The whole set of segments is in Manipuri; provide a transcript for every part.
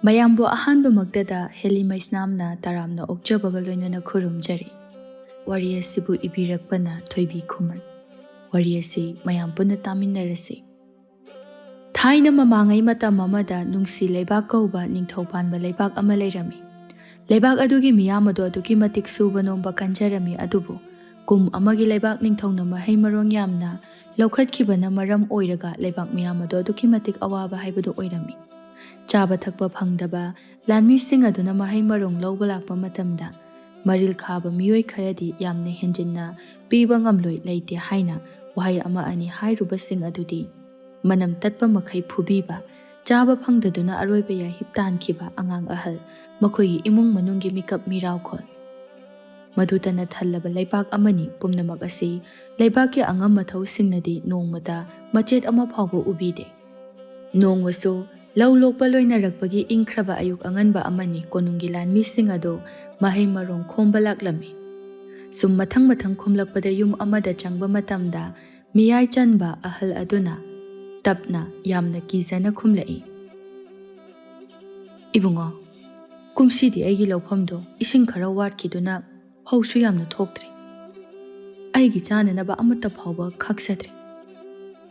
ꯃꯌꯥꯝꯕꯨ ꯑꯍꯥꯟꯕꯃꯛꯇꯗ ꯍꯦꯂꯤ ꯃꯩꯁꯅꯥꯝꯅ ꯇꯔꯥꯝꯅ ꯑꯣꯛꯆꯕꯒ ꯂꯣꯏꯅꯅ ꯈꯨꯔꯨꯝꯖꯔꯤ꯫ ꯋꯥꯔꯤ ꯑꯁꯤꯕꯨ ꯏꯕꯤꯔꯛꯄꯅ ꯊꯣꯏꯕꯤ ꯈꯨꯃꯟ꯫ ꯋꯥꯔꯤ ꯑꯁꯤ ꯃꯌꯥꯝ ꯄꯨꯟꯅ ꯇꯥꯃꯤꯟꯅꯔꯁꯤ꯫ ꯊꯥꯏꯅ ꯃꯃꯥꯡꯉꯩ ꯃꯇꯝ ꯑꯃꯗ ꯅꯨꯡꯁꯤ ꯂꯩꯕꯥꯛ ꯀꯧꯕ ꯅꯤꯡꯊꯧ ꯄꯥꯟꯕ ꯂꯩꯕꯥꯛ ꯑꯃ ꯂꯩꯔꯝꯃꯤ꯫ ꯂꯩꯕꯥꯛ ꯑꯗꯨꯒꯤ ꯃꯤꯌꯥꯝ ꯑꯗꯨ ꯑꯗꯨꯛꯀꯤ ꯃꯇꯤꯛ ꯁꯨꯕ ꯅꯣꯝꯕ ꯀꯟꯖꯔꯝꯃꯤ, ꯑꯗꯨꯕꯨ ꯀꯨꯝ ꯑꯃꯒꯤ ꯂꯩꯕꯥꯛ ꯅꯤꯡꯊꯧꯅ ꯃꯍꯩ ꯃꯔꯣꯡ ꯌꯥꯝꯅ ꯂꯧꯈꯠꯈꯤꯕꯅ ꯃꯔꯝ ꯑꯣꯏꯔꯒ ꯂꯩꯕꯥꯛ ꯃꯤꯌꯥꯝ ꯑꯗꯨ ꯑꯗꯨꯛꯀꯤ ꯃꯇꯤꯛ ꯑꯋꯥꯕ ꯍꯥꯏꯕꯗꯨ ꯑꯣꯏꯔꯝꯃꯤ꯫ ꯆꯥꯕ ꯊꯛꯄ ꯐꯪꯗꯕ ꯂꯥꯟꯃꯤꯁꯤꯡ ꯑꯗꯨꯅ ꯃꯍꯩ ꯃꯔꯣꯡ ꯂꯧꯕ ꯂꯥꯛꯄ ꯃꯇꯝꯗ ꯃꯔꯤꯜ ꯈꯥꯕ ꯃꯤꯑꯣꯏ ꯈꯔꯗꯤ ꯌꯥꯝꯅ ꯍꯦꯟꯖꯤꯟꯅ ꯄꯤꯕ ꯉꯝꯂꯣꯏ ꯂꯩꯇꯦ ꯍꯥꯏꯅ ꯋꯥꯍꯩ ꯑꯃ ꯑꯅꯤ ꯍꯥꯏꯔꯨꯕꯁꯤꯡ ꯑꯗꯨꯗꯤ ꯃꯅꯝ ꯇꯠꯄ ꯃꯈꯩ ꯐꯨꯕꯤꯕ, ꯆꯥꯕ ꯐꯪꯗꯗꯨꯅ ꯑꯔꯣꯏꯕ ꯌꯥꯍꯤꯞ ꯇꯥꯟꯈꯤꯕ ꯑꯉꯥꯡ ꯑꯍꯜ, ꯃꯈꯣꯏꯒꯤ ꯏꯃꯨꯡ ꯃꯅꯨꯡꯒꯤ ꯃꯤꯀꯞ ꯃꯤꯔꯥꯎꯈꯣꯜ, ꯃꯗꯨꯇꯅ ꯊꯜꯂꯕ ꯂꯩꯕꯥꯛ ꯑꯃꯅꯤ꯫ ꯄꯨꯝꯅꯃꯛ ꯑꯁꯤ ꯂꯩꯕꯥꯛꯀꯤ ꯑꯉꯝ ꯃꯊꯧꯁꯤꯡꯅꯗꯤ ꯅꯣꯡꯃꯇ ꯃꯆꯦꯠ ꯑꯃ ꯐꯥꯎꯕ ꯎꯕꯤꯗꯦ꯫ ꯅꯣꯡꯃꯁꯨ ꯂꯧ ꯂꯣꯛꯄ ꯂꯣꯏꯅꯔꯛꯄꯒꯤ ꯏꯪꯈ꯭ꯔꯕ ꯑꯌꯨꯛ ꯑꯉꯟꯕ ꯑꯃꯅꯤ꯫ ꯀꯣꯅꯨꯡꯒꯤ ꯂꯥꯟꯃꯤꯁꯤꯡ ꯑꯗꯨ ꯃꯍꯩ ꯃꯔꯣꯡ ꯈꯣꯝꯕ ꯂꯥꯛꯂꯝꯃꯤ꯫ ꯁꯨꯝ ꯃꯊꯪ ꯃꯊꯪ ꯈꯣꯝꯂꯛꯄꯗ ꯌꯨꯝ ꯑꯃꯗ ꯆꯪꯕ ꯃꯇꯝꯗ ꯃꯤꯌꯥꯏ ꯆꯟꯕ ꯑꯍꯜ ꯑꯗꯨꯅ ꯇꯞꯅ ꯌꯥꯝꯅ ꯀꯤꯖꯅ ꯈꯨꯝꯂꯛꯏ, "ꯏꯕꯨꯡꯉꯣ, ꯀꯨꯝꯁꯤꯗꯤ ꯑꯩꯒꯤ ꯂꯧꯐꯝꯗꯣ ꯏꯁꯤꯡ ꯈꯔ ꯋꯥꯠꯈꯤꯗꯨꯅ ꯐꯧꯁꯨ ꯌꯥꯝꯅ ꯊꯣꯛꯇ꯭ꯔꯤ꯫ ꯑꯩꯒꯤ ꯆꯥꯅꯅꯕ ꯑꯃꯠꯇ ꯐꯥꯎꯕ ꯈꯥꯛꯆꯗ꯭ꯔꯤ,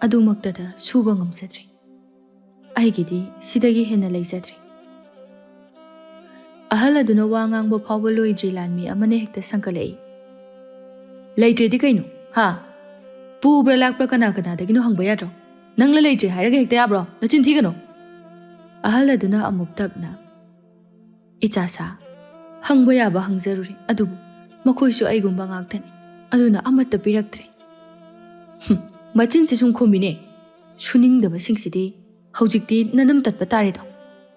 ꯑꯗꯨꯃꯛꯇꯗ ꯁꯨꯕ ꯉꯝꯖꯗ꯭ꯔꯤ꯫ ꯑꯩꯒꯤꯗꯤ ꯁꯤꯗꯒꯤ ꯍꯦꯟꯅ ꯂꯩꯖꯗ꯭ꯔꯤ." ꯑꯍꯜ ꯑꯗꯨꯅ ꯋꯥ ꯉꯥꯡꯕ ꯐꯥꯎꯕ ꯂꯣꯏꯗ꯭ꯔꯤ ꯂꯥꯟꯃꯤ ꯑꯃꯅ ꯍꯦꯛꯇ ꯁꯪꯀꯠꯂꯛꯏ, "ꯂꯩꯇ꯭ꯔꯦꯗꯤ ꯀꯩꯅꯣ? ꯍꯥ? ꯄꯨꯕ꯭ꯔꯥ ꯂꯥꯛꯄ꯭ꯔꯥ ꯀꯅꯥ ꯀꯅꯥꯗꯒꯤꯅꯣ ꯍꯪꯕ ꯌꯥꯗ꯭ꯔꯣ? ꯅꯪꯅ ꯂꯩꯇ꯭ꯔꯦ ꯍꯥꯏꯔꯒ ꯍꯦꯛꯇ ꯌꯥꯕ꯭ꯔꯣ? ꯅꯆꯤꯟ ꯊꯤꯒꯅꯣ." ꯑꯍꯜ ꯑꯗꯨꯅ ꯑꯃꯨꯛ ꯇꯞꯅ, "ꯏꯆꯥꯁꯥ, ꯍꯪꯕ ꯌꯥꯕ ꯍꯪꯖꯔꯨꯔꯦ, ꯑꯗꯨꯕꯨ ꯃꯈꯣꯏꯁꯨ ꯑꯩꯒꯨꯝꯕ ꯉꯥꯛꯇꯅꯤ, ꯑꯗꯨꯅ ꯑꯃꯠꯇ ꯄꯤꯔꯛꯇ꯭ꯔꯦ." "ꯃꯆꯤꯟꯁꯤ ꯁꯨꯝ ꯈꯨꯝꯃꯤꯅꯦ, ꯁꯨꯅꯤꯡꯗꯕꯁꯤꯡꯁꯤꯗꯤ ꯍꯧꯖꯤꯛꯇꯤ ꯅꯅꯝ ꯇꯠꯄ ꯇꯥꯔꯦꯗꯣ,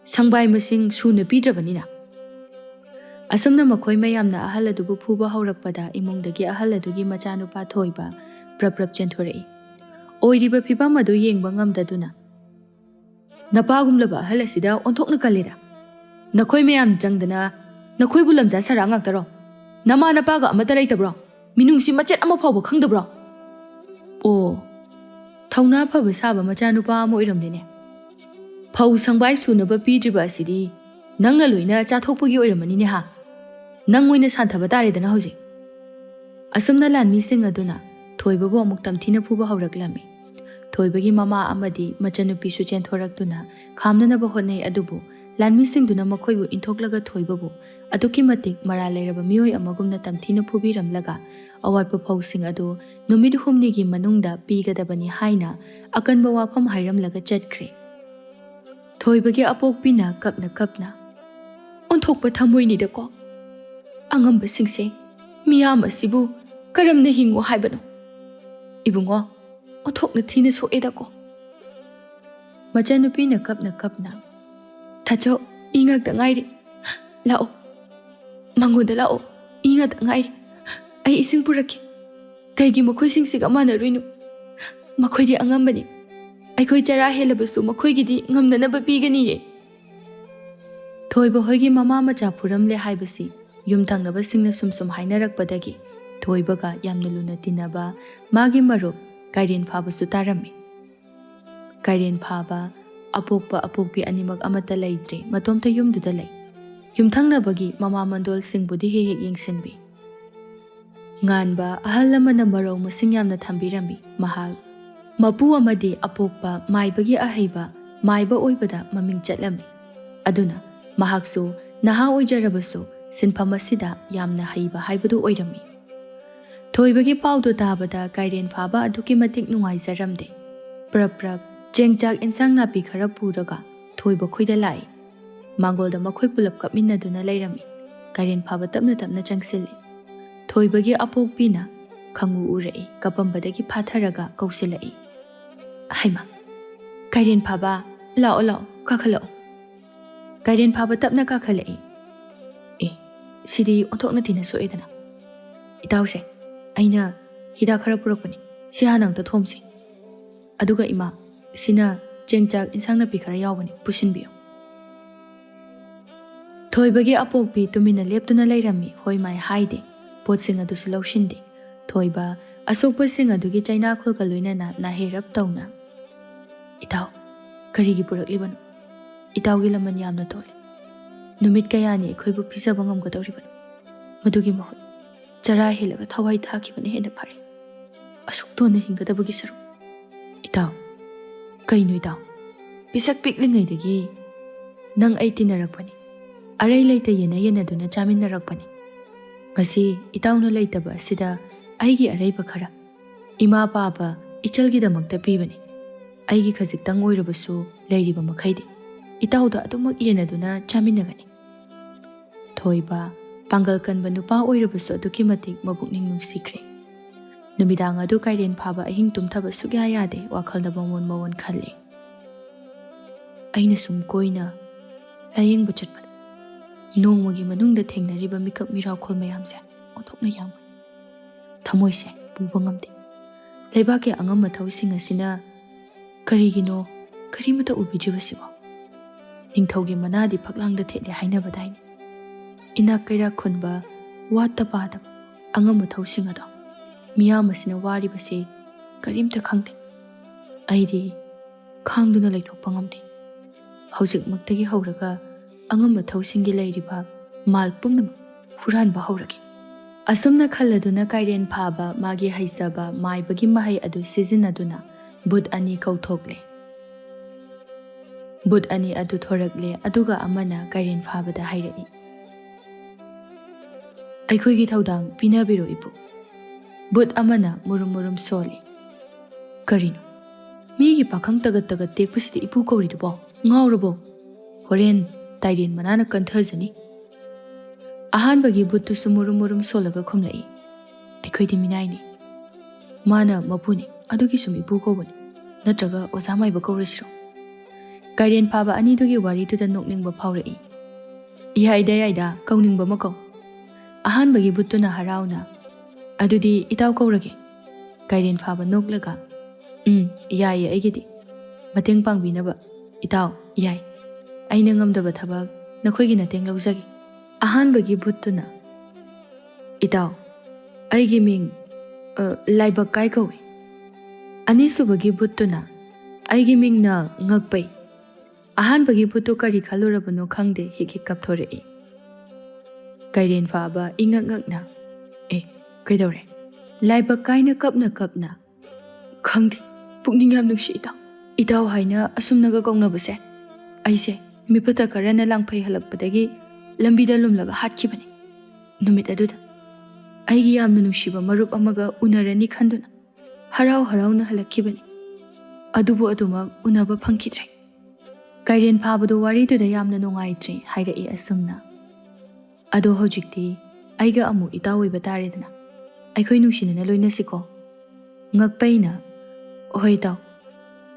ꯁꯪꯕꯥꯏ ꯃꯁꯤꯡ ꯁꯨꯅ ꯄꯤꯗ꯭ꯔꯕꯅꯤꯅ." ꯑꯁꯨꯝꯅ ꯃꯈꯣꯏ ꯃꯌꯥꯝꯅ ꯑꯍꯜ ꯑꯗꯨꯕꯨ ꯐꯨꯕ ꯍꯧꯔꯛꯄꯗ ꯏꯃꯨꯡꯗꯒꯤ ꯑꯍꯜ ꯑꯗꯨꯒꯤ ꯃꯆꯥꯅꯨꯄꯥ ꯊꯣꯏꯕ ꯄ꯭ꯔꯞ ꯄ꯭ꯔꯞ ꯆꯦꯟꯊꯣꯔꯛꯏ꯫ ꯑꯣꯏꯔꯤꯕ ꯐꯤꯚꯝ ꯑꯗꯨ ꯌꯦꯡꯕ ꯉꯝꯗꯗꯨꯅ, "ꯅꯄꯥꯒꯨꯝꯂꯕ ꯑꯍꯜ ꯑꯁꯤꯗ ꯑꯣꯟꯊꯣꯛꯅ ꯀꯜꯂꯦꯗ! ꯅꯈꯣꯏ ꯃꯌꯥꯝ ꯆꯪꯗꯅ ꯅꯈꯣꯏꯕꯨ ꯂꯝꯖꯥ ꯁꯔꯥ ꯉꯥꯛꯇꯔꯣ? ꯅꯃꯥ ꯅꯄꯥꯒ ꯑꯃꯠꯇ ꯂꯩꯇꯕ꯭ꯔꯣ? ꯃꯤꯅꯨꯡꯁꯤ ꯃꯆꯦꯠ ꯑꯃ ꯐꯥꯎꯕ ꯈꯪꯗꯕ꯭ꯔꯣ? ꯑꯣ, ꯊꯧꯅꯥ ꯐꯕ ꯁꯥꯕ ꯃꯆꯥꯅꯨꯄꯥ ꯑꯃ ꯑꯣꯏꯔꯝꯂꯦꯅꯦ꯫ ꯐꯧ ꯁꯪꯕꯥꯏ ꯁꯨꯅꯕ ꯄꯤꯗ꯭ꯔꯤꯕ ꯑꯁꯤꯗꯤ ꯅꯪꯅ ꯂꯣꯏꯅ ꯆꯥꯊꯣꯛꯄꯒꯤ ꯑꯣꯏꯔꯝꯃꯅꯤꯅꯦ ꯍꯥ? ꯅꯪ ꯑꯣꯏꯅ ꯁꯥꯟꯊꯕ ꯇꯥꯔꯦꯗꯅ ꯍꯧꯖꯤꯛ." ꯑꯁꯨꯝꯅ ꯂꯥꯟꯃꯤꯁꯤꯡ ꯑꯗꯨꯅ ꯊꯣꯏꯕꯕꯨ ꯑꯃꯨꯛ ꯇꯝꯊꯤꯅ ꯐꯨꯕ ꯍꯧꯔꯛꯂꯝꯃꯤ꯫ ꯊꯣꯏꯕꯒꯤ ꯃꯃꯥ ꯑꯃꯗꯤ ꯃꯆꯟꯅꯨꯄꯤꯁꯨ ꯆꯦꯟꯊꯣꯔꯛꯇꯨꯅ ꯈꯥꯝꯅꯅꯕ ꯍꯣꯠꯅꯩ, ꯑꯗꯨꯕꯨ ꯂꯥꯟꯃꯤꯁꯤꯡꯗꯨꯅ ꯃꯈꯣꯏꯕꯨ ꯏꯟꯊꯣꯛꯂꯒ ꯊꯣꯏꯕꯕꯨ ꯑꯗꯨꯛꯀꯤ ꯃꯇꯤꯛ ꯃꯔꯥꯜ ꯂꯩꯔꯕ ꯃꯤꯑꯣꯏ ꯑꯃꯒꯨꯝꯅ ꯇꯝꯊꯤꯅ ꯐꯨꯕꯤꯔꯝꯂꯒ ꯑꯋꯥꯠꯄ ꯐꯧꯁꯤꯡ ꯑꯗꯨ ꯅꯨꯃꯤꯠ ꯍꯨꯝꯅꯤꯒꯤ ꯃꯅꯨꯡꯗ ꯄꯤꯒꯗꯕꯅꯤ ꯍꯥꯏꯅ ꯑꯀꯟꯕ ꯋꯥꯐꯝ ꯍꯥꯏꯔꯝꯂꯒ ꯆꯠꯈ꯭ꯔꯦ꯫ ꯊꯣꯏꯕꯒꯤ ꯑꯄꯣꯛꯄꯤꯅ ꯀꯞꯅ ꯀꯞꯅ, "ꯑꯣꯟꯊꯣꯛꯄ ꯊꯃꯣꯏꯅꯤꯗꯀꯣ! ꯑꯉꯝꯕꯁꯤꯡꯁꯦ ꯃꯤꯌꯥꯝ ꯑꯁꯤꯕꯨ ꯀꯔꯝꯅ ꯍꯤꯡꯉꯨ ꯍꯥꯏꯕꯅꯣ? ꯏꯕꯨꯡꯉꯣ, ꯑꯣꯟꯊꯣꯛꯅ ꯊꯤꯅ ꯁꯣꯛꯑꯦꯗꯀꯣ!" ꯃꯆꯟꯅꯨꯄꯤꯅ ꯀꯞꯅ ꯀꯞꯅ, "ꯊꯥꯆꯧ, ꯏ ꯉꯥꯛꯇ ꯉꯥꯏꯔꯤ. ꯂꯥꯛꯑꯣ, ꯃꯉꯣꯟꯗ ꯂꯥꯛꯑꯣ, ꯏ ꯉꯥꯛꯇ ꯉꯥꯏꯔꯤ. ꯑꯩ ꯏꯁꯤꯡ ꯄꯨꯔꯛꯀꯦ. ꯀꯩꯒꯤ ꯃꯈꯣꯏꯁꯤꯡꯁꯤꯒ ꯃꯥꯟꯅꯔꯨꯏꯅꯣ? ꯃꯈꯣꯏꯗꯤ ꯑꯉꯝꯕꯅꯤ. ꯑꯩꯈꯣꯏ ꯆꯔꯥ ꯍꯦꯜꯂꯕꯁꯨ ꯃꯈꯣꯏꯒꯤꯗꯤ ꯉꯝꯅꯅꯕ ꯄꯤꯒꯅꯤꯌꯦ." ꯊꯣꯏꯕ ꯍꯣꯏꯒꯤ ꯃꯃꯥ ꯃꯆꯥ ꯐꯨꯔꯝꯂꯦ ꯍꯥꯏꯕꯁꯤ ꯌꯨꯝꯊꯪꯅꯕꯁꯤꯡꯅ ꯁꯨꯝ ꯍꯥꯏꯅꯔꯛꯄꯗꯒꯤ ꯊꯣꯏꯕꯒ ꯌꯥꯝꯅ ꯂꯨꯅ ꯇꯤꯟꯅꯕ ꯃꯥꯒꯤ ꯃꯔꯨꯞ ꯀꯥꯏꯔꯦꯟ ꯐꯥꯕꯁꯨ ꯇꯥꯔꯝꯃꯤ꯫ ꯀꯥꯏꯔꯦꯟ ꯐꯥꯕ ꯑꯄꯣꯛꯄ ꯑꯄꯣꯛꯄꯤ ꯑꯅꯤꯃꯛ ꯑꯃꯠꯇ ꯂꯩꯇ꯭ꯔꯦ, ꯃꯇꯣꯝꯇ ꯌꯨꯝꯗꯨꯗ ꯂꯩ꯫ ꯌꯨꯝꯊꯪꯅꯕꯒꯤ ꯃꯃꯥ ꯃꯟꯗꯣꯜꯁꯤꯡꯕꯨꯗꯤ ꯍꯦꯛ ꯍꯦꯛ ꯌꯦꯡꯁꯤꯟꯕꯤ꯫ ꯉꯥꯟꯕ ꯑꯍꯜ ꯑꯃꯅ ꯃꯔꯧ ꯃꯁꯤꯡ ꯌꯥꯝꯅ ꯊꯝꯕꯤꯔꯝꯃꯤ꯫ ꯃꯍꯥꯛ ꯃꯄꯨ ꯑꯃꯗꯤ ꯑꯄꯣꯛꯄ ꯃꯥꯏꯕꯒꯤ ꯑꯍꯩꯕ ꯃꯥꯏꯕ ꯑꯣꯏꯕꯗ ꯃꯃꯤꯡ ꯆꯠꯂꯝꯃꯤ꯫ ꯑꯗꯨꯅ ꯃꯍꯥꯛꯁꯨ ꯅꯍꯥ ꯑꯣꯏꯖꯔꯕꯁꯨ ꯁꯤꯟꯐꯝ ꯑꯁꯤꯗ ꯌꯥꯝꯅ ꯍꯩꯕ ꯍꯥꯏꯕꯗꯨ ꯑꯣꯏꯔꯝꯃꯤ꯫ ꯊꯣꯏꯕꯒꯤ ꯄꯥꯎꯗꯨ ꯇꯥꯕꯗ ꯀꯥꯏꯔꯦꯟ ꯐꯥꯕ ꯑꯗꯨꯛꯀꯤ ꯃꯇꯤꯛ ꯅꯨꯡꯉꯥꯏꯖꯔꯝꯗꯦ꯫ ꯄ꯭ꯔꯞ ꯄ꯭ꯔꯞ ꯆꯦꯡ ꯆꯥꯛ ꯏꯟꯁꯥꯡ ꯅꯥꯄꯤ ꯈꯔ ꯄꯨꯔꯒ ꯊꯣꯏꯕ ꯈꯣꯏꯗ ꯂꯥꯛꯏ꯫ ꯃꯥꯡꯒꯣꯜꯗ ꯃꯈꯣꯏ ꯄꯨꯂꯞ ꯀꯞꯃꯤꯟꯅꯗꯨꯅ ꯂꯩꯔꯝꯃꯤ꯫ ꯀꯥꯏꯔꯦꯟ ꯐꯥꯕ ꯇꯞꯅ ꯇꯞꯅ ꯆꯪꯁꯤꯜꯂꯤ꯫ ꯊꯣꯏꯕꯒꯤ ꯑꯄꯣꯛꯄꯤꯅ ꯈꯪꯎ ꯎꯔꯛꯏ꯫ ꯀꯞꯄꯝꯕꯗꯒꯤ ꯐꯥꯊꯔꯒ ꯀꯧꯁꯤꯜꯂꯛꯏ, "ꯍꯩꯃꯥ, ꯀꯥꯏꯔꯦꯟ ꯐꯥꯕ, ꯂꯥꯛꯑꯣ ꯂꯥꯛꯑꯣ, ꯀꯥꯈꯠꯂꯛꯑꯣ." ꯀꯥꯏꯔꯦꯟ ꯐꯥꯕ ꯇꯞꯅ ꯀꯥꯈꯠꯂꯛꯏ꯫ "ꯑꯦ, ꯁꯤꯗꯤ ꯑꯣꯟꯊꯣꯛꯅ ꯊꯤꯅ ꯁꯣꯛꯑꯦꯗꯅ. ꯏꯇꯥꯎꯁꯦ, ꯑꯩꯅ ꯍꯤꯗꯥꯛ ꯈꯔ ꯄꯨꯔꯛꯄꯅꯤ, ꯁꯤ ꯍꯥꯟꯅ ꯑꯝꯇ ꯊꯣꯝꯁꯤ. ꯑꯗꯨꯒ ꯏꯃꯥ, ꯁꯤꯅ ꯆꯦꯡ ꯆꯥꯛ ꯏꯟꯁꯥꯡ ꯅꯥꯄꯤ ꯈꯔ ꯌꯥꯎꯕꯅꯤ, ꯄꯨꯁꯤꯟꯕꯤꯌꯨ." ꯊꯣꯏꯕꯒꯤ ꯑꯄꯣꯛꯄꯤ ꯇꯨꯃꯤꯟꯅ ꯂꯦꯞꯇꯨꯅ ꯂꯩꯔꯝꯃꯤ꯫ ꯍꯣꯏ ꯃꯥꯏ ꯍꯥꯏꯗꯦ, ꯄꯣꯠꯁꯤꯡ ꯑꯗꯨꯁꯨ ꯂꯧꯁꯤꯟꯗꯦ꯫ ꯊꯣꯏꯕ ꯑꯁꯣꯛꯄꯁꯤꯡ ꯑꯗꯨꯒꯤ ꯆꯩꯅꯥꯈꯣꯜꯒ ꯂꯣꯏꯅꯅ ꯅꯥꯍꯩꯔꯞ ꯇꯧꯅ, "ꯏꯇꯥꯎ, ꯀꯔꯤꯒꯤ ꯄꯨꯔꯛꯂꯤꯕꯅꯣ? ꯏꯇꯥꯎꯒꯤ ꯂꯃꯟ ꯌꯥꯝꯅ ꯇꯣꯜꯂꯤ. नुमित Kayani अखोइबु पिजब ngamgadoribani madugi mahut chara helaga thawai thakibani hena phare asuk tona hingadabagi saru itaw kainu itaw pisak piklingai dagi nang ai tinarakpani arai leita yena duna chaminarakpani ngasi itawna leitaba asida aigi araiba khara ima papa ichalgi damakta pibani aigi khajiktang oirabasu leiriba makhaidi itawda adumak yenaduna chaminagani thoiba pangal kanba nupa oirabasu aduki matik mabukning nungsikre numidang adu kairen phaba ahing tumthaba sugya yade wakhalda mawon khalle aina sum koina layeng buchatpa nongmagi manungda thengnariba mikap miraw khol mayamse othokna yam thamoise puba ngamde leibake angam mathau singa sina karigino karimata ubijibasibo ningthaugi manadi phaklangda thele hainabadaini ina kaira khunba wata pada angam mathau singa do miyam asina wari base karimta khangde aidi khangduna leithokpa ngamde hojik maktagi hauraga angam mathau singi leiriba mal pumna huran ba haurage asumna khalladuna kairen phaba magi haisaba maibagi mahai adu sizinaduna bud ani kauthokle bud ani adu thorakle aduga amana kairen phabada hairai aikhoigi thaudang pinabiro ipu bud amana murum soli karino migi pakhang tagat tekpasidi ipu kauridubo ngawrabo horen tairen manana kanthajani ahanbagi buttu sumurum solaga khomlai aikhoidi minaini mana mapuni adugi sum ipu kobani natraga ozamai ba kaurasiro kairen phaba ani dugi wari tu da nokningba phaurai yaida kauningba makau ahanbagi buttu na harauna adudi itaw kaurage kairen phaba noklaga yai aigidi mateng pangbinaba itaw yai aina ngamdaba thabak nakhoigi nateng laujagi ahanbagi buttuna itaw aigi ming laibak kai kawi anisubagi buttuna aigi ming na ngakpai ahanbagi buttu kari khalurabano khangde hiki kapthorei kairen phaba ingak na kaidore laibak kaina kapna khangde pukning yam nungsi itaw haina asumnaga kaungnabase aise mipata karana langphai halakpadagi lambida lumlaga hatkibani numit aduda aigi yamna nungsiba marup amaga unarani khanduna harauna halakibani adubu aduma unaba phangkidre kairen phabadu wari du da yamna nungaitri hairai asumna ado hojikti aiga amu itawoi bataredana aikhoi nungsinana loinasiko ngakpaina hoi taw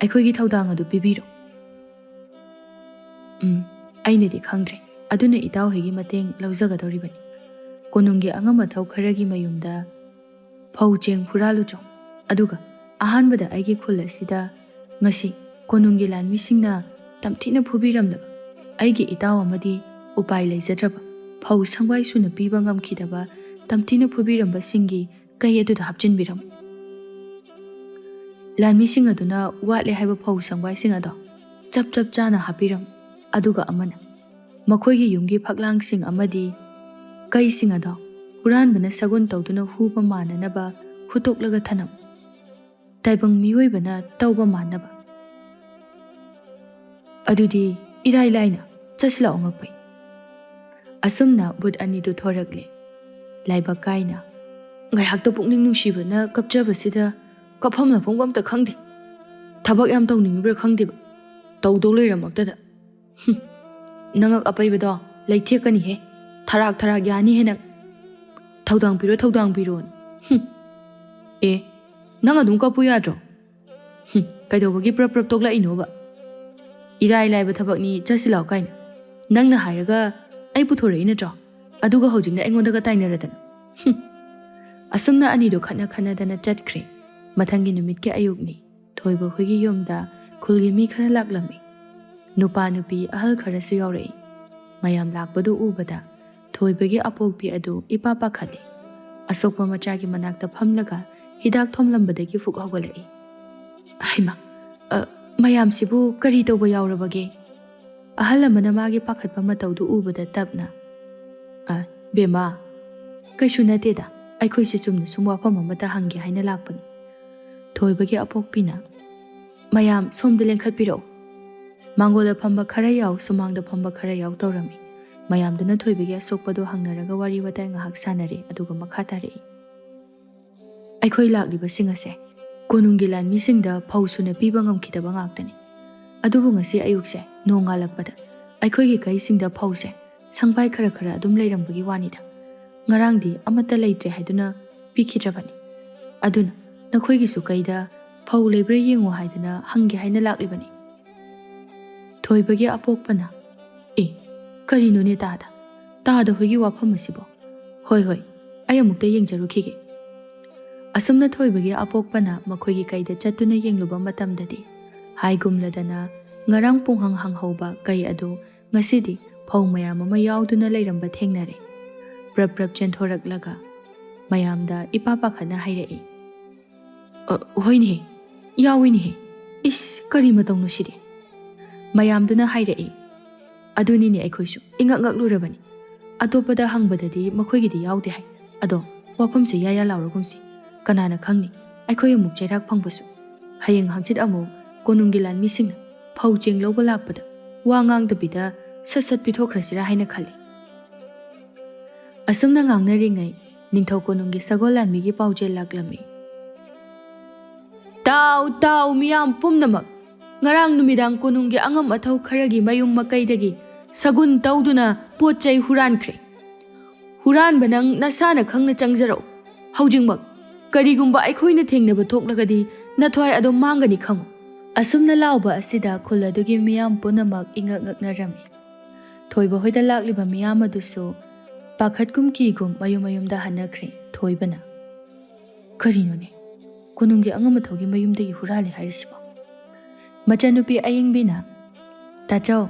aikhoigi thaudang adu pibiro ainadi khangdre aduna itaw hegi mateng laujagadoribani konunggi angam athau kharagi mayumda phaucheng huralu chong aduga ahanbada aigi khul asida ngasi konunggi lanmisingna tamthina phubiramda aigi itaw amadi upai leijadraba phau sangwai suna piba ngamkhidaba tamthina phubiramba singi kai aduda hapchinbiram lanmising aduna watle haiba phau sangwai singado chap chana hapiram aduga amana makhoigi yumgi phaklang sing amadi kai singado huran bana sagun tawduna huba mananaba hutoklaga thanam taibang mioi bana tawba manaba adudi irai laina chasla ongakpai asumna bud ani du thorakle laiba kaina ngai hakta pukning nungsibana kapjabasida kaphamna phongam ta khangde thabak yam tawningbra khangdeba tawdo leiramaktada nangak apaibado leithekani he tharak yani he nang thaudang biro nang adum kapu yadro kaidobagi prap tokla inoba irai laiba thabakni chasilaw kaina nangna hairaga ai puthore inatro aduga hojingna engondaga tainaradan asumna ani do khana dana chatkre mathangi numit ke ayukni thoiba hoigi yomda khulgi mi khara laklami nupa nupi ahal khara su yaurei mayam lakbadu ubada thoibagi apokpi adu ipa pakhali asokpa machagi manakta phamlaga hidak thomlambadagi fuk hawgalai haima mayam sibu kari tawba yaurabage ꯑꯍꯜ ꯑꯃꯅ ꯃꯥꯒꯤ ꯄꯥꯈꯠꯄ ꯃꯇꯧꯗꯨ ꯎꯕꯗ ꯇꯞꯅ ꯕꯦꯝꯃ ꯀꯩꯁꯨ ꯅꯠꯇꯦꯗ ꯑꯩꯈꯣꯏꯁꯦ ꯆꯨꯝꯅ ꯁꯨꯝ ꯋꯥꯐꯝ ꯑꯃꯇ ꯍꯪꯒꯦ ꯍꯥꯏꯅ ꯂꯥꯛꯄꯅꯤ ꯊꯣꯏꯕꯒꯤ ꯑꯄꯣꯛꯄꯤꯅ ꯃꯌꯥꯝ ꯁꯣꯝꯗ ꯂꯦꯡꯈꯠꯄꯤꯔꯛꯎ ꯃꯥꯡꯒꯣꯜꯗ ꯐꯝꯕ ꯈꯔ ꯌꯥꯎ ꯁꯨꯃꯥꯡꯗ ꯐꯝꯕ ꯈꯔ ꯌꯥꯎ ꯇꯧꯔꯝꯃꯤ ꯃꯌꯥꯝꯗꯨꯅ ꯊꯣꯏꯕꯒꯤ ꯑꯁꯣꯛꯄꯗꯨ ꯍꯪꯅꯔꯒ ꯋꯥꯔꯤ ꯋꯥꯇꯥꯏ ꯉꯥꯏꯍꯥꯛ ꯁꯥꯟꯅꯔꯦ ꯑꯗꯨꯒ ꯃꯈꯥ ꯇꯥꯔꯛꯏ ꯑꯩꯈꯣꯏ ꯂꯥꯛꯂꯤꯕꯁꯤꯡ ꯑꯁꯦ ꯀꯣꯅꯨꯡꯒꯤ ꯂꯥꯟꯃꯤꯁꯤꯡꯗ ꯐꯧ ꯁꯨꯅ ꯄꯤꯕ ꯉꯝꯈꯤꯗꯕ ꯉꯥꯛꯇꯅꯤ ꯑꯗꯨꯕꯨ ꯉꯁꯤ ꯑꯌꯨꯛꯁꯦ ꯅꯣꯡ ꯉꯥꯜꯂꯛꯄꯗ ꯑꯩꯈꯣꯏꯒꯤ ꯀꯩꯁꯤꯡꯗ ꯐꯧꯁꯦ ꯁꯪꯕꯥꯏ ꯈꯔ ꯈꯔ ꯑꯗꯨꯝ ꯂꯩꯔꯝꯕꯒꯤ ꯋꯥꯅꯤꯗ ꯉꯔꯥꯡꯗꯤ ꯑꯃꯠꯇ ꯂꯩꯇ꯭ꯔꯦ ꯍꯥꯏꯗꯨꯅ ꯄꯤꯈꯤꯗ꯭ꯔꯕꯅꯤ ꯑꯗꯨꯅ ꯅꯈꯣꯏꯒꯤꯁꯨ ꯀꯩꯗ ꯐꯧ ꯂꯩꯕ꯭ꯔꯥ ꯌꯦꯡꯉꯨ ꯍꯥꯏꯗꯅ ꯍꯪꯒꯦ ꯍꯥꯏꯅ ꯂꯥꯛꯂꯤꯕꯅꯤ ꯊꯣꯏꯕꯒꯤ ꯑꯄꯣꯛꯄꯅ ꯀꯔꯤꯅꯣꯅꯦ ꯇꯥꯗ ꯍꯣꯏꯒꯤ ꯋꯥꯐꯝ ꯑꯁꯤꯕꯣ ꯍꯣꯏ ꯑꯩ ꯑꯃꯨꯛꯇ ꯌꯦꯡꯖꯔꯨꯈꯤꯒꯦ ꯑꯁꯨꯝꯅ ꯊꯣꯏꯕꯒꯤ ꯑꯄꯣꯛꯄꯅ ꯃꯈꯣꯏꯒꯤ ꯀꯩꯗ ꯆꯠꯇꯨꯅ ꯌꯦꯡꯂꯨꯕ ꯃꯇꯝꯗꯗꯤ ꯍꯥꯏꯒꯨꯝꯂꯗꯅ ꯉꯔꯥꯡ ꯄꯨꯡꯍꯪ ꯍꯪꯍꯧꯕ ꯀꯩ ꯑꯗꯨ ꯉꯁꯤꯗꯤ ꯐꯧ ꯃꯌꯥꯝ ꯑꯃ ꯌꯥꯎꯗꯨꯅ ꯂꯩꯔꯝꯕ ꯊꯦꯡꯅꯔꯦ ꯄ꯭ꯔꯞ ꯆꯦꯟꯊꯣꯔꯛꯂꯒ ꯃꯌꯥꯝꯗ ꯏꯄꯥ ꯄꯥꯈꯠꯅ ꯍꯥꯏꯔꯛꯏ ꯍꯣꯏꯅꯦꯍꯦ ꯌꯥꯎꯏꯅꯦꯍꯦ ꯏꯁ ꯀꯔꯤ ꯃꯇꯧꯅꯣ ꯁꯤꯗꯤ ꯃꯌꯥꯝꯗꯨꯅ ꯍꯥꯏꯔꯛꯏ ꯑꯗꯨꯅꯤꯅꯦ ꯑꯩꯈꯣꯏꯁꯨ ꯏꯉꯛ ꯉꯛꯂꯨꯔꯕꯅꯤ ꯑꯇꯣꯞꯄꯗ ꯍꯪꯕꯗꯗꯤ ꯃꯈꯣꯏꯒꯤꯗꯤ ꯌꯥꯎꯗꯦ ꯍꯥꯏ ꯑꯗꯣ ꯋꯥꯐꯝꯁꯦ ꯌꯥ ꯂꯥꯎꯔꯒꯨꯝꯁꯤ ꯀꯅꯥꯅ ꯈꯪꯅꯤ ꯑꯩꯈꯣꯏ ꯑꯃꯨꯛ ꯆꯩꯔꯥꯛ ꯐꯪꯕꯁꯨ ꯍꯌꯦꯡ ꯍꯪꯆꯤꯠ ꯑꯃꯨꯛ ꯀꯣꯅꯨꯡꯒꯤ ꯂꯥꯟꯃꯤꯁꯤꯡꯅ ꯐꯧ ꯆꯦꯡ ꯂꯧꯕ ꯂꯥꯛꯄꯗ ꯋꯥ ꯉꯥꯡꯗꯕꯤꯗ ꯁꯠ ꯄꯤꯊꯣꯛꯈ꯭ꯔꯁꯤꯔꯥ ꯍꯥꯏꯅ ꯈꯜꯂꯤ ꯑꯁꯨꯝꯅ ꯉꯥꯡꯅꯔꯤꯉꯩ ꯅꯤꯡꯊꯧ ꯀꯣꯅꯨꯡꯒꯤ ꯁꯒꯣꯜ ꯂꯥꯟꯃꯤꯒꯤ ꯄꯥꯎꯖꯦꯜ ꯂꯥꯛꯂꯝꯃꯤ ꯇꯥꯎ ꯃꯤꯌꯥꯝ ꯄꯨꯝꯅꯃꯛ ꯉꯔꯥꯡ ꯅꯨꯃꯤꯗꯥꯡ ꯀꯣꯅꯨꯡꯒꯤ ꯑꯉꯝ ꯑꯊꯧ ꯈꯔꯒꯤ ꯃꯌꯨꯝ ꯃꯀꯩꯗꯒꯤ ꯁꯒꯨꯟ ꯇꯧꯗꯨꯅ ꯄꯣꯠ ꯆꯩ ꯍꯨꯔꯥꯟꯈ꯭ꯔꯦ ꯍꯨꯔꯥꯟꯕ ꯅꯪ ꯅꯁꯥꯅ ꯈꯪꯅ ꯆꯪꯖꯔꯛꯎ ꯍꯧꯖꯤꯛꯃꯛ ꯀꯔꯤꯒꯨꯝꯕ ꯑꯩꯈꯣꯏꯅ ꯊꯦꯡꯅꯕ ꯊꯣꯛꯂꯒꯗꯤ ꯅꯊ꯭ꯋꯥꯏ ꯑꯗꯨꯝ ꯃꯥꯡꯒꯅꯤ ꯈꯪꯉꯨ ꯑꯁꯨꯝꯅ ꯂꯥꯎꯕ ꯑꯁꯤꯗ ꯈꯨꯜ ꯑꯗꯨꯒꯤ ꯃꯤꯌꯥꯝ ꯄꯨꯝꯅꯃꯛ ꯏꯉꯛ ꯉꯛꯅꯔꯝꯃꯤ ꯊꯣꯏꯕ ꯍꯣꯏꯗ ꯂꯥꯛꯂꯤꯕ ꯃꯤꯌꯥꯝ ꯑꯗꯨꯁꯨ ꯄꯥꯈꯠꯀꯨꯝ ꯀꯤꯒꯨꯝ ꯃꯌꯨꯝꯗ ꯍꯟꯅꯈ꯭ꯔꯦ ꯊꯣꯏꯕꯅ ꯀꯔꯤꯅꯣꯅꯦ ꯀꯣꯅꯨꯡꯒꯤ ꯑꯉꯝ ꯑꯊꯧꯒꯤ ꯃꯌꯨꯝꯗꯒꯤ ꯍꯨꯔꯥꯜꯂꯤ ꯍꯥꯏꯔꯤꯁꯤꯕꯣ ꯃꯆꯟꯅꯨꯄꯤ ꯑꯌꯤꯡꯕꯤꯅ ꯇꯥꯆꯧ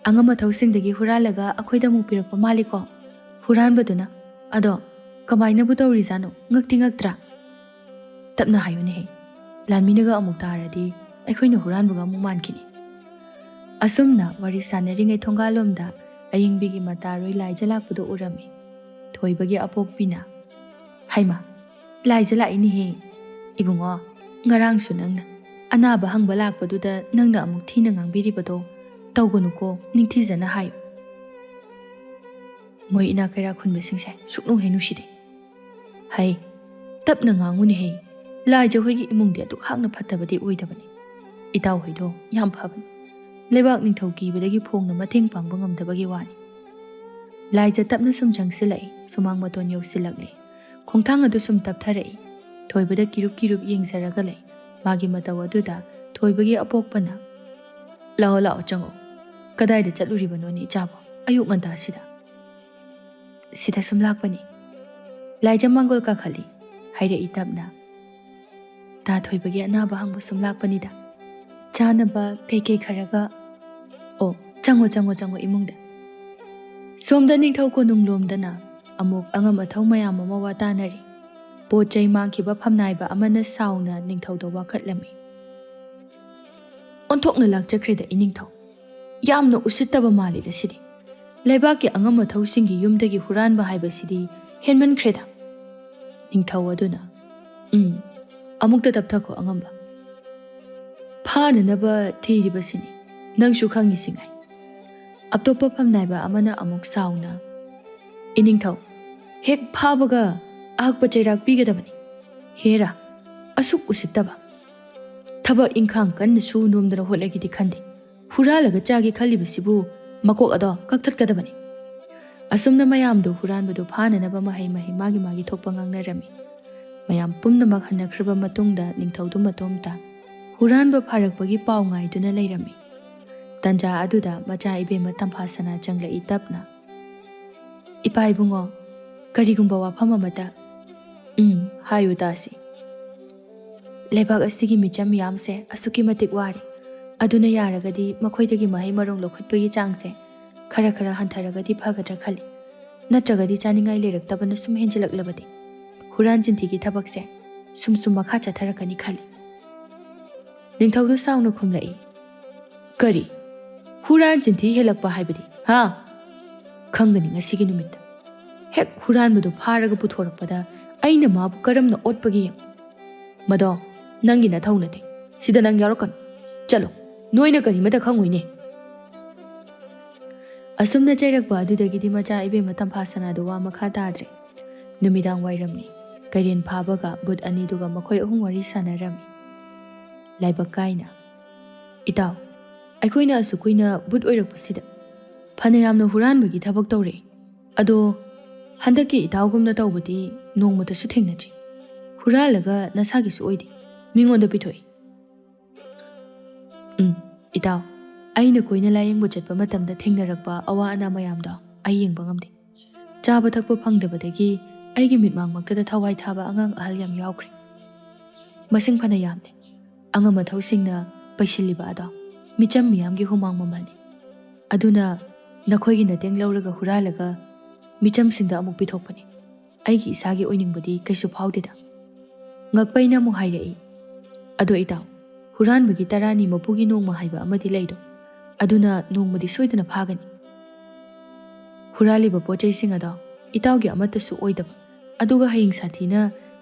ꯑꯉꯝ ꯑꯊꯧꯁꯤꯡꯗꯒꯤ ꯍꯨꯔꯥꯜꯂꯒ ꯑꯩꯈꯣꯏꯗ ꯑꯃꯨꯛ ꯄꯤꯔꯛꯄ ꯃꯥꯜꯂꯤꯀꯣ ꯍꯨꯔꯥꯟꯕꯗꯨꯅ ꯑꯗꯣ ꯀꯃꯥꯏꯅꯕꯨ ꯇꯧꯔꯤꯖꯥꯠꯅꯣ ꯉꯛꯇꯤ ꯉꯛꯇ꯭ꯔꯥ ꯇꯞꯅ ꯍꯥꯏꯌꯨꯅꯦꯍꯦ ꯂꯥꯟꯃꯤꯅꯒ ꯑꯃꯨꯛ ꯇꯥꯔꯗꯤ ꯑꯩꯈꯣꯏꯅ ꯍꯨꯔꯥꯟꯕꯒ ꯑꯃꯨꯛ ꯃꯥꯟꯈꯤꯅꯤ ꯑꯁꯨꯝꯅ ꯋꯥꯔꯤ ꯁꯥꯟꯅꯔꯤꯉꯩ ꯊꯣꯡꯒꯥꯜꯂꯣꯝꯗ ꯑꯌꯤꯡꯕꯤꯒꯤ ꯃꯇꯥꯔꯣꯏ ꯂꯥꯏꯖ ꯂꯥꯛꯄꯗꯨ ꯎꯔꯝꯃꯤ ꯊꯣꯏꯕꯒꯤ ꯑꯄꯣꯛꯄꯤꯅ ꯍꯩꯃꯥ ꯂꯥꯏꯖ ꯂꯥꯛꯏꯅꯦꯍꯦ ꯏꯕꯨꯡꯉꯣ ꯉꯔꯥꯡꯁꯨ ꯅꯪꯅ ꯑꯅꯥꯕ ꯍꯪꯕ ꯂꯥꯛꯄꯗꯨꯗ ꯅꯪꯅ ꯑꯃꯨꯛ ꯊꯤꯅ ꯉꯥꯡꯕꯤꯔꯤꯕꯗꯣ ꯇꯧꯒꯅꯨꯀꯣ ꯅꯤꯡꯊꯤꯖꯅ ꯍꯥꯏꯌꯨ ꯃꯣꯏ ꯏꯅꯥꯛ ꯀꯩꯔꯥꯛ ꯈꯨꯟꯕꯁꯤꯡꯁꯦ ꯁꯨꯛꯅꯨꯡ ꯍꯦꯛ ꯅꯨꯡꯁꯤꯗꯦ ꯍꯩ ꯇꯞꯅ ꯉꯥꯡꯉꯨꯅꯦꯍꯦ ꯂꯥꯏꯖ ꯍꯣꯏꯒꯤ ꯏꯃꯨꯡꯗꯤ ꯑꯗꯨꯛ ꯍꯥꯛꯅ ꯐꯠꯇꯕꯗꯤ ꯑꯣꯏꯗꯕꯅꯤ ꯏꯇꯥꯎ ꯍꯣꯏꯗꯣ ꯌꯥꯝ ꯐꯕꯅꯤ ꯂꯩꯕꯥꯛ ꯅꯤꯡꯊꯧ ꯀꯤꯕꯗꯒꯤ ꯐꯣꯡꯅ ꯃꯇꯦꯡ ꯄꯥꯡꯕ ꯉꯝꯗꯕꯒꯤ ꯋꯥꯅꯤ ꯂꯥꯏꯖ ꯇꯞꯅ ꯁꯨꯝ ꯆꯪꯁꯤꯜꯂꯛꯏ ꯁꯨꯃꯥꯡ ꯃꯇꯣꯟ ꯌꯧꯁꯤꯜꯂꯛꯂꯤ ꯈꯣꯡꯊꯥꯡ ꯑꯗꯨ ꯁꯨꯝ ꯇꯞꯊꯔꯛꯏ ꯊꯣꯏꯕꯗ ꯀꯤꯔꯨꯞ ꯌꯦꯡꯖꯔꯒ ꯂꯩ ꯃꯥꯒꯤ ꯃꯇꯧ ꯑꯗꯨꯗ ꯊꯣꯏꯕꯒꯤ ꯑꯄꯣꯛꯄꯅ ꯂꯥꯛꯑꯣ ꯆꯪꯉꯛꯑꯣ ꯀꯗꯥꯏꯗ ꯆꯠꯂꯨꯔꯤꯕꯅꯣꯅꯦ ꯏꯆꯥꯕꯣ ꯑꯌꯨꯛ ꯉꯟꯇꯥꯁꯤꯗ ꯁꯤꯗ ꯁꯨꯝ ꯂꯥꯛꯄꯅꯤ ꯂꯥꯏꯖ ꯃꯥꯡꯒꯣꯜ ꯀꯥꯈꯠꯂꯤ ꯍꯥꯏꯔꯛꯏ ꯇꯞꯅ ꯇꯥ ꯊꯣꯏꯕꯒꯤ ꯑꯅꯥꯕ ꯍꯪꯕ ꯁꯨꯝ ꯂꯥꯛꯄꯅꯤꯗ ꯆꯥꯅꯕ ꯀꯩꯀꯩ ꯈꯔꯒ ꯑꯣ ꯆꯪꯉꯣ ꯏꯃꯨꯡꯗ ꯁꯣꯝꯗ ꯅꯤꯡꯊꯧ ꯀꯣꯅꯨꯡꯂꯣꯝꯗꯅ ꯑꯃꯨꯛ ꯑꯉꯝ ꯑꯊꯧ ꯃꯌꯥꯝ ꯑꯃ ꯋꯥ ꯇꯥꯅꯔꯤ ꯄꯣꯠ ꯆꯩ ꯃꯥꯡꯈꯤꯕ ꯐꯝꯅꯥꯏꯕ ꯑꯃꯅ ꯁꯥꯎꯅ ꯅꯤꯡꯊꯧꯗ ꯋꯥꯀꯠꯂꯝꯃꯤ ꯑꯣꯟꯊꯣꯛꯅ ꯂꯥꯛꯆꯈ꯭ꯔꯦꯗ ꯏꯅꯤꯡꯊꯧ ꯌꯥꯝꯅ ꯎꯁꯤꯠꯇꯕ ꯃꯥꯜꯂꯤꯗ ꯁꯤꯗꯤ ꯂꯩꯕꯥꯛꯀꯤ ꯑꯉꯝ ꯑꯊꯧꯁꯤꯡꯒꯤ ꯌꯨꯝꯗꯒꯤ ꯍꯨꯔꯥꯟꯕ ꯍꯥꯏꯕꯁꯤꯗꯤ ꯍꯦꯟꯃꯟꯈ꯭ꯔꯦꯗ ꯅꯤꯡꯊꯧ ꯑꯗꯨꯅ ꯑꯃꯨꯛꯇ ꯇꯞꯊꯈꯣ ꯑꯉꯝꯕ ꯐꯥꯅꯅꯕ ꯊꯤꯔꯤꯕꯁꯤꯅꯤ ꯅꯪꯁꯨ ꯈꯪꯉꯤꯁꯤꯉꯥꯏ ꯑꯇꯣꯞꯄ ꯐꯝꯅꯥꯏꯕ ꯑꯃꯅ ꯑꯃꯨꯛ ꯁꯥꯎꯅ ꯏꯅꯤꯡꯊꯧ ꯍꯦꯛ ꯐꯥꯕꯒ ꯑꯍꯛꯄ ꯆꯩꯔꯥꯛ ꯄꯤꯒꯗꯕꯅꯤ ꯍꯦꯔꯥ ꯑꯁꯨꯛ ꯎꯁꯤꯠꯇꯕ ꯊꯕꯛ ꯏꯪꯈꯥꯡ ꯀꯟꯅ ꯁꯨ ꯅꯣꯝꯗꯅ ꯍꯣꯠꯅꯒꯦꯗꯤ ꯈꯟꯗꯦ ꯍꯨꯔꯥꯜꯂꯒ ꯆꯥꯒꯦ ꯈꯜꯂꯤꯕꯁꯤꯕꯨ ꯃꯀꯣꯛ ꯑꯗꯣ ꯀꯛꯊꯠꯀꯗꯕꯅꯤ ꯑꯁꯨꯝꯅ ꯃꯌꯥꯝꯗꯣ ꯍꯨꯔꯥꯟꯕꯗꯣ ꯐꯥꯅꯅꯕ ꯃꯍꯩ ꯃꯥꯒꯤ ꯊꯣꯛꯄ ꯉꯥꯡꯅꯔꯝꯃꯤ ꯃꯌꯥꯝ ꯄꯨꯝꯅꯃꯛ ꯍꯟꯅꯈ꯭ꯔꯕ ꯃꯇꯨꯡꯗ ꯅꯤꯡꯊꯧꯗꯨ ꯃꯇꯣꯝꯇ ꯍꯨꯔꯥꯟꯕ ꯐꯥꯔꯛꯄꯒꯤ ꯄꯥꯎ ꯉꯥꯏꯗꯨꯅ ꯂꯩꯔꯝꯃꯤ ꯇꯟꯖꯥ ꯑꯗꯨꯗ ꯃꯆꯥ ꯏꯕꯦꯝꯃ ꯇꯝꯐꯥꯁꯅꯥ ꯆꯪꯂꯛꯏ ꯇꯞꯅ ꯏꯄꯥ ꯏꯕꯨꯡꯉꯣ ꯀꯔꯤꯒꯨꯝꯕ ꯋꯥꯐꯝ ꯑꯃꯇ ꯍꯥꯏꯌꯨ ꯇꯥꯁꯤ ꯂꯩꯕꯥꯛ ꯑꯁꯤꯒꯤ ꯃꯤꯆꯝ ꯃꯤꯌꯥꯝꯁꯦ ꯑꯁꯨꯛꯀꯤ ꯃꯇꯤꯛ ꯋꯥꯔꯦ ꯑꯗꯨꯅ ꯌꯥꯔꯒꯗꯤ ꯃꯈꯣꯏꯗꯒꯤ ꯃꯍꯩ ꯃꯔꯣꯡ ꯂꯧꯈꯠꯄꯒꯤ ꯆꯥꯡꯁꯦ ꯈꯔ ꯍꯟꯊꯔꯒꯗꯤ ꯐꯒꯗ꯭ꯔꯥ ꯈꯜꯂꯤ ꯅꯠꯇ꯭ꯔꯒꯗꯤ ꯆꯥꯅꯤꯡꯉꯥꯏ ꯂꯩꯔꯛꯇꯕꯅ ꯁꯨꯝ ꯍꯦꯟꯖꯤꯜꯂꯛꯂꯕꯗꯤ ꯍꯨꯔꯥꯟ ꯆꯤꯟꯊꯤꯒꯤ ꯊꯕꯛꯁꯦ ꯁꯨꯝ ꯃꯈꯥ ꯆꯠꯊꯔꯛꯀꯅꯤ ꯈꯜꯂꯤ ꯅꯤꯡꯊꯧꯗꯨ ꯁꯥꯎꯅ ꯈꯨꯝꯂꯛꯏ ꯀꯔꯤ huran chinthi helakpa haibadi ha khangani ngasi gi numit hek huran madu pharaga puthorakpada aina mabu karamna otpagi mado nangi na thaunate sida nang yarokan chalo noina kari mata khangoine asumna chairakpa adudagi di macha ibe matam phasana do wa makha tadre numidang wairamni kaiden phabaga bud ani duga makhoi ahum wari sanarami laibak kaina itaw aikoina asukuina bud oirakpasida phanayamna huranbagi thabak tawre ado handaki itawgumna tawbadi nongmata su thengnaji huralaga nasagi su oidi mingonda pithoi itaw aina koina layengbo chatpa matamda thengnarakpa awa ana mayamda ai yengba ngamde chaba thakpa phangdabadagi aigi mitmang maktada thawai thaba angang ahal yam yaukre masing phana yamde anga mathau singna paisiliba ada micham miyamgi humang mamani aduna nakhoigi nateng lauraga huralaga micham singda amuk pithokpani aigi isagi oiningbadi kaisu phawdeda ngakpaina mu hairei ado itaw huranbagi tarani mapugi nongma haiba amadi leido aduna nongmadi soidana phagani huraliba pochai singada itawgi amata su oidaba aduga haying sathina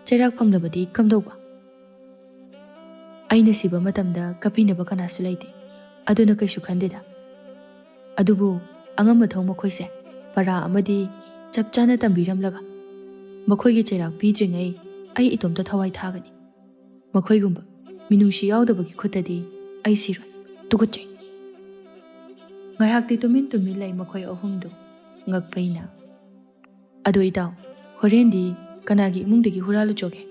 chairak phanglabadi kamdauba aina siba matamda kapinaba kana su leite aduna kaisu khandeda adubu angama thau makhoise para amadi chapchana tambiramlaga makhoigi chairak pidringai ai itomta thawai thagani makhoigumba minungsi yaudabagi khutadi ai siroi tuguchai ngayakti tumin lai makhoi ahumdu ngakpaina ado itaw horendi kanagi imungdagi huralu choge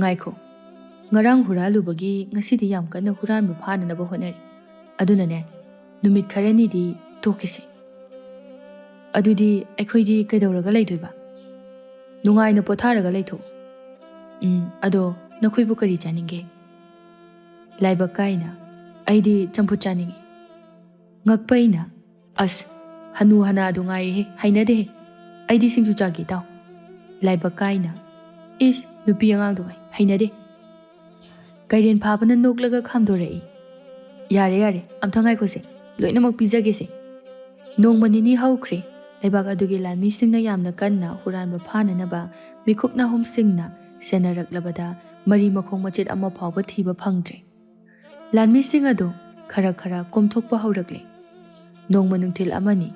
ngaikho ngarang huralu bagi ngasidi yam kana huran bu phana na bahonari aduna ne numit kharani di tokisi adudi aikhoidi kaidauraga leidoiba nungai na potharaga leitho ado nakhoi bu kari chaninge laiba kaina aidi champu chaninge ngakpaina as hanu hana adu ngai he hainade he aidi singju chagi taw laiba kaina is nupi angang do hainade kaiden phabana noklaga khamdorei yare amthangai khose loinamak pijage se nongmani ni haukhre laibak adugi lanmi singna yamna kanna huranba phananaba mikupna hom singna senaraklabada mari makhong machet ama phawba thiba phangdre lanmi sing ado khara komthokpa haurakle nongma nungthil amani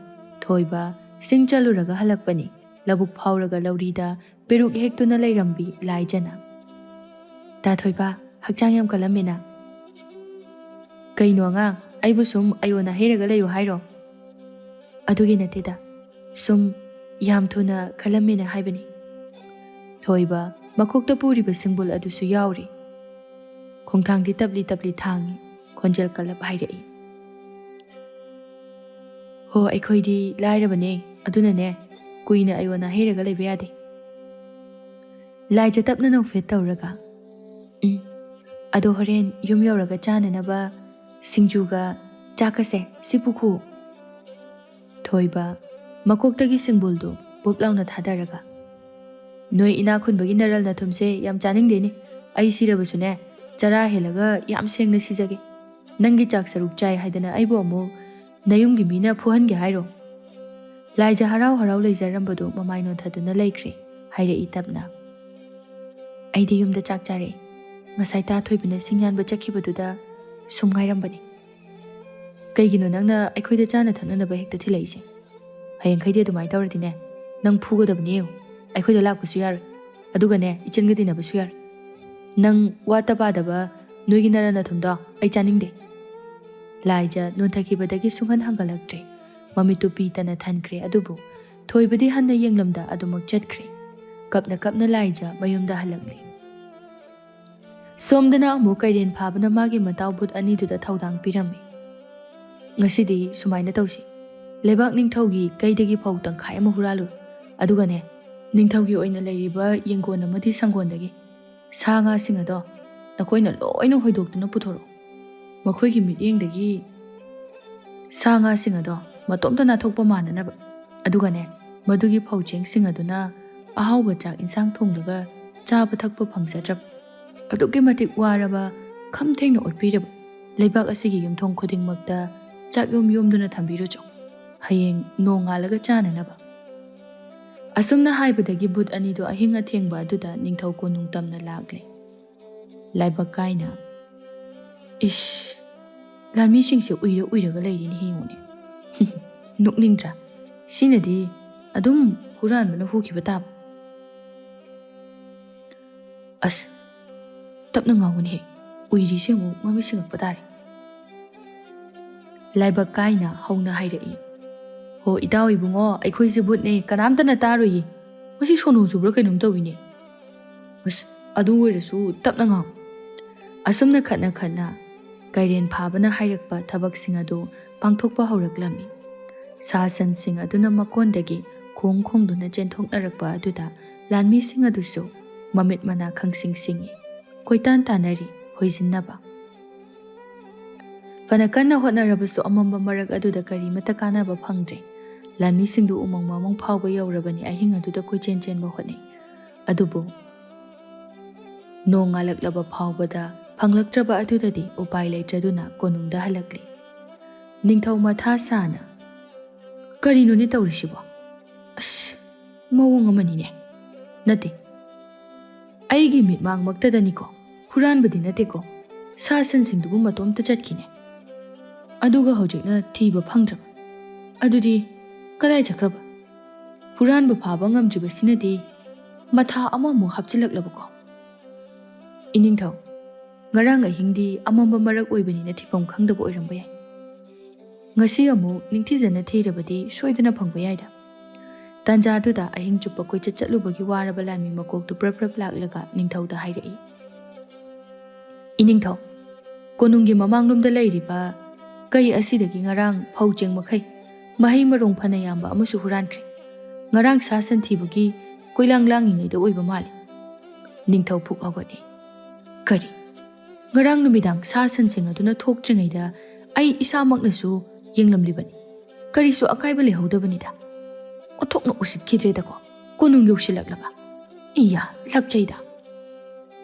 thoiba sing chaluraga halakpani labuk phawraga laurida peruk hektuna leirambi laijana ta thoiba hakchang yam kalamena kaino nga aibu sum ayona heraga leyo hairo adugi nateda sum yam thuna khalamena haibani thoiba makokta puriba singbul adusu yauri khongthangdi tabli thangi khonjel kalap hairei ho aikhoidi lairabane aduna ne kuina ayona heraga leba yade laija tapna no fet tawraga ado horen yum yauraga chananaba singjuga chakase sipukhu thoiba makoktagi singbuldu poplauna thadaraga noi ina khunbagi naral na thumse yam chaning deni ai sirabasu ne chara helaga yam sengna sijage nangi chak saruk chai haidana aibo amu nayumgi mina phuhange hairo laija harau leijarambadu mamaino thaduna laikre haire itapna aidi yumda chak chare ngasai ta thoibina singyan ba chakhibaduda sumngairambani kaigino nangna aikhoida chana thanana ba hekta thilaise hayeng khaide dumai tawradine nang phugodabni aikhoida lakpusu yar aduga ne ichengadi na basu yar nang wata badaba noigi narana thumda ai chaningde laija nonthakibadagi sunghan hangalaktre mamitu pitana thankre adubu thoibadi hanna yenglamda adumak chatkre kapna laija mayumda halakle somdana amu kaiden phabana magi mataw but ani duda thaudang pirami ngasidi sumaina tawsi lebak ningthaugi kaidagi phau tangkhai ama huralu aduga ne ningthaugi oina leiriba yenggon amadi sanggondagi sanga singado nakoina loina hoidoktuna puthoro makhoi mityengdagi sanga singado matomta na thokpa mananaba aduga ne madugi phaucheng singaduna ahawba chak insang thonglaga chaba thakpa phangsadrab adugi matik waraba khamthengna otpiraba Leibak asigi yumthong khudingmakta chak yomduna thambirucho. Hayeng nong ngalaga chananaba. Asumna haibadagi bud anido ahinga thengba aduda ningthau konung tamna lagle. Laibak kaina ish lami singse uiraga leirini hiyone. Nukningdra sinadi adum huranbana hukiba tab. As tapna ngawun he uiri se mu mami singakpa tare. Laibak kaina hauna hairai. Ho idaw ibungo aikhoi se butne kanamta na taroi. Masi sonu jubra kainum tawine. As adu oirasu tapna ngaw. Asumna khatna kairen phabana hairakpa thabak sing adu pangthokpa hauraklammi. Sa san sing aduna makondagi khongduna chenthoknarakpa aduda lanmi sing adusu mamit mana khangsing singi koitan tanari hoijinnaba. Fana kanna hotnarabasu amamba marak aduda kari mata kanaba phangdre. Lanmi singdu umang mamang phawba yaurabani ahing aduda koichen chenba hotnai. Adubu nong ngalaklaba phawbada phanglaktraba adudadi upai leitraduna konungda halakli. Ningthau matha sana karino ni tawrisibo. As mawong amanine. Nate aigi mitmang magtadaniko huranbadi nateko sa sansingdubu matomta chatkine. Aduga hojikna thiba phangdraba. Adudi kadai chakraba. Huranba phaba ngamdriba sinadi matha amamu hapchilaklabako. Iningthau ngarang ahingdi amamba marak oibanina thipam khangdaba oiramba yai. Ngasi amu ningthijana theirabadi soidana phangba yaida. Tanja aduda ahing chupa koi chatchalubagi waraba lanmi makoktu prap laklaga ningthauda hairai. Iningthau konunggi mamanglomda leiriba kai asidagi ngarang phaucheng makhai mahai marong phana yamba amasu hurankhre. Ngarang sasan thibagi koilang langingida oiba mali. Ningthau phuk hawani. Kari ngarang numidang sasan sing aduna thokjingaida ai isamaknasu yenglamlibani. Karisu akaiba lehodabanida. Othokna usitkidredako konung yausilaklaba. Iya lakchaida.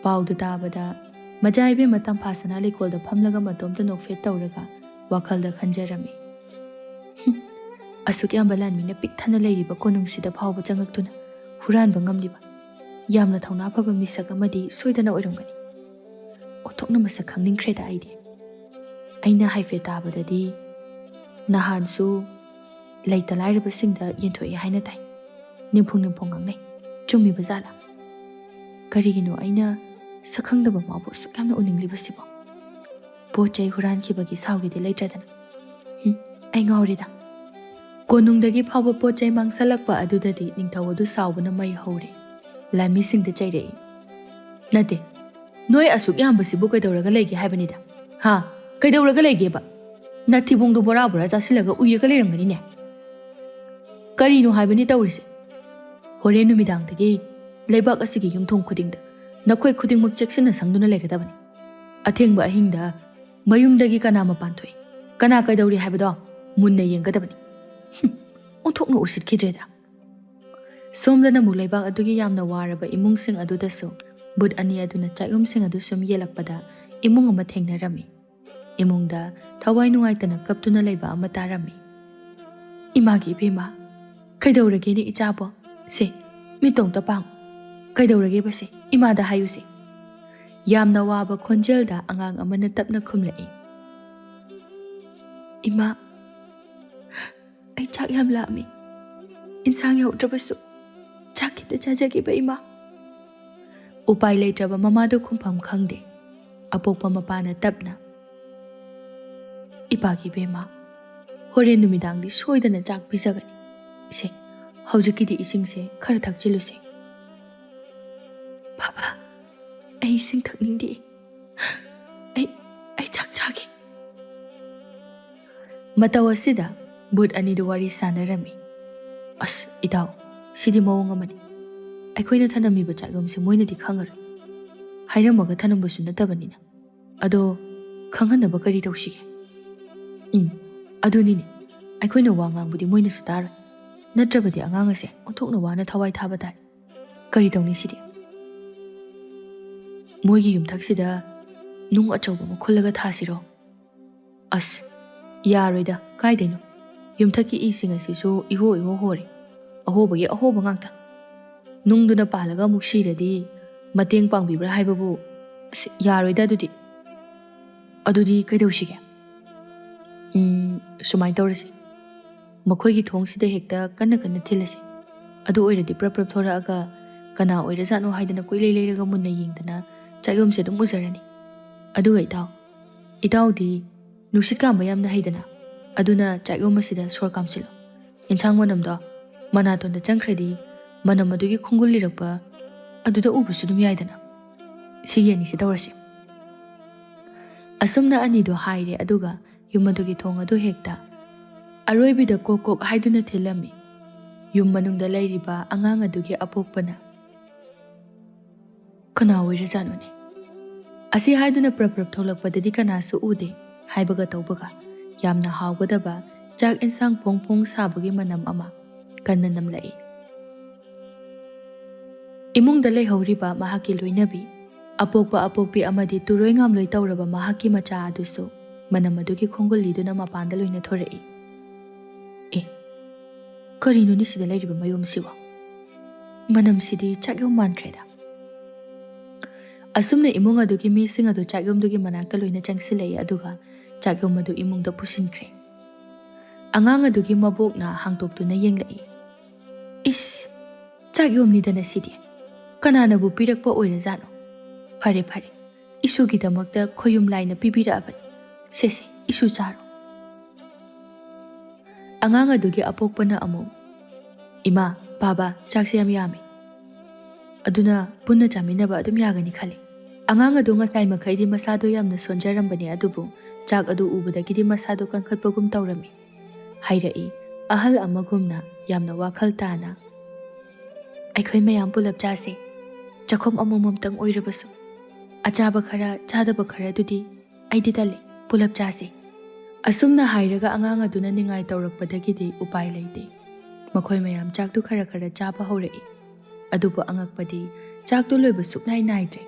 Pauda tabada majaibe matam phasana lekolda phamlaga matomta nokfet tawraga wakhalda khanjarami. Asuk yamba lanmina pikthana leiriba konungsida phawba changaktuna huranba ngamliba yamna thauna phaba misak amadi soidana oiramgani. Othokna masak khangningkhreda aidi. Aina haife tabadadi nahansu leita lairaba singda yenthoi haina tai. Nimphung ngangnai chumi bazala. Karigino aina sakhangdaba mabu suk yamna uninglibasibo. Pochai huran khibagi saugidi leitradana. Ai ngawrida. Konungdagi phawba pochai mangsalakpa adudadi ningthau adu saubana mai hore. Lami singda chairei. Nate noi asuk yambasibu kaidauraga leige haibanida. Ha kaidauraga leigeba. Nathibongdo bora jasilaga uiraga leiramganine. Karino haibani tawrise. Hore numidangdagi leibak asigi yumthong khudingda nakhoi khudingmak cheksina sangduna legadabani. Athengba ahingda mayumdagi kana mapanthoi kana kaidauri haibado munna yengadabani. Onthokna usitkidreda. Somdana mu leibak adugi yamna waraba imungsing adudasu bud ani aduna chayumsing adu sum yelakpada imung ama thengnarami. Imungda thawai nungaitana kaptuna leiba ama tarami. Imagi bema kaidaurage ni ichabo se mitong tapang kaidaurage base imada hayuse. Yamna waba khonjelda angang amana tapna khumlai. Ima ai chak yam lami insang yaudrabasu chakita chajagi ba ima. Upai leitraba mamado khumpham khangde apokpa mapana tapna. Ipagi bema hore numidangdi soidana chak pisagani. Se haujikidi isingse khara thakchiluse. Baba ai sing thakningdi. Ai chak chagi. Matawasida bud anidu wari sanarami. As idaw sidi mawong amani. Aikoina thanamiba chaglomse moinadi khangara. Hairamaga thanambasu natabanina. Ado khanghanaba kari tawsige. Adunini aikoina wa ngangbudi moina su tara. Natrabadi angang ase onthokna wana thawai thaba tare. Kari tawni sidi. Moigi yumthaksida nung achawba ma khullaga thasiro. ꯑꯁ ꯌꯥꯔꯣꯏꯗ ꯀꯥꯏꯗꯩꯅꯣ ꯌꯨꯝꯊꯛꯀꯤ ꯏꯁꯤꯡ ꯑꯁꯤꯁꯨ ꯏꯍꯣ ꯏꯍꯣ ꯍꯣꯔꯦ ꯑꯍꯣꯕꯒꯤ ꯑꯍꯣꯕ ꯉꯥꯛꯇ ꯅꯨꯡꯗꯨꯅ ꯄꯥꯜꯂꯒ ꯑꯃꯨꯛ ꯁꯤꯔꯗꯤ ꯃꯇꯦꯡ ꯄꯥꯡꯕꯤꯕ꯭ꯔꯥ ꯍꯥꯏꯕꯕꯨ ꯑꯁ ꯌꯥꯔꯣꯏꯗ ꯑꯗꯨꯗꯤ ꯀꯩꯗꯧꯁꯤꯒꯦ ꯁꯨꯃꯥꯏꯅ ꯇꯧꯔꯁꯤ ꯃꯈꯣꯏꯒꯤ ꯊꯣꯡꯁꯤꯗ ꯍꯦꯛꯇ ꯀꯟꯅ ꯀꯟꯅ ꯊꯤꯜꯂꯁꯤ ꯑꯗꯨ ꯑꯣꯏꯔꯗꯤ ꯄ꯭ꯔꯞ ꯄ꯭ꯔꯞ ꯊꯣꯔꯛꯑꯒ ꯀꯅꯥ ꯑꯣꯏꯔꯖꯥꯠꯅꯣ ꯍꯥꯏꯗꯅ ꯀꯣꯏꯂꯩ ꯂꯩꯔꯒ ꯃꯨꯟꯅ ꯌꯦꯡꯗꯅ ꯆꯥꯛꯌꯣꯝꯁꯦ ꯑꯗꯨꯝ ꯎꯖꯔꯅꯤ ꯑꯗꯨꯒ ꯏꯇꯥꯎꯗꯤ ꯅꯨꯡꯁꯤꯠ ꯀꯥꯝꯕ ꯌꯥꯝꯅ ꯍꯩꯗꯅ ꯑꯗꯨꯅ ꯆꯥꯛꯌꯣꯝ ꯑꯁꯤꯗ ꯁꯣꯔ ꯀꯥꯝꯁꯤꯜꯂꯣ ꯌꯦꯟꯁꯥꯡ ꯃꯅꯝꯗꯣ ꯃꯅꯥꯇꯣꯟꯗ ꯆꯪꯈ꯭ꯔꯗꯤ ꯃꯅꯝ ꯑꯗꯨꯒꯤ ꯈꯣꯡꯒꯨꯜ ꯂꯤꯔꯛꯄ ꯑꯗꯨꯗ ꯎꯕꯁꯨ ꯑꯗꯨꯝ ꯌꯥꯏꯗꯅ ꯁꯤꯒꯤ ꯑꯅꯤꯁꯤ ꯇꯧꯔꯁꯤ ꯑꯁꯨꯝꯅ ꯑꯅꯤꯗꯣ ꯍꯥꯏꯔꯦ ꯑꯗꯨꯒ ꯌꯨꯝ ꯑꯗꯨꯒꯤ ꯊꯣꯡ ꯑꯗꯨ ꯍꯦꯛꯇ ꯑꯔꯣꯏꯕꯤꯗ ꯀꯣꯛ ꯀꯣꯛ ꯍꯥꯏꯗꯨꯅ ꯊꯤꯜꯂꯝꯃꯤ ꯌꯨꯝ ꯃꯅꯨꯡꯗ ꯂꯩꯔꯤꯕ ꯑꯉꯥꯡ ꯑꯗꯨꯒꯤ ꯑꯄꯣꯛꯄꯅ ꯀꯅꯥ ꯑꯣꯏꯔꯖꯥꯠꯅꯣꯅꯦ ꯑꯁꯤ ꯍꯥꯏꯗꯨꯅ ꯄ꯭ꯔꯞ ꯄ꯭ꯔꯞ ꯊꯣꯛꯂꯛꯄꯗꯗꯤ ꯀꯅꯥꯁꯨ ꯎꯗꯦ ꯍꯥꯏꯕꯒ ꯇꯧꯕꯒ ꯌꯥꯝꯅ ꯍꯥꯎꯒꯗꯕ ꯆꯥꯛ ꯏꯟꯁꯥꯡ ꯐꯣꯡ ꯐꯣꯡ ꯁꯥꯕꯒꯤ ꯃꯅꯝ ꯑꯃ ꯀꯟꯅ ꯅꯝꯂꯛꯏ ꯏꯃꯨꯡꯗ ꯂꯩꯍꯧꯔꯤꯕ ꯃꯍꯥꯛꯀꯤ ꯂꯣꯏꯅꯕꯤ ꯑꯄꯣꯛꯄ ꯑꯄꯣꯛꯄꯤ ꯑꯃꯗꯤ ꯇꯨꯔꯣꯏ ꯉꯥꯝꯂꯣꯏ ꯇꯧꯔꯕ ꯃꯍꯥꯛꯀꯤ ꯃꯆꯥ ꯑꯗꯨꯁꯨ ꯃꯅꯝ ꯑꯗꯨꯒꯤ ꯈꯣꯡꯒꯨꯜꯂꯤꯗꯨꯅ ꯃꯄꯥꯟꯗ ꯂꯣꯏꯅ ꯊꯣꯔꯛꯏ ꯀꯔꯤꯅꯣꯅꯦ ꯁꯤꯗ ꯂꯩꯔꯤꯕ ꯃꯌꯨꯝꯁꯤꯕꯣ ꯃꯅꯝꯁꯤꯗꯤ ꯆꯥꯛꯌꯣꯝ ꯃꯥꯟꯈ꯭ꯔꯦꯗ ꯑꯁꯨꯝꯅ ꯏꯃꯨꯡ ꯑꯗꯨꯒꯤ ꯃꯤꯁꯤꯡ ꯑꯗꯨ ꯆꯥꯛꯌꯣꯝꯗꯨꯒꯤ ꯃꯅꯥꯛꯇ ꯂꯣꯏꯅ ꯆꯪꯁꯤꯜꯂꯛꯏ ꯑꯗꯨꯒ ꯆꯥꯛꯌꯣꯝ ꯑꯗꯨ ꯏꯃꯨꯡꯗ ꯄꯨꯁꯤꯟꯈ꯭ꯔꯦ ꯑꯉꯥꯡ ꯑꯗꯨꯒꯤ ꯃꯕꯣꯛꯅ ꯍꯥꯡꯇꯣꯛꯇꯨꯅ ꯌꯦꯡꯂꯛꯏ ꯏꯁ ꯆꯥꯛꯌꯣꯝꯅꯤꯗꯅ ꯁꯤꯗꯤ ꯀꯅꯥꯅꯕꯨ ꯄꯤꯔꯛꯄ ꯑꯣꯏꯔꯖꯥꯠꯅꯣ ꯐꯔꯦ ꯐꯔꯦ ꯏꯁꯨꯒꯤꯗꯃꯛꯇ ꯈꯣꯌꯨꯝ ꯂꯥꯏꯅ ꯄꯤꯕꯤꯔꯛꯑꯕꯅꯤ ꯁꯦꯁꯦ ꯏꯁꯨ ꯆꯥꯔꯣ ꯑꯉꯥꯡ ꯑꯗꯨꯒꯤ ꯑꯄꯣꯛꯄꯅ ꯑꯃꯨꯛ ꯏꯃꯥ ꯕꯥꯕꯥ ꯆꯥꯛꯁꯦ ꯌꯥꯝ ꯌꯥꯝꯃꯤ ꯑꯗꯨꯅ ꯄꯨꯟꯅ ꯆꯥꯃꯤꯟꯅꯕ ꯑꯗꯨꯝ ꯌꯥꯒꯅꯤ ꯈꯜꯂꯤ ꯑꯉꯥꯡ ꯑꯗꯨ ꯉꯁꯥꯏ ꯃꯈꯩꯗꯤ ꯃꯁꯥꯗꯣ ꯌꯥꯝꯅ ꯁꯣꯟꯖꯔꯝꯕꯅꯤ ꯑꯗꯨꯕꯨ ꯆꯥꯛ ꯑꯗꯨ ꯎꯕꯗꯒꯤꯗꯤ ꯃꯁꯥꯗꯣ ꯀꯟꯈꯠꯄꯒꯨꯝ ꯇꯧꯔꯝꯃꯤ ꯍꯥꯏꯔꯛꯏ ꯑꯍꯜ ꯑꯃꯒꯨꯝꯅ ꯌꯥꯝꯅ ꯋꯥꯈꯜ ꯇꯥꯅ ꯑꯩꯈꯣꯏ ꯃꯌꯥꯝ ꯄꯨꯂꯞ ꯆꯥꯁꯦ ꯆꯥꯛꯈꯨꯝ ꯑꯃꯃꯝꯇꯪ ꯑꯣꯏꯔꯕꯁꯨ ꯑꯆꯥꯕ ꯈꯔ ꯆꯥꯗꯕ ꯈꯔꯗꯨꯗꯤ ꯑꯩꯗꯤ ꯇꯜꯂꯤ ꯄꯨꯂꯞ ꯆꯥꯁꯦ ꯑꯁꯨꯝꯅ ꯍꯥꯏꯔꯒ ꯑꯉꯥꯡ ꯑꯗꯨꯅ ꯅꯤꯡꯉꯥꯏ ꯇꯧꯔꯛꯄꯗꯒꯤꯗꯤ ꯎꯄꯥꯏ ꯂꯩꯇꯦ ꯃꯈꯣꯏ ꯃꯌꯥꯝ ꯆꯥꯛꯇꯨ ꯈꯔ ꯈꯔ ꯆꯥꯕ ꯍꯧꯔꯛꯏ ꯑꯗꯨꯕꯨ ꯑꯉꯛꯄꯗꯤ ꯆꯥꯛꯇꯨ ꯂꯣꯏꯕ ꯁꯨꯛꯅꯥꯏ ꯅꯥꯏꯗ꯭ꯔꯦ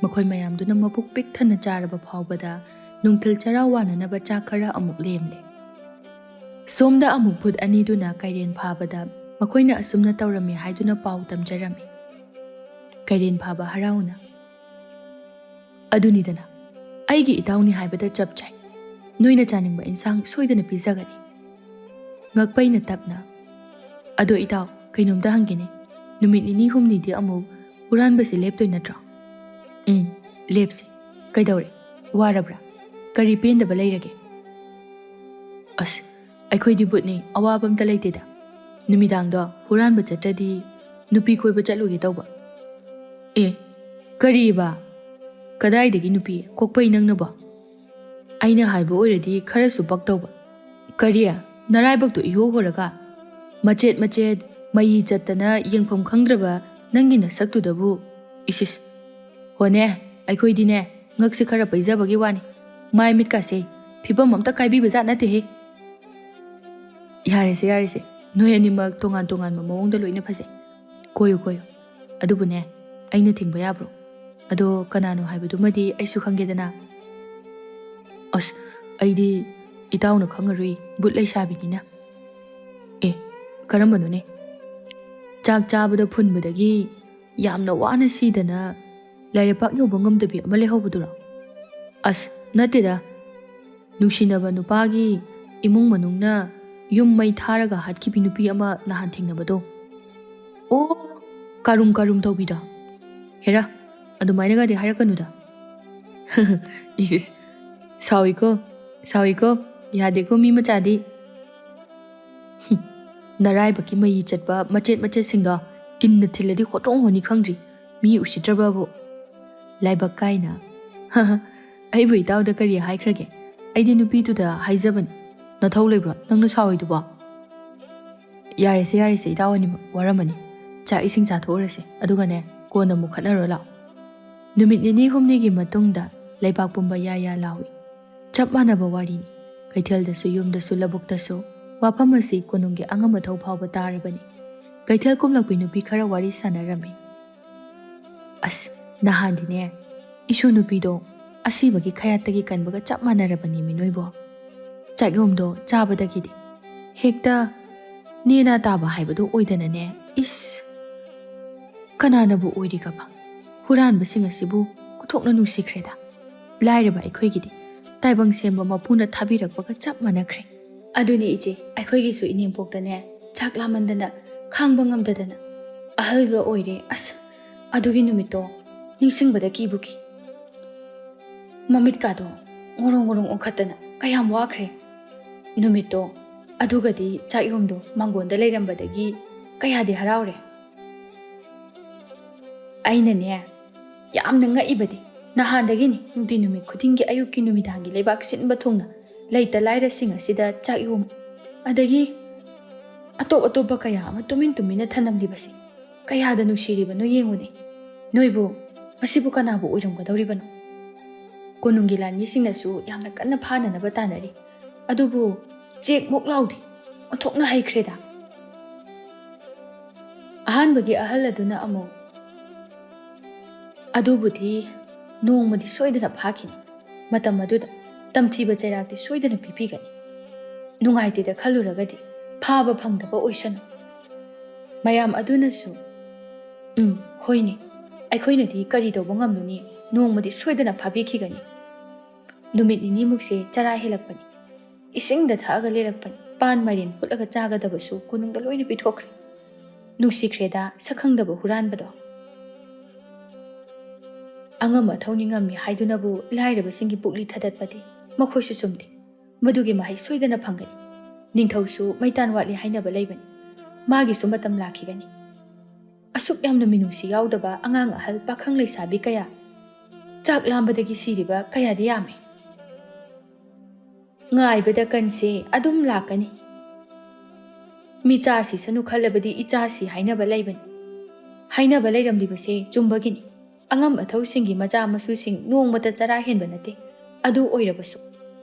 ꯃꯈꯣꯏ ꯃꯌꯥꯝꯗꯨꯅ ꯃꯕꯨꯛ ꯄꯤꯛ ꯊꯟꯅ ꯆꯥꯔꯕ ꯐꯥꯎꯕꯗ ꯅꯨꯡꯊꯤꯜ ꯆꯔꯥ ꯋꯥꯅꯅꯕ ꯆꯥꯛ ꯈꯔ ꯑꯃꯨꯛ ꯂꯦꯝꯂꯦ ꯁꯣꯝꯗ ꯑꯃꯨꯛ ꯚꯨꯠ ꯑꯅꯤꯗꯨꯅ ꯀꯩꯔꯦꯟ ꯐꯥꯕꯗ ꯃꯈꯣꯏꯅ ꯑꯁꯨꯝꯅ ꯇꯧꯔꯝꯃꯤ ꯍꯥꯏꯗꯨꯅ ꯄꯥꯎ ꯇꯝꯖꯔꯝꯃꯤ ꯀꯩꯔꯦꯟ ꯐꯥꯕ ꯍꯔꯥꯎꯅ ꯑꯗꯨꯅꯤꯗꯅ ꯑꯩꯒꯤ ꯏꯇꯥꯎꯅꯤ ꯍꯥꯏꯕꯗ ꯆꯞ ꯆꯥꯏ ꯅꯣꯏꯅ ꯆꯥꯅꯤꯡꯕ ꯏꯟꯁꯥꯡ ꯁꯣꯏꯗꯅ ꯄꯤꯖꯒꯅꯤ ꯉꯛꯄꯩꯅ ꯇꯞꯅ ꯑꯗꯣ ꯏꯇꯥꯎ ꯀꯩꯅꯣꯝꯇ ꯍꯪꯒꯦꯅꯦ ꯅꯨꯃꯤꯠ ꯅꯤꯅꯤ ꯍꯨꯝꯅꯤꯗꯤ ꯑꯃꯨꯛ ꯍꯨꯔꯥꯟꯕꯁꯤ ꯂꯦꯞꯇꯣꯏ ꯅꯠꯇ꯭ꯔꯣ ꯂꯦꯞꯁꯤ ꯀꯩꯗꯧꯔꯦ ꯋꯥꯔꯕ꯭ꯔꯥ ꯀꯔꯤ ꯄꯦꯟꯗꯕ ꯂꯩꯔꯒꯦ ꯑꯁ ꯑꯩꯈꯣꯏꯗꯤ ꯕꯨꯠꯅꯤ ꯑꯋꯥꯕ ꯑꯝꯇ ꯂꯩꯇꯦꯗ ꯅꯨꯃꯤꯗꯥꯡꯗꯣ ꯍꯨꯔꯥꯟꯕ ꯆꯠꯇ꯭ꯔꯗꯤ ꯅꯨꯄꯤ ꯀꯣꯏꯕ ꯆꯠꯂꯨꯒꯦ ꯇꯧꯕ ꯀꯔꯤꯕ ꯀꯗꯥꯏꯗꯒꯤ ꯅꯨꯄꯤ ꯀꯣꯛꯄꯩ ꯅꯪꯅꯕꯣ ꯑꯩꯅ ꯍꯥꯏꯕ ꯑꯣꯏꯔꯗꯤ ꯈꯔꯁꯨ ꯄꯛꯇꯧꯕ ꯀꯔꯤ ꯅꯔꯥꯏꯕꯛꯇꯨ ꯏꯍꯣ ꯍꯣꯔꯒ ꯃꯆꯦꯠ ꯃꯆꯦꯠ ꯃꯌꯤ ꯆꯠꯇꯅ ꯌꯦꯡꯐꯝ ꯈꯪꯗ꯭ꯔꯕ ꯅꯪꯒꯤ ꯅꯁꯛꯇꯨꯗꯕꯨ ꯏꯁꯤꯁ ꯍꯣꯅꯦ ꯑꯩꯈꯣꯏꯗꯤꯅꯦ ꯉꯛꯁꯦ ꯈꯔ ꯄꯩꯖꯕꯒꯤ ꯋꯥꯅꯤ ꯃꯥꯏ ꯃꯤꯠꯀꯥꯁꯦ ꯐꯤꯕꯝ ꯑꯝꯇ ꯀꯥꯏꯕꯤꯕ ꯖꯥꯠ ꯅꯠꯇꯦꯍꯦ ꯌꯥꯔꯦꯁꯦ ꯅꯣꯏ ꯑꯅꯤꯃꯛ ꯇꯣꯉꯥꯟ ꯇꯣꯉꯥꯟꯕ ꯃꯑꯣꯡꯗ ꯂꯣꯏꯅ ꯐꯖꯩ ꯀꯣꯏꯌꯨ ꯑꯗꯨꯕꯨꯅꯦ ꯑꯩꯅ ꯊꯤꯡꯕ ꯌꯥꯕ꯭ꯔꯣ ꯑꯗꯣ ꯀꯅꯥꯅꯣ ꯍꯥꯏꯕꯗꯨꯃꯗꯤ ꯑꯩꯁꯨ ꯈꯪꯒꯦꯗꯅ ꯑꯁ ꯑꯩꯗꯤ ꯏꯇꯥꯎꯅ ꯈꯪꯉꯔꯣꯏ ꯕꯨꯠ ꯂꯩꯁꯥꯕꯤꯅꯤꯅ ꯀꯔꯝꯕꯅꯣꯅꯦ ꯆꯥꯛ ꯆꯥꯕꯗ ꯐꯨꯟꯕꯗꯒꯤ ꯌꯥꯝꯅ ꯋꯥꯅ ꯁꯤꯗꯅ ꯂꯥꯏꯔꯩꯄꯥꯛ ꯌꯧꯕ ꯉꯝꯗꯕꯤ ꯑꯃ ꯂꯩꯍꯧꯕꯗꯨꯔꯣ ꯑꯁ ꯅꯠꯇꯦꯗ ꯅꯨꯡꯁꯤꯅꯕ ꯅꯨꯄꯥꯒꯤ ꯏꯃꯨꯡ ꯃꯅꯨꯡꯅ ꯌꯨꯝ ꯃꯩ ꯊꯥꯔꯒ ꯍꯥꯠꯈꯤꯕꯤ ꯅꯨꯄꯤ ꯑꯃ ꯅꯍꯥꯟ ꯊꯦꯡꯅꯕꯗꯣ ꯀꯥꯔꯨꯝ ꯇꯧꯕꯤꯗꯣ ꯍꯦꯔꯥ ꯑꯗꯨꯃꯥꯏꯅꯒꯗꯤ ꯍꯥꯏꯔꯛꯀꯅꯨꯗ ꯏꯁ ꯁꯥꯎꯏꯀꯣ ꯌꯥꯗꯦꯀꯣ ꯃꯤ ꯃꯆꯥꯗꯤ ꯅꯔꯥꯏꯕꯛꯀꯤ ꯃꯌꯤ ꯆꯠꯄ ꯃꯆꯦꯠ ꯃꯆꯦꯠꯁꯤꯡꯗꯣ ꯀꯤꯟꯅ ꯊꯤꯜꯂꯗꯤ ꯍꯣꯇ꯭ꯔꯣꯡ ꯍꯣꯅꯤ ꯈꯪꯗ꯭ꯔꯤ ꯃꯤ ꯎꯁꯤꯠꯇ꯭ꯔꯕꯕꯨ ꯂꯥꯏꯕꯛ ꯀꯥꯏꯅ ꯑꯩꯕꯨ ꯏꯇꯥꯎꯗ ꯀꯔꯤ ꯍꯥꯏꯈ꯭ꯔꯒꯦ ꯑꯩꯗꯤ ꯅꯨꯄꯤꯗꯨꯗ ꯍꯥꯏꯖꯕꯅꯤ ꯅꯊꯧ ꯂꯩꯕ꯭ꯔꯣ ꯅꯪꯅ ꯁꯥꯎꯔꯤꯗꯨꯕꯣ ꯌꯥꯔꯦꯁꯦ ꯏꯇꯥꯎ ꯑꯅꯤꯃꯛ ꯋꯥꯔꯝꯃꯅꯤ ꯆꯥꯛ ꯏꯁꯤꯡ ꯆꯥꯊꯣꯛꯎꯔꯁꯦ ꯑꯗꯨꯒꯅꯦ ꯀꯣꯟꯅ ꯑꯃꯨꯛ ꯈꯠꯅꯔꯨꯔ ꯂꯥꯛꯑꯣ ꯅꯨꯃꯤꯠ ꯅꯤꯅꯤ ꯍꯨꯝꯅꯤꯒꯤ ꯃꯇꯨꯡꯗ ꯂꯩꯕꯥꯛ ꯄꯨꯝꯕ ꯌꯥ ꯂꯥꯎꯏ ꯆꯞ ꯃꯥꯟꯅꯕ ꯋꯥꯔꯤꯅꯤ ꯀꯩꯊꯦꯜꯗꯁꯨ ꯌꯨꯝꯗꯁꯨ ꯂꯧꯕꯨꯛꯇꯁꯨ ꯋꯥꯐꯝ ꯑꯁꯤ ꯀꯣꯅꯨꯡꯒꯤ ꯑꯉꯝ ꯑꯊꯧ ꯐꯥꯎꯕ ꯇꯥꯔꯕꯅꯤ ꯀꯩꯊꯦꯜ ꯀꯨꯝꯂꯛꯄꯤ ꯅꯨꯄꯤ ꯈꯔ ꯋꯥꯔꯤ ꯁꯥꯟꯅꯔꯝꯃꯤ ꯑꯁ ꯅꯍꯥꯟꯗꯤꯅꯦ ꯏꯁꯨ ꯅꯨꯄꯤꯗꯣ ꯑꯁꯤꯕꯒꯤ ꯈꯌꯥꯠꯇꯒꯤ ꯀꯟꯕꯒ ꯆꯞ ꯃꯥꯟꯅꯔꯕꯅꯤ ꯅꯣꯏꯕꯣ ꯆꯥꯛꯌꯣꯝꯗꯣ ꯆꯥꯕꯗꯒꯤꯗꯤ ꯍꯦꯛꯇ ꯅꯦꯅꯥ ꯇꯥꯕ ꯍꯥꯏꯕꯗꯣ ꯑꯣꯏꯗꯅꯅꯦ ꯏꯁ ꯀꯅꯥꯅꯕꯨ ꯑꯣꯏꯔꯤꯒꯕ ꯍꯨꯔꯥꯟꯕꯁꯤꯡ ꯑꯁꯤꯕꯨ ꯎꯊꯣꯛꯅ ꯅꯨꯡꯁꯤꯈ꯭ꯔꯦꯗ ꯂꯥꯏꯔꯕ ꯑꯩꯈꯣꯏꯒꯤꯗꯤ ꯇꯥꯏꯕꯪ ꯁꯦꯝꯕ ꯃꯄꯨꯅ ꯊꯥꯕꯤꯔꯛꯄꯒ ꯆꯞ ꯃꯥꯟꯅꯈ꯭ꯔꯦ ꯑꯗꯨꯅꯦ ꯏꯆꯦ ꯑꯩꯈꯣꯏꯒꯤꯁꯨ ꯏꯅꯦꯝꯄꯣꯛꯇꯅꯦ ꯆꯥꯛ ꯂꯥꯃꯟꯗꯅ ꯈꯥꯡꯕ ꯉꯝꯗꯗꯅ ꯑꯍꯜꯒ ꯑꯣꯏꯔꯦ ꯑꯁ ꯑꯗꯨꯒꯤ ꯅꯨꯃꯤꯠꯇꯣ ꯅꯤꯡꯁꯤꯡꯕꯗ ꯀꯤꯕꯨ ꯀꯤ ꯃꯃꯤꯠꯀꯥꯗꯣ ꯉꯣꯔꯣꯡ ꯉꯣꯔꯣꯡ ꯑꯣꯟꯈꯠꯇꯅ ꯀꯌꯥꯝ ꯋꯥꯈ꯭ꯔꯦ ꯅꯨꯃꯤꯠꯇꯣ ꯑꯗꯨꯒꯗꯤ ꯆꯥꯛꯌꯣꯝꯗꯣ ꯃꯥꯡꯒꯣꯟꯗ ꯂꯩꯔꯝꯕꯗꯒꯤ ꯀꯌꯥꯗꯤ ꯍꯔꯥꯎꯔꯦ ꯑꯩꯅꯅꯦ ꯌꯥꯝꯅ ꯉꯛꯏꯕꯗꯤ ꯅꯍꯥꯟꯗꯒꯤꯅꯤ ꯅꯨꯡꯇꯤ ꯅꯨꯃꯤꯠ ꯈꯨꯗꯤꯡꯒꯤ ꯑꯌꯨꯛꯀꯤ ꯅꯨꯃꯤꯗꯥꯡꯒꯤ ꯂꯩꯕꯥꯛ ꯁꯤꯟꯕ ꯊꯨꯡꯅ ꯂꯩꯇ ꯂꯥꯏꯔꯁꯤꯡ ꯑꯁꯤꯗ ꯆꯥꯛꯌꯣꯝ ꯑꯗꯒꯤ ꯑꯇꯣꯞ ꯑꯇꯣꯞꯄ ꯀꯌꯥ ꯑꯃ ꯇꯨꯃꯤꯟ ꯇꯨꯃꯤꯟꯅ ꯊꯅꯝꯂꯤꯕꯁꯤ ꯀꯌꯥꯗ ꯅꯨꯡꯁꯤꯔꯤꯕꯅꯣ ꯌꯦꯡꯉꯨꯅꯦ ꯅꯣꯏꯕꯨ ꯃꯁꯤꯕꯨ ꯀꯅꯥꯕꯨ ꯑꯣꯏꯔꯝꯒꯗꯧꯔꯤꯕꯅꯣ ꯀꯣꯅꯨꯡꯒꯤ ꯂꯥꯟꯃꯤꯁꯤꯡꯅꯁꯨ ꯌꯥꯝꯅ ꯀꯟꯅ ꯐꯥꯅꯅꯕ ꯇꯥꯟꯅꯔꯤ ꯑꯗꯨꯕꯨ ꯆꯦꯛꯃꯨꯛ ꯂꯥꯎꯗꯦ ꯑꯣꯟꯊꯣꯛꯅ ꯍꯩꯈ꯭ꯔꯦꯗ ꯑꯍꯥꯟꯕꯒꯤ ꯑꯍꯜ ꯑꯗꯨꯅ ꯑꯃꯨꯛ ꯑꯗꯨꯕꯨꯗꯤ ꯅꯣꯡꯃꯗꯤ ꯁꯣꯏꯗꯅ ꯐꯥꯈꯤꯅꯤ ꯃꯇꯝ ꯑꯗꯨꯗ ꯇꯝꯊꯤꯕ ꯆꯩꯔꯥꯛꯇꯤ ꯁꯣꯏꯗꯅ ꯄꯤꯕꯤꯒꯅꯤ ꯅꯨꯡꯉꯥꯏꯇꯦꯗ ꯈꯜꯂꯨꯔꯒꯗꯤ ꯐꯥꯕ ꯐꯪꯗꯕ ꯑꯣꯏꯁꯅꯨ ꯃꯌꯥꯝ ꯑꯗꯨꯅꯁꯨ ꯍꯣꯏꯅꯦ ꯑꯩꯈꯣꯏꯅꯗꯤ ꯀꯔꯤ ꯇꯧꯕ ꯉꯝꯂꯨꯅꯤ ꯅꯣꯡꯃꯗꯤ ꯁꯣꯏꯗꯅ ꯐꯥꯕꯤꯈꯤꯒꯅꯤ ꯅꯨꯃꯤꯠ ꯅꯤꯅꯤꯃꯨꯛꯁꯦ ꯆꯔꯥ ꯍꯦꯜꯂꯛꯄꯅꯤ ꯏꯁꯤꯡꯗ ꯊꯛꯑꯒ ꯂꯩꯔꯛꯄꯅꯤ ꯄꯥꯟ ꯃꯥꯏꯔꯦꯟ ꯐꯨꯠꯂꯒ ꯆꯥꯒꯗꯕꯁꯨ ꯀꯣꯅꯨꯡꯗ ꯂꯣꯏꯅ ꯄꯤꯊꯣꯛꯈ꯭ꯔꯦ ꯅꯨꯡꯁꯤꯈ꯭ꯔꯦꯗ ꯁꯛꯈꯪꯗꯕ ꯍꯨꯔꯥꯟꯕꯗꯣ ꯑꯉꯝ ꯑꯊꯧꯅꯤ ꯉꯝꯃꯤ ꯍꯥꯏꯗꯨꯅꯕꯨ ꯂꯥꯏꯔꯕꯁꯤꯡꯒꯤ ꯄꯨꯛꯂꯤ ꯊꯗꯠꯄꯗꯤ ꯃꯈꯣꯏꯁꯨ ꯆꯨꯝꯗꯦ ꯃꯗꯨꯒꯤ ꯃꯍꯩ ꯁꯣꯏꯗꯅ ꯐꯪꯒꯅꯤ ꯅꯤꯡꯊꯧꯁꯨ ꯃꯩꯇꯥꯟ ꯋꯥꯠꯂꯤ ꯍꯥꯏꯅꯕ ꯂꯩꯕꯅꯤ ꯃꯥꯒꯤꯁꯨ ꯃꯇꯝ ꯂꯥꯛꯈꯤꯒꯅꯤ ꯑꯁꯨꯛ ꯌꯥꯝꯅ ꯃꯤꯅꯨꯡꯁꯤ ꯌꯥꯎꯗꯕ ꯑꯉꯥꯡ ꯑꯍꯜ ꯄꯥꯈꯪ ꯂꯩꯁꯥꯕꯤ ꯀꯌꯥ ꯆꯥꯛ ꯂꯥꯝꯕꯗꯒꯤ ꯁꯤꯔꯤꯕ ꯀꯌꯥꯗꯤ ꯌꯥꯝꯃꯦ ꯉꯥꯏꯕꯗ ꯀꯟꯁꯦ ꯑꯗꯨꯝ ꯂꯥꯛꯀꯅꯤ ꯃꯤꯆꯥꯁꯤ ꯁꯅꯨ ꯈꯜꯂꯕꯗꯤ ꯏꯆꯥꯁꯤ ꯍꯥꯏꯅꯕ ꯂꯩꯕꯅꯤ ꯍꯥꯏꯅꯕ ꯂꯩꯔꯝꯂꯤꯕꯁꯦ ꯆꯨꯝꯕꯒꯤꯅꯤ ꯑꯉꯝ ꯑꯊꯧꯁꯤꯡꯒꯤ ꯃꯆꯥ ꯃꯁꯨꯁꯤꯡ ꯅꯣꯡꯃꯇ ꯆꯔꯥ ꯍꯦꯟꯕ ꯅꯠꯇꯦ ꯑꯗꯨ ꯑꯣꯏꯔꯕꯁꯨ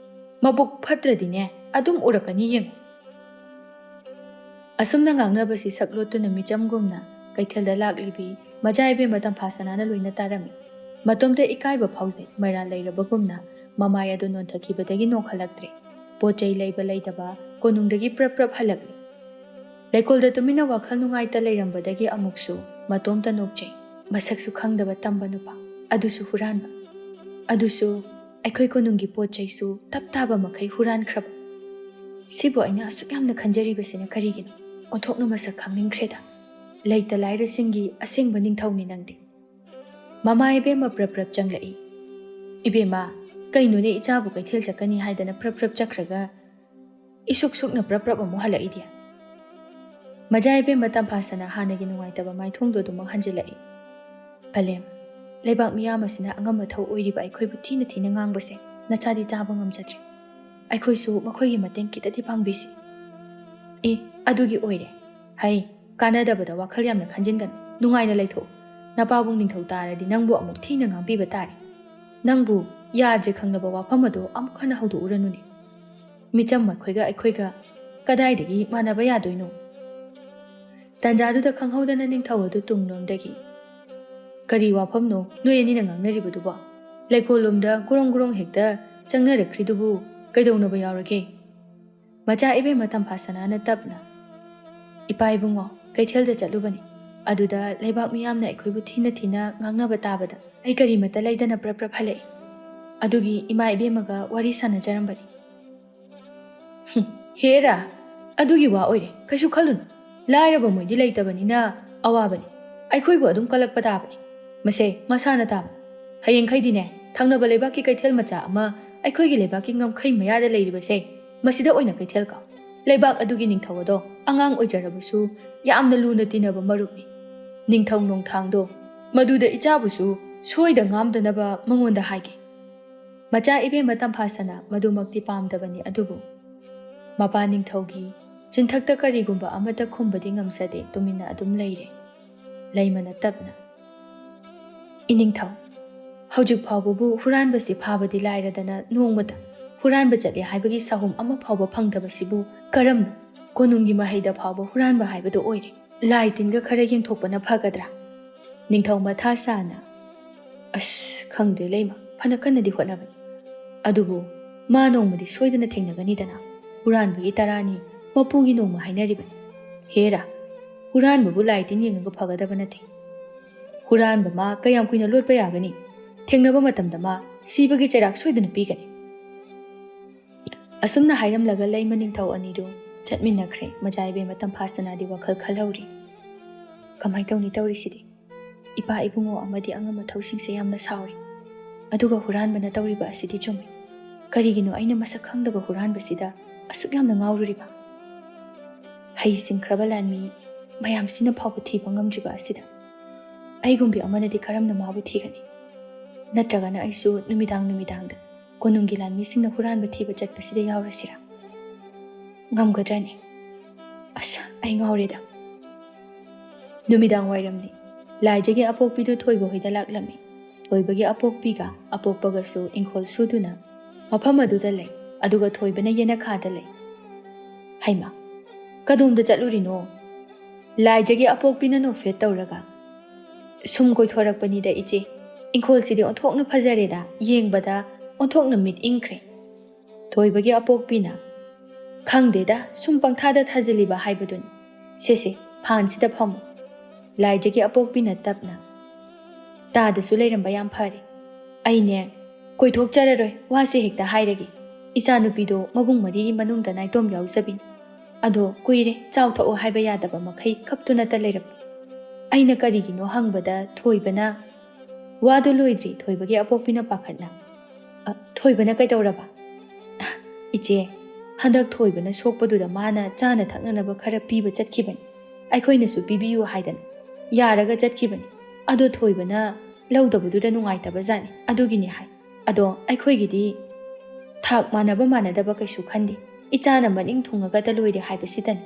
ꯃꯕꯨꯛ ꯐꯠꯇ꯭ꯔꯗꯤꯅꯦ ꯑꯗꯨꯝ ꯎꯔꯛꯀꯅꯤ ꯌꯦꯡꯉꯨ ꯑꯁꯨꯝꯅ ꯉꯥꯡꯅꯕꯁꯤ ꯁꯛꯂꯣꯠꯇꯨꯅ ꯃꯤꯆꯝꯒꯨꯝꯅ ꯀꯩꯊꯦꯜꯗ ꯂꯥꯛꯂꯤꯕꯤ ꯃꯆꯥ ꯏꯕꯦꯝꯃ ꯇꯝꯐꯥꯁꯅꯥꯅ ꯂꯣꯏꯅ ꯇꯥꯔꯝꯃꯤ ꯃꯇꯣꯝꯇ ꯏꯀꯥꯏꯕ ꯐꯥꯎꯖꯩ ꯃꯩꯔꯥ ꯂꯩꯔꯕꯒꯨꯝꯅ ꯃꯃꯥꯏ ꯑꯗꯨ ꯅꯣꯟꯊꯈꯤꯕꯗꯒꯤ ꯅꯣꯡꯈꯠꯂꯛꯇ꯭ꯔꯦ ꯄꯣꯠ ꯆꯩ ꯂꯩꯕ ꯂꯩꯇꯕ ꯀꯣꯅꯨꯡꯗꯒꯤ ꯄ꯭ꯔꯞ ꯄ꯭ꯔꯞ ꯍꯜꯂꯛꯂꯤ ꯂꯩꯀꯣꯜꯗ ꯇꯨꯃꯤꯟꯅ ꯋꯥꯈꯜ ꯅꯨꯡꯉꯥꯏꯇ ꯂꯩꯔꯝꯕꯗꯒꯤ ꯑꯃꯨꯛꯁꯨ ꯃꯇꯣꯝꯇ ꯅꯣꯛꯆꯩ ꯃꯁꯛꯁꯨ ꯈꯪꯗꯕ ꯇꯝꯕ ꯅꯨꯄꯥ ꯑꯗꯨꯁꯨ ꯍꯨꯔꯥꯟꯕ ꯑꯗꯨꯁꯨ ꯑꯩꯈꯣꯏ ꯀꯣꯅꯨꯡꯒꯤ ꯄꯣꯠ ꯆꯩꯁꯨ ꯇꯞ ꯇꯥꯕ ꯃꯈꯩ ꯍꯨꯔꯥꯟꯈ꯭ꯔꯕ ꯁꯤꯕꯨ ꯑꯩꯅ ꯑꯁꯨꯛ ꯌꯥꯝꯅ ꯈꯟꯖꯔꯤꯕꯁꯤꯅ ꯀꯔꯤꯒꯤꯅꯣ ꯑꯣꯟꯊꯣꯛꯅ ꯃꯁꯛ ꯈꯪꯅꯤꯡꯈ꯭ꯔꯦꯗ ꯂꯩꯇ ꯂꯥꯏꯔꯁꯤꯡꯒꯤ ꯑꯁꯦꯡꯕ ꯅꯤꯡꯊꯧꯅꯤ ꯅꯪꯗꯤ ꯃꯃꯥ ꯏꯕꯦꯝꯃ ꯄ꯭ꯔꯞ ꯄ꯭ꯔꯞ ꯆꯪꯂꯛꯏ ꯏꯕꯦꯝꯃ ꯀꯩꯅꯣꯅꯦ ꯏꯆꯥꯕꯨ ꯀꯩꯊꯦꯜ ꯆꯠꯀꯅꯤ ꯍꯥꯏꯗꯅ ꯄ꯭ꯔꯞ ꯄ꯭ꯔꯞ ꯆꯠꯈ꯭ꯔꯒ ꯏꯁꯨꯛ ꯁꯨꯛꯅ ꯄ꯭ꯔꯞ ꯄ꯭ꯔꯞ ꯑꯃꯨꯛ ꯍꯜꯂꯛꯏꯗꯤ ꯃꯆꯥ ꯏꯕꯦꯝꯃ ꯇꯝꯐꯥꯁꯅ ꯍꯥꯟꯅꯒꯤ ꯅꯨꯡꯉꯥꯏꯇꯕ ꯃꯥꯏꯊꯣꯡꯗꯣ ꯑꯗꯨꯃꯛ ꯍꯟꯖꯤꯜꯂꯛꯏ ꯄꯂꯦꯝ ꯂꯩꯕꯥꯛ ꯃꯤꯌꯥꯝ ꯑꯁꯤꯅ ꯑꯉꯝ ꯑꯊꯧ ꯑꯣꯏꯔꯤꯕ ꯑꯩꯈꯣꯏꯕꯨ ꯊꯤꯅ ꯊꯤꯅ ꯉꯥꯡꯕꯁꯦ ꯅꯆꯥꯗꯤ ꯇꯥꯕ ꯉꯝꯖꯗ꯭ꯔꯦ ꯑꯩꯈꯣꯏꯁꯨ ꯃꯈꯣꯏꯒꯤ ꯃꯇꯦꯡ ꯈꯤꯇꯗꯤ ꯄꯥꯡꯕꯤꯁꯤ ꯑꯗꯨꯒꯤ ꯑꯣꯏꯔꯦ ꯍꯩ ꯀꯥꯟꯅꯗꯕꯗ ꯋꯥꯈꯜ ꯌꯥꯝꯅ ꯈꯟꯖꯤꯟꯒꯅꯨ ꯅꯨꯡꯉꯥꯏꯅ ꯂꯩꯊꯣꯛꯎ ꯅꯄꯥꯕꯨꯡ ꯅꯤꯡꯊꯧ ꯇꯥꯔꯗꯤ ꯅꯪꯕꯨ ꯑꯃꯨꯛ ꯊꯤꯅ ꯉꯥꯡꯕꯤꯕ ꯇꯥꯔꯦ ꯅꯪꯕꯨ ꯌꯥꯗ꯭ꯔꯦ ꯈꯪꯂꯕ ꯋꯥꯐꯝ ꯑꯗꯣ ꯑꯃꯨꯛ ꯍꯟꯅ ꯍꯧꯗꯣꯛꯎꯔꯅꯨꯅꯦ ꯃꯤꯆꯝ ꯃꯈꯣꯏꯒ ꯑꯩꯈꯣꯏꯒ ꯀꯗꯥꯏꯗꯒꯤ ꯃꯥꯟꯅꯕ ꯌꯥꯗꯣꯏꯅꯣ ꯇꯟꯖꯥꯗꯨꯗ ꯈꯪꯍꯧꯗꯅ ꯅꯤꯡꯊꯧ ꯑꯗꯨ ꯇꯨꯡꯂꯣꯝꯗꯒꯤ ꯀꯔꯤ ꯋꯥꯐꯝꯅꯣ ꯅꯣꯏ ꯑꯅꯤꯅ ꯉꯥꯡꯅꯔꯤꯕꯗꯨꯕꯣ ꯂꯩꯀꯣꯜꯂꯣꯝꯗ ꯒꯣꯔꯣꯡ ꯒꯣꯔꯣꯡ ꯍꯦꯛꯇ ꯆꯪꯅꯔꯛꯈ꯭ꯔꯤꯗꯨꯕꯨ ꯀꯩꯗꯧꯅꯕ ꯌꯥꯎꯔꯒꯦ ꯃꯆꯥ ꯏꯕꯦꯝꯃ ꯇꯝꯐꯥꯁꯅꯥꯅ ꯇꯞꯅ ꯏꯄꯥ ꯏꯕꯨꯡꯉꯣ ꯀꯩꯊꯦꯜꯗ ꯆꯠꯂꯨꯕꯅꯤ ꯑꯗꯨꯗ ꯂꯩꯕꯥꯛ ꯃꯤꯌꯥꯝꯅ ꯑꯩꯈꯣꯏꯕꯨ ꯊꯤꯅ ꯊꯤꯅ ꯉꯥꯡꯅꯕ ꯇꯥꯕꯗ ꯑꯩ ꯀꯔꯤꯃꯠꯇ ꯂꯩꯗꯅ ꯄ꯭ꯔꯞ ꯄ꯭ꯔꯞ ꯍꯜꯂꯛꯏ ꯑꯗꯨꯒꯤ ꯏꯃꯥ ꯏꯕꯦꯝꯃꯒ ꯋꯥꯔꯤ ꯁꯥꯟꯅꯖꯔꯝꯕꯅꯤ ꯍꯦꯔꯥ ꯑꯗꯨꯒꯤ ꯋꯥ ꯑꯣꯏꯔꯦ ꯀꯩꯁꯨ ꯈꯜꯂꯨꯅꯨ ꯂꯥꯏꯔꯕ ꯃꯣꯏꯗꯤ ꯂꯩꯇꯕꯅꯤꯅ ꯑꯋꯥꯕꯅꯤ ꯑꯩꯈꯣꯏꯕꯨ ꯑꯗꯨꯝ ꯀꯜꯂꯛꯄ ꯇꯥꯕꯅꯤ ꯃꯁꯦ ꯃꯁꯥꯅ ꯇꯥꯕ ꯍꯌꯦꯡꯈꯩꯗꯤꯅꯦ ꯊꯪꯅꯕ ꯂꯩꯕꯥꯛꯀꯤ ꯀꯩꯊꯦꯜ ꯃꯆꯥ ꯑꯃ ꯑꯩꯈꯣꯏꯒꯤ ꯂꯩꯕꯥꯛꯀꯤ ꯉꯝꯈꯩ ꯃꯌꯥꯗ ꯂꯩꯔꯤꯕꯁꯦ ꯃꯁꯤꯗ ꯑꯣꯏꯅ ꯀꯩꯊꯦꯜ ꯀꯥꯎ ꯂꯩꯕꯥꯛ ꯑꯗꯨꯒꯤ ꯅꯤꯡꯊꯧ ꯑꯗꯣ ꯑꯉꯥꯡ ꯑꯣꯏꯖꯔꯕꯁꯨ ꯌꯥꯝꯅ ꯂꯨꯅ ꯇꯤꯟꯅꯕ ꯃꯔꯨꯞꯅꯤ ꯅꯤꯡꯊꯧ ꯅꯣꯡꯊꯥꯡꯗꯣ ꯃꯗꯨꯗ ꯏꯆꯥꯕꯨꯁꯨ ꯁꯣꯏꯗ ꯉꯥꯝꯗꯅꯕ ꯃꯉꯣꯟꯗ ꯍꯥꯏꯒꯦ ꯃꯆꯥ ꯏꯕꯦꯝꯃ ꯇꯝꯐꯥꯁꯅ ꯃꯗꯨꯃꯛꯇꯤ ꯄꯥꯝꯗꯕꯅꯤ ꯑꯗꯨꯕꯨ ꯃꯄꯥ ꯅꯤꯡꯊꯧꯒꯤ ꯆꯤꯟꯊꯛꯇ ꯀꯔꯤꯒꯨꯝꯕ ꯑꯃꯠꯇ ꯈꯨꯝꯕꯗꯤ ꯉꯝꯖꯗꯦ ꯇꯨꯃꯤꯟꯅ ꯑꯗꯨꯝ ꯂꯩꯔꯦ ꯂꯩꯃꯅ ꯇꯞꯅ ꯏꯅꯤꯡꯊꯧ ꯍꯧꯖꯤꯛ ꯐꯥꯎꯕꯕꯨ ꯍꯨꯔꯥꯟꯕꯁꯤ ꯐꯥꯕꯗꯤ ꯂꯥꯏꯔꯗꯅ ꯅꯣꯡꯃꯇ ꯍꯨꯔꯥꯟꯕ ꯆꯠꯂꯦ ꯍꯥꯏꯕꯒꯤ ꯁꯍꯨꯝ ꯑꯃ ꯐꯥꯎꯕ ꯐꯪꯗꯕꯁꯤꯕꯨ ꯀꯔꯝꯅ ꯀꯣꯅꯨꯡꯒꯤ ꯃꯍꯩꯗ ꯐꯥꯎꯕ ꯍꯨꯔꯥꯟꯕ ꯍꯥꯏꯕꯗꯨ ꯑꯣꯏꯔꯦ ꯂꯥꯏ ꯇꯤꯟꯒ ꯈꯔ ꯌꯦꯡꯊꯣꯛꯄꯅ ꯐꯒꯗ꯭ꯔꯥ ꯅꯤꯡꯊꯧ ꯃꯊꯥ ꯁꯥꯅ ꯑꯁ ꯈꯪꯗ꯭ꯔꯦ ꯂꯩꯃ ꯐꯅ ꯀꯟꯅꯗꯤ ꯍꯣꯠꯅꯕꯅꯤ ꯑꯗꯨꯕꯨ ꯃꯥ ꯅꯣꯡꯃꯗꯤ ꯁꯣꯏꯗꯅ ꯊꯦꯡꯅꯒꯅꯤꯗꯅ huranbagi tarani mapugi nongma hainaribani. Hera, huranbabu lai tin yengaga phagadaba nathi. Huranba ma kayam kuina lotpa yagani. Thengnaba matamda ma sibagi chairak soidana pigani. Asumna hairamlaga lay maningthau anidu chatminakhre majaibe matam phasanadi wakhal khalhauri. Kamai tawni tawrisidi. Ipa ibungo amadi angama thawsingse yamna sauri. Aduga huranbana tawriba asidi chumi. Karigino aina masak khangdaba huranbasida asuk yamna ngaururiba. Hai singkraba lanmi mayam sina phawba thiba ngamdriba asida. Aigumbi amanadi karamna mabu thigani. Natragana aisu numidangda konungi lanmi singna huranba thiba chatpasida yaurasira. Ngamgadrani. Asa ai ngaurida. Numidang wairamni. Laijagi apokpidu thoiba hoida laklami. Thoibagi apokpiga apokpagasu ingkhol suduna mafam aduda lay aduga thoibana yena khada lay. Haima kadomda chatlurino. Laijagi apokpina no fet tawraga. Sum koithorakpanida iche. Ingkhol sidi onthokna phajareda yengbada onthokna mit ingkhre. Thoibagi apokpina khangdeda sum pangthada thajaliba haibadun. Sese phansida phamu. Laijagi apokpina tapna. Tada su leiramba yam phari. Aine koithok chararoi wase hekta hairagi. Isa nupido mabung marigi manungda naitom yausabin. Ado kuire chawthao haiba yadaba makhai khaptuna ta leirap. Aina karigino hangbada thoibana wadu loidri thoibagi apokpina pakhatna. Thoibana kaitawraba. Iche handak thoibana sokpaduda mana chana thaknanaba khara piba chatkibani. Aikhoinasu pibiyu haidana. Yaraga chatkibani. Ado thoibana laudabududa nungaitaba zani. Adugini hai. Ado aikhoigidi thak manaba manadaba kaisu khandi. Ichana maning thungaga da loide haibasidan.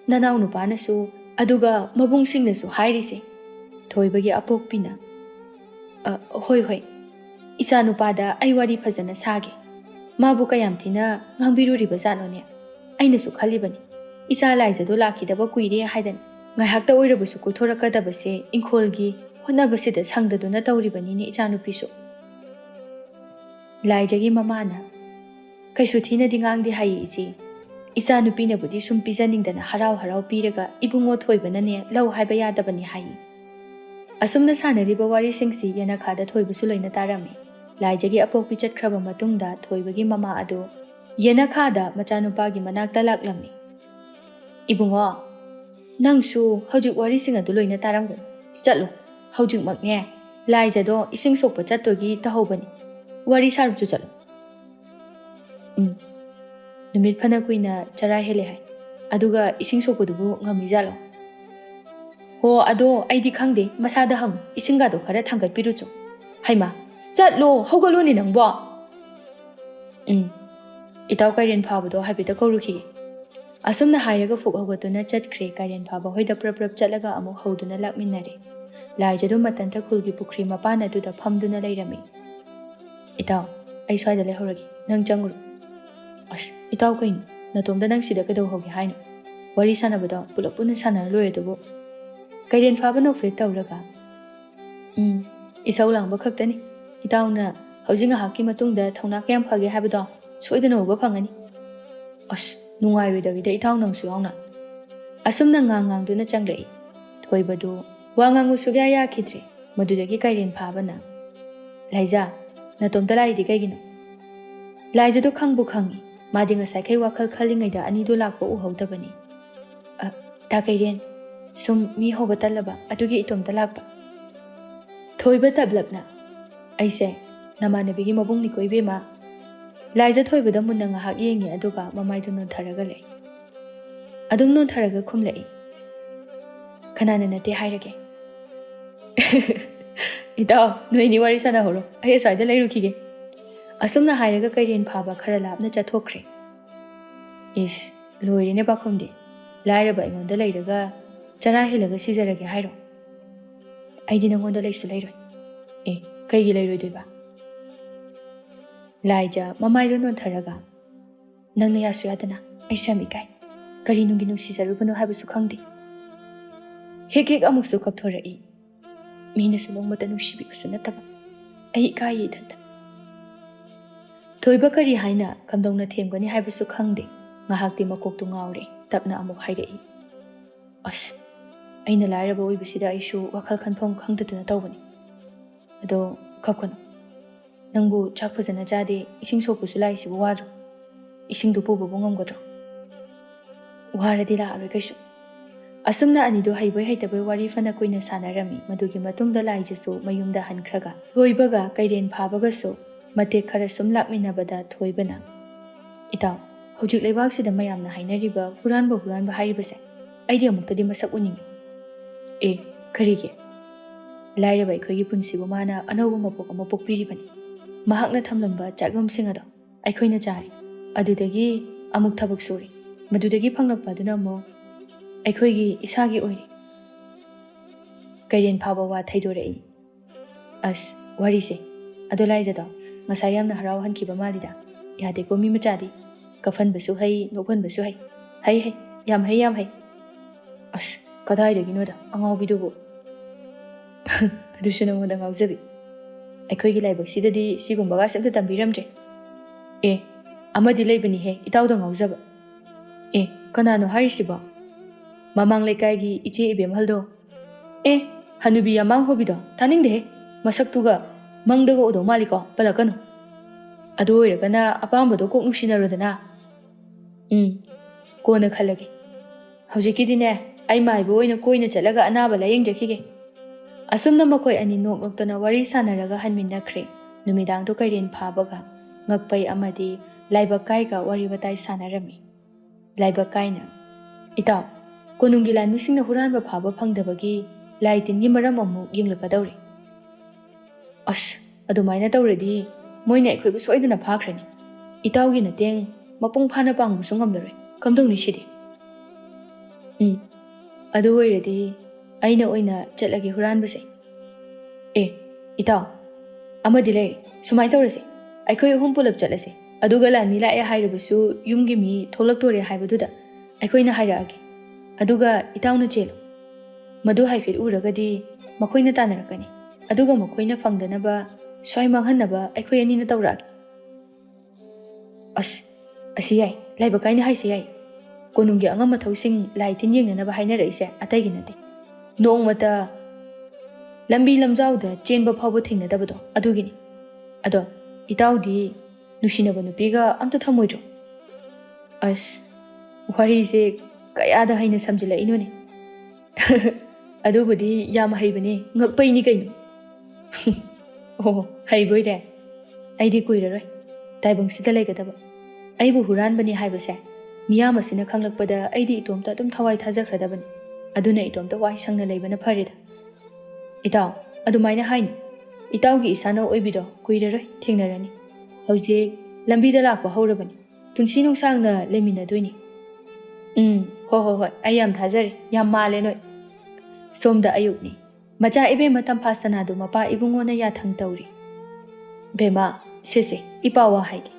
Nanau nupanasu aduga mabung singnasu hairise. Thoibagi apokpina. Hoi. Isa nupada ai wari phajana sage. Mabu kayam thina ngangbiruriba zanone. Ainasu khalibani. Isa laijado lakhidaba kuire haidan. Ngaihakta oirabasu koithorakadabase ingkholgi honabasida sangdaduna tawribani ni ichanupisu. Laijagi mamana kaisu thina dingangdi hai ichi. Ichanupina budi sum pijaningdana harau piraga ibungo thoibana ne lau haiba yadabani hai. Asumna sanariba wari singsi yana khada thoibasu loina tarami. Laijagi apokpi chatkraba matungda thoibagi mama adu yana khada machanupagi manakta laklami. Ibungo nangsu hojik wari singa du loina taramgu. Chatlo hojik makne laijado ising sokpa chattogi tahobani. Wari sarupchu chatlo. Numit phana kuina chara hele hai. Aduga ising sokpadubu ngamijalo. Ho ado aidi khangde masada hang isingado khara thangat piruchu. Haima chatlo hogaloni nangbo. Itaw kairian phabado habita kaurukhige. Asumna hairaga fuk hogatuna chatkre kairian phaba hoida prap chatlaga amuk hoduna lakminnare. Laijado matanta khulgi pukri mapana duda phamduna leirami. Itaw ai swaida lehoragi nang changru. Ash itaw kain natomda nang sida kadaw hogi haina. Wari sanabada pulapuna sanara loiredubu. Kairian phaba no fet tawraga. Isaw langba khaktani. Itawna hojinga haki matungda thongna kyam phage habado soidana uba phangani. Ash nungairudawida itaw nangsu yauna. Asumna ngangduna changlai. Thoibadu wangangu sugya yakhidre madudagi kairian phaba na. Laija natomda laidi kaigino. Laija do khangbu khangi. Madi ngasai kai wakhal khalingaida anido lakba uhawdabani. Ta kairian sum mi hoba talaba adugi itomda lakba. Thoiba tablapna. Aise namanabigi mabung ni koibe ma. Laija thoibada munna ngahak yengi aduga mamaidu non tharaga lei. Adum non tharaga khumlei. Kanana nate hairage. Itaw noini wari sana horo. Ai aswaida leirukhige. Asumna hairaga kairian phaba khara lapna chathokre. Ish loirine bakhumdi. Lairaba ingonda leiraga chara helaga sizarage hairo. Aidi nangonda leisi leiroi. Kaigi leiroidoiba. Laija mamaido non tharaga. Nangna yasu yadana aisha mikai. Kari nungi nungsizarubano habasu khangdi. Hek amuksu kapthorai. Mina sulongmata nungsibikusu nataba. Ai kai idanta. Thoiba kari haina kamdongna themgani habasu khangdi. ꯉꯥꯏꯍꯥꯛꯇꯤ ꯃꯀꯣꯛꯇꯨ ꯉꯥꯎꯔꯦ, ꯇꯞꯅ ꯑꯃꯨꯛ ꯍꯥꯏꯔꯛꯏ꯫ ꯑꯁ, ꯑꯩꯅ ꯂꯥꯏꯔꯕ ꯑꯣꯏꯕꯁꯤꯗ ꯑꯩꯁꯨ ꯋꯥꯈꯜ ꯈꯟꯐꯝ ꯈꯪꯗꯗꯨꯅ ꯇꯧꯕꯅꯤ꯫ ꯑꯗꯣ ꯀꯞꯀꯅꯨ, ꯅꯪꯕꯨ ꯆꯥꯛ ꯐꯖꯅ ꯆꯥꯗꯦ, ꯏꯁꯤꯡ ꯁꯣꯛꯄꯁꯨ ꯂꯥꯛꯏꯁꯤꯕꯨ ꯋꯥꯗ꯭ꯔꯣ? ꯏꯁꯤꯡꯗꯨ ꯄꯨꯕꯕꯨ ꯉꯝꯒꯗ꯭ꯔꯣ? ꯋꯥꯔꯗꯤ ꯂꯥꯛꯑꯔꯣꯏ ꯀꯩꯁꯨ꯫ ꯑꯁꯨꯝꯅ ꯑꯅꯤꯗꯨ ꯍꯩꯕꯣꯏ ꯍꯩꯇꯕꯣꯏ ꯋꯥꯔꯤ ꯐꯅ ꯀꯨꯏꯅ ꯁꯥꯟꯅꯔꯝꯃꯤ꯫ ꯃꯗꯨꯒꯤ ꯃꯇꯨꯡꯗ ꯂꯥꯏꯖꯁꯨ ꯃꯌꯨꯝꯗ ꯍꯟꯈ꯭ꯔꯒ ꯊꯣꯏꯕꯒ ꯀꯩꯔꯦꯟ ꯐꯥꯕꯒꯁꯨ ꯃꯇꯦꯛ ꯈꯔ ꯁꯨꯝ ꯂꯥꯛꯃꯤꯟꯅꯕꯗ ꯊꯣꯏꯕꯅ, ꯏꯇꯥꯎ, ꯍꯧꯖꯤꯛ ꯂꯩꯕꯥꯛꯁꯤꯗ ꯃꯌꯥꯝꯅ ꯍꯥꯏꯅꯔꯤꯕ ꯍꯨꯔꯥꯟꯕ ꯍꯥꯏꯔꯤꯕꯁꯦ ꯑꯩꯗꯤ ꯑꯃꯨꯛꯇꯗꯤ ꯃꯁꯛ ꯎꯅꯤꯡꯉꯤ꯫ ꯑꯦ, ꯀꯔꯤꯒꯤ? ꯂꯥꯏꯔꯕ ꯑꯩꯈꯣꯏꯒꯤ ꯄꯨꯟꯁꯤꯕꯨ ꯃꯥꯅ ꯑꯅꯧꯕ ꯃꯄꯣꯛ ꯑꯃ ꯄꯣꯛꯄꯤꯔꯤꯕꯅꯤ꯫ ꯃꯍꯥꯛꯅ ꯊꯝꯂꯝꯕ ꯆꯥꯛꯌꯣꯝꯁꯤꯡ ꯑꯗꯣ ꯑꯩꯈꯣꯏꯅ ꯆꯥꯔꯤ, ꯑꯗꯨꯗꯒꯤ ꯑꯃꯨꯛ ꯊꯕꯛ ꯁꯨꯔꯤ, ꯃꯗꯨꯗꯒꯤ ꯐꯪꯂꯛꯄ ꯑꯗꯨꯅ ꯑꯃꯨꯛ ꯑꯩꯈꯣꯏꯒꯤ ꯏꯁꯥꯒꯤ ꯑꯣꯏꯔꯤ꯫ ꯀꯩꯔꯦꯟ ꯐꯥꯕ ꯋꯥ ꯊꯩꯗꯣꯔꯛꯏ꯫ ꯑꯁ, ꯋꯥꯔꯤꯁꯦ ꯑꯗꯣ ꯂꯥꯏꯖꯗꯣ ꯉꯁꯥꯏ ꯌꯥꯝꯅ ꯍꯔꯥꯎꯍꯟꯈꯤꯕ ꯃꯥꯜꯂꯤꯗ꯫ ꯌꯥꯗꯦꯀꯣ ꯃꯤ ꯃꯆꯥꯗꯤ, ꯀꯞꯍꯟꯕꯁꯨ ꯍꯩ, ꯅꯣꯛꯍꯟꯕꯁꯨ ꯍꯩ, ꯍꯩ, ꯌꯥꯝ ꯍꯩ, ꯌꯥꯝ ꯍꯩ꯫ ꯑꯁ, ꯀꯗꯥꯏꯗꯒꯤꯅꯣꯗ ꯑꯉꯥꯎꯕꯤꯗꯨꯕꯨ꯫ ꯑꯗꯨꯁꯨ ꯅꯉꯣꯟꯗ ꯉꯥꯎꯖꯕꯤ, ꯑꯩꯈꯣꯏꯒꯤ ꯂꯥꯏꯕꯛꯁꯤꯗꯗꯤ ꯁꯤꯒꯨꯝꯕꯒꯁꯦ ꯑꯝꯇ ꯇꯝꯕꯤꯔꯝꯗ꯭ꯔꯦ꯫ ꯑꯦ, ꯑꯃꯗꯤ ꯂꯩꯕꯅꯤꯍꯦ ꯏꯇꯥꯎꯗ ꯉꯥꯎꯖꯕ꯫ ꯑꯦ, ꯀꯅꯥꯅꯣ ꯍꯥꯏꯔꯤꯁꯤꯕꯣ? ꯃꯃꯥꯡ ꯂꯩꯀꯥꯏꯒꯤ ꯏꯆꯦ ꯏꯕꯦꯝꯍꯜꯗꯣ꯫ ꯑꯦ, ꯍꯅꯨꯕꯤ ꯌꯥꯃꯥꯡ ꯍꯣꯕꯤꯗꯣ, ꯇꯥꯅꯤꯡꯗꯦꯍꯦ, ꯃꯁꯛꯇꯨꯒ ꯃꯪꯗꯒ ꯎꯗꯧ ꯃꯥꯜꯂꯤꯀꯣ, ꯄꯜꯂꯛꯀꯅꯨ꯫ ꯑꯗꯨ ꯑꯣꯏꯔꯒꯅ ꯑꯄꯥꯝꯕꯗꯣ ꯀꯣꯛ ꯅꯨꯡꯁꯤꯅꯔꯣꯗꯅ꯫ ꯀꯣꯟꯅ ꯈꯜꯂꯒꯦ, ꯍꯧꯖꯤꯛꯀꯤꯗꯤꯅꯦ ꯑꯩ ꯃꯥꯏꯕ ꯑꯣꯏꯅ ꯀꯣꯏꯅ ꯆꯠꯂꯒ ꯑꯅꯥꯕ ꯂꯥꯌꯦꯡꯖꯈꯤꯒꯦ꯫ ꯑꯁꯨꯝꯅ ꯃꯈꯣꯏ ꯑꯅꯤ ꯅꯣꯛ ꯅꯣꯛꯇꯅ ꯋꯥꯔꯤ ꯁꯥꯟꯅꯔꯒ ꯍꯟꯃꯤꯟꯅꯈ꯭ꯔꯦ꯫ ꯅꯨꯃꯤꯗꯥꯡꯗꯣ ꯀꯩꯔꯦꯟ ꯐꯥꯕꯒ ꯉꯛꯄꯩ ꯑꯃꯗꯤ ꯂꯥꯏꯕꯛ ꯀꯥꯏꯒ ꯋꯥꯔꯤ ꯋꯥꯇꯥꯏ ꯁꯥꯟꯅꯔꯝꯃꯤ꯫ ꯂꯥꯏꯕꯛ ꯀꯥꯏꯅ, ꯏꯇꯥꯎ, ꯀꯣꯅꯨꯡꯒꯤ ꯂꯥꯟꯃꯤꯁꯤꯡꯅ ꯍꯨꯔꯥꯟꯕ ꯐꯥꯕ ꯐꯪꯗꯕꯒꯤ ꯂꯥꯏ ꯇꯤꯟꯒꯤ ꯃꯔꯝ ꯑꯃꯨꯛ ꯌꯦꯡꯂꯛꯀꯗꯧꯔꯤ꯫ ꯑꯁ, ꯑꯗꯨꯃꯥꯏꯅ ꯇꯧꯔꯗꯤ ꯃꯣꯏꯅ ꯑꯩꯈꯣꯏꯕꯨ ꯁꯣꯏꯗꯅ ꯐꯥꯈ꯭ꯔꯅꯤ꯫ ꯏꯇꯥꯎꯒꯤ ꯃꯇꯦꯡ ꯃꯄꯨꯡ ꯐꯥꯅ ꯄꯥꯡꯕꯁꯨ ꯉꯝꯂꯔꯣꯏ, ꯀꯝꯗꯧꯅꯤ ꯁꯤꯗꯤ? ꯑꯗꯨ ꯑꯣꯏꯔꯗꯤ ꯑꯩꯅ ꯑꯣꯏꯅ ꯆꯠꯂꯒꯦ ꯍꯨꯔꯥꯟꯕꯁꯦ꯫ ꯑꯦ, ꯏꯇꯥꯎ, ꯑꯃꯗꯤ ꯂꯩꯔꯦ, ꯁꯨꯃꯥꯏꯅ ꯇꯧꯔꯁꯦ, ꯑꯩꯈꯣꯏ ꯑꯍꯨꯝ ꯄꯨꯂꯞ ꯆꯠꯂꯁꯦ, ꯑꯗꯨꯒ ꯂꯥꯟꯃꯤ ꯂꯥꯛꯑꯦ ꯍꯥꯏꯔꯕꯁꯨ ꯌꯨꯝꯒꯤ ꯃꯤ ꯊꯣꯛꯂꯛꯇꯣꯔꯦ ꯍꯥꯏꯕꯗꯨꯗ ꯑꯩꯈꯣꯏꯅ ꯍꯥꯏꯔꯛꯑꯒꯦ, ꯑꯗꯨꯒ ꯏꯇꯥꯎꯅ ꯆꯦꯜꯂꯨ꯫ ꯃꯗꯨ ꯍꯥꯏꯐꯦꯠ ꯎꯔꯒꯗꯤ ꯃꯈꯣꯏꯅ ꯇꯥꯟꯅꯔꯛꯀꯅꯤ, ꯑꯗꯨꯒ ꯃꯈꯣꯏꯅ ꯐꯪꯗꯅꯕ ꯁ꯭ꯋꯥꯏ ꯃꯥꯡꯍꯟꯅꯕ ꯑꯩꯈꯣꯏ ꯑꯅꯤꯅ ꯇꯧꯔꯛꯑꯒꯦ꯫ ꯑꯁ, ꯑꯁꯤ ꯌꯥꯏ, ꯂꯥꯏꯕꯛ ꯀꯥꯏꯅ ꯍꯥꯏꯁꯦ ꯌꯥꯏ꯫ ꯀꯣꯅꯨꯡꯒꯤ ꯑꯉꯝ ꯑꯊꯧꯁꯤꯡ ꯂꯥꯏ ꯇꯤꯟ ꯌꯦꯡꯅꯅꯕ ꯍꯥꯏꯅꯔꯛꯏꯁꯦ ꯑꯇꯩꯒꯤ ꯅꯠꯇꯦ, ꯅꯣꯡꯃꯇ ꯂꯝꯕꯤ ꯂꯝꯖꯥꯎꯗ ꯆꯦꯟꯕ ꯐꯥꯎꯕ ꯊꯦꯡꯅꯗꯕꯗꯣ ꯑꯗꯨꯒꯤꯅꯤ꯫ ꯑꯗꯣ ꯏꯇꯥꯎꯗꯤ ꯅꯨꯡꯁꯤꯅꯕ ꯅꯨꯄꯤꯒ ꯑꯝꯇ ꯊꯝꯃꯣꯏꯗ꯭ꯔꯣ? ꯑꯁ, ꯋꯥꯔꯤꯁꯦ ꯀꯌꯥꯗ ꯍꯩꯅ ꯁꯝꯖꯤꯜꯂꯛꯏꯅꯣꯅꯦ꯫ ꯑꯗꯨꯕꯨꯗꯤ ꯌꯥꯝ ꯍꯩꯕꯅꯦ, ꯉꯛꯄꯩꯅꯤ ꯀꯩꯅꯣ꯫ ꯑꯣ, ꯍꯩꯕꯣꯏꯔꯦ? ꯑꯩꯗꯤ ꯀꯨꯏꯔꯔꯣꯏ ꯇꯥꯏꯕꯪꯁꯤꯗ ꯂꯩꯒꯗꯕ꯫ ꯑꯩꯕꯨ ꯍꯨꯔꯥꯟꯕꯅꯤ ꯍꯥꯏꯕꯁꯦ ꯃꯤꯌꯥꯝ ꯑꯁꯤꯅ ꯈꯪꯂꯛꯄꯗ ꯑꯩꯗꯤ ꯏꯇꯣꯝꯇ ꯑꯗꯨꯝ ꯊꯋꯥꯏ ꯊꯥꯖꯈ꯭ꯔꯗꯕꯅꯤ꯫ ꯑꯗꯨꯅ ꯏꯇꯣꯝꯇ ꯋꯥꯏ ꯁꯪꯅ ꯂꯩꯕꯅ ꯐꯔꯦꯗ꯫ ꯏꯇꯥꯎ, ꯑꯗꯨꯃꯥꯏꯅ ꯍꯥꯏꯅꯨ, ꯏꯇꯥꯎꯒꯤ ꯏꯁꯥꯅ ꯑꯣꯏꯕꯤꯗꯣ ꯀꯨꯏꯔꯔꯣꯏ ꯊꯦꯡꯅꯔꯅꯤ꯫ ꯍꯧꯖꯤꯛ ꯂꯝꯕꯤꯗ ꯂꯥꯛꯄ ꯍꯧꯔꯕꯅꯤ, ꯄꯨꯟꯁꯤ ꯅꯨꯡꯁꯥꯡꯅ ꯂꯩꯃꯤꯟꯅꯗꯣꯏꯅꯤ꯫ ꯍꯣꯏ, ꯑꯩ ꯌꯥꯝ ꯊꯥꯖꯔꯦ, ꯌꯥꯝ ꯃꯥꯜꯂꯦ ꯅꯣꯏ꯫ ꯁꯣꯝꯗ ꯑꯌꯨꯛꯅꯤ, ꯃꯆꯥ ꯏꯕꯦꯝꯃ ꯇꯝꯐꯥ ꯁꯅꯥꯗꯨ ꯃꯄꯥ ꯏꯕꯨꯡꯉꯣꯅ ꯌꯥꯊꯪ ꯇꯧꯔꯤ꯫ ꯕꯦꯝꯃ, ꯁꯦ ꯏꯄꯥ ꯋꯥ ꯍꯥꯏꯒꯦ,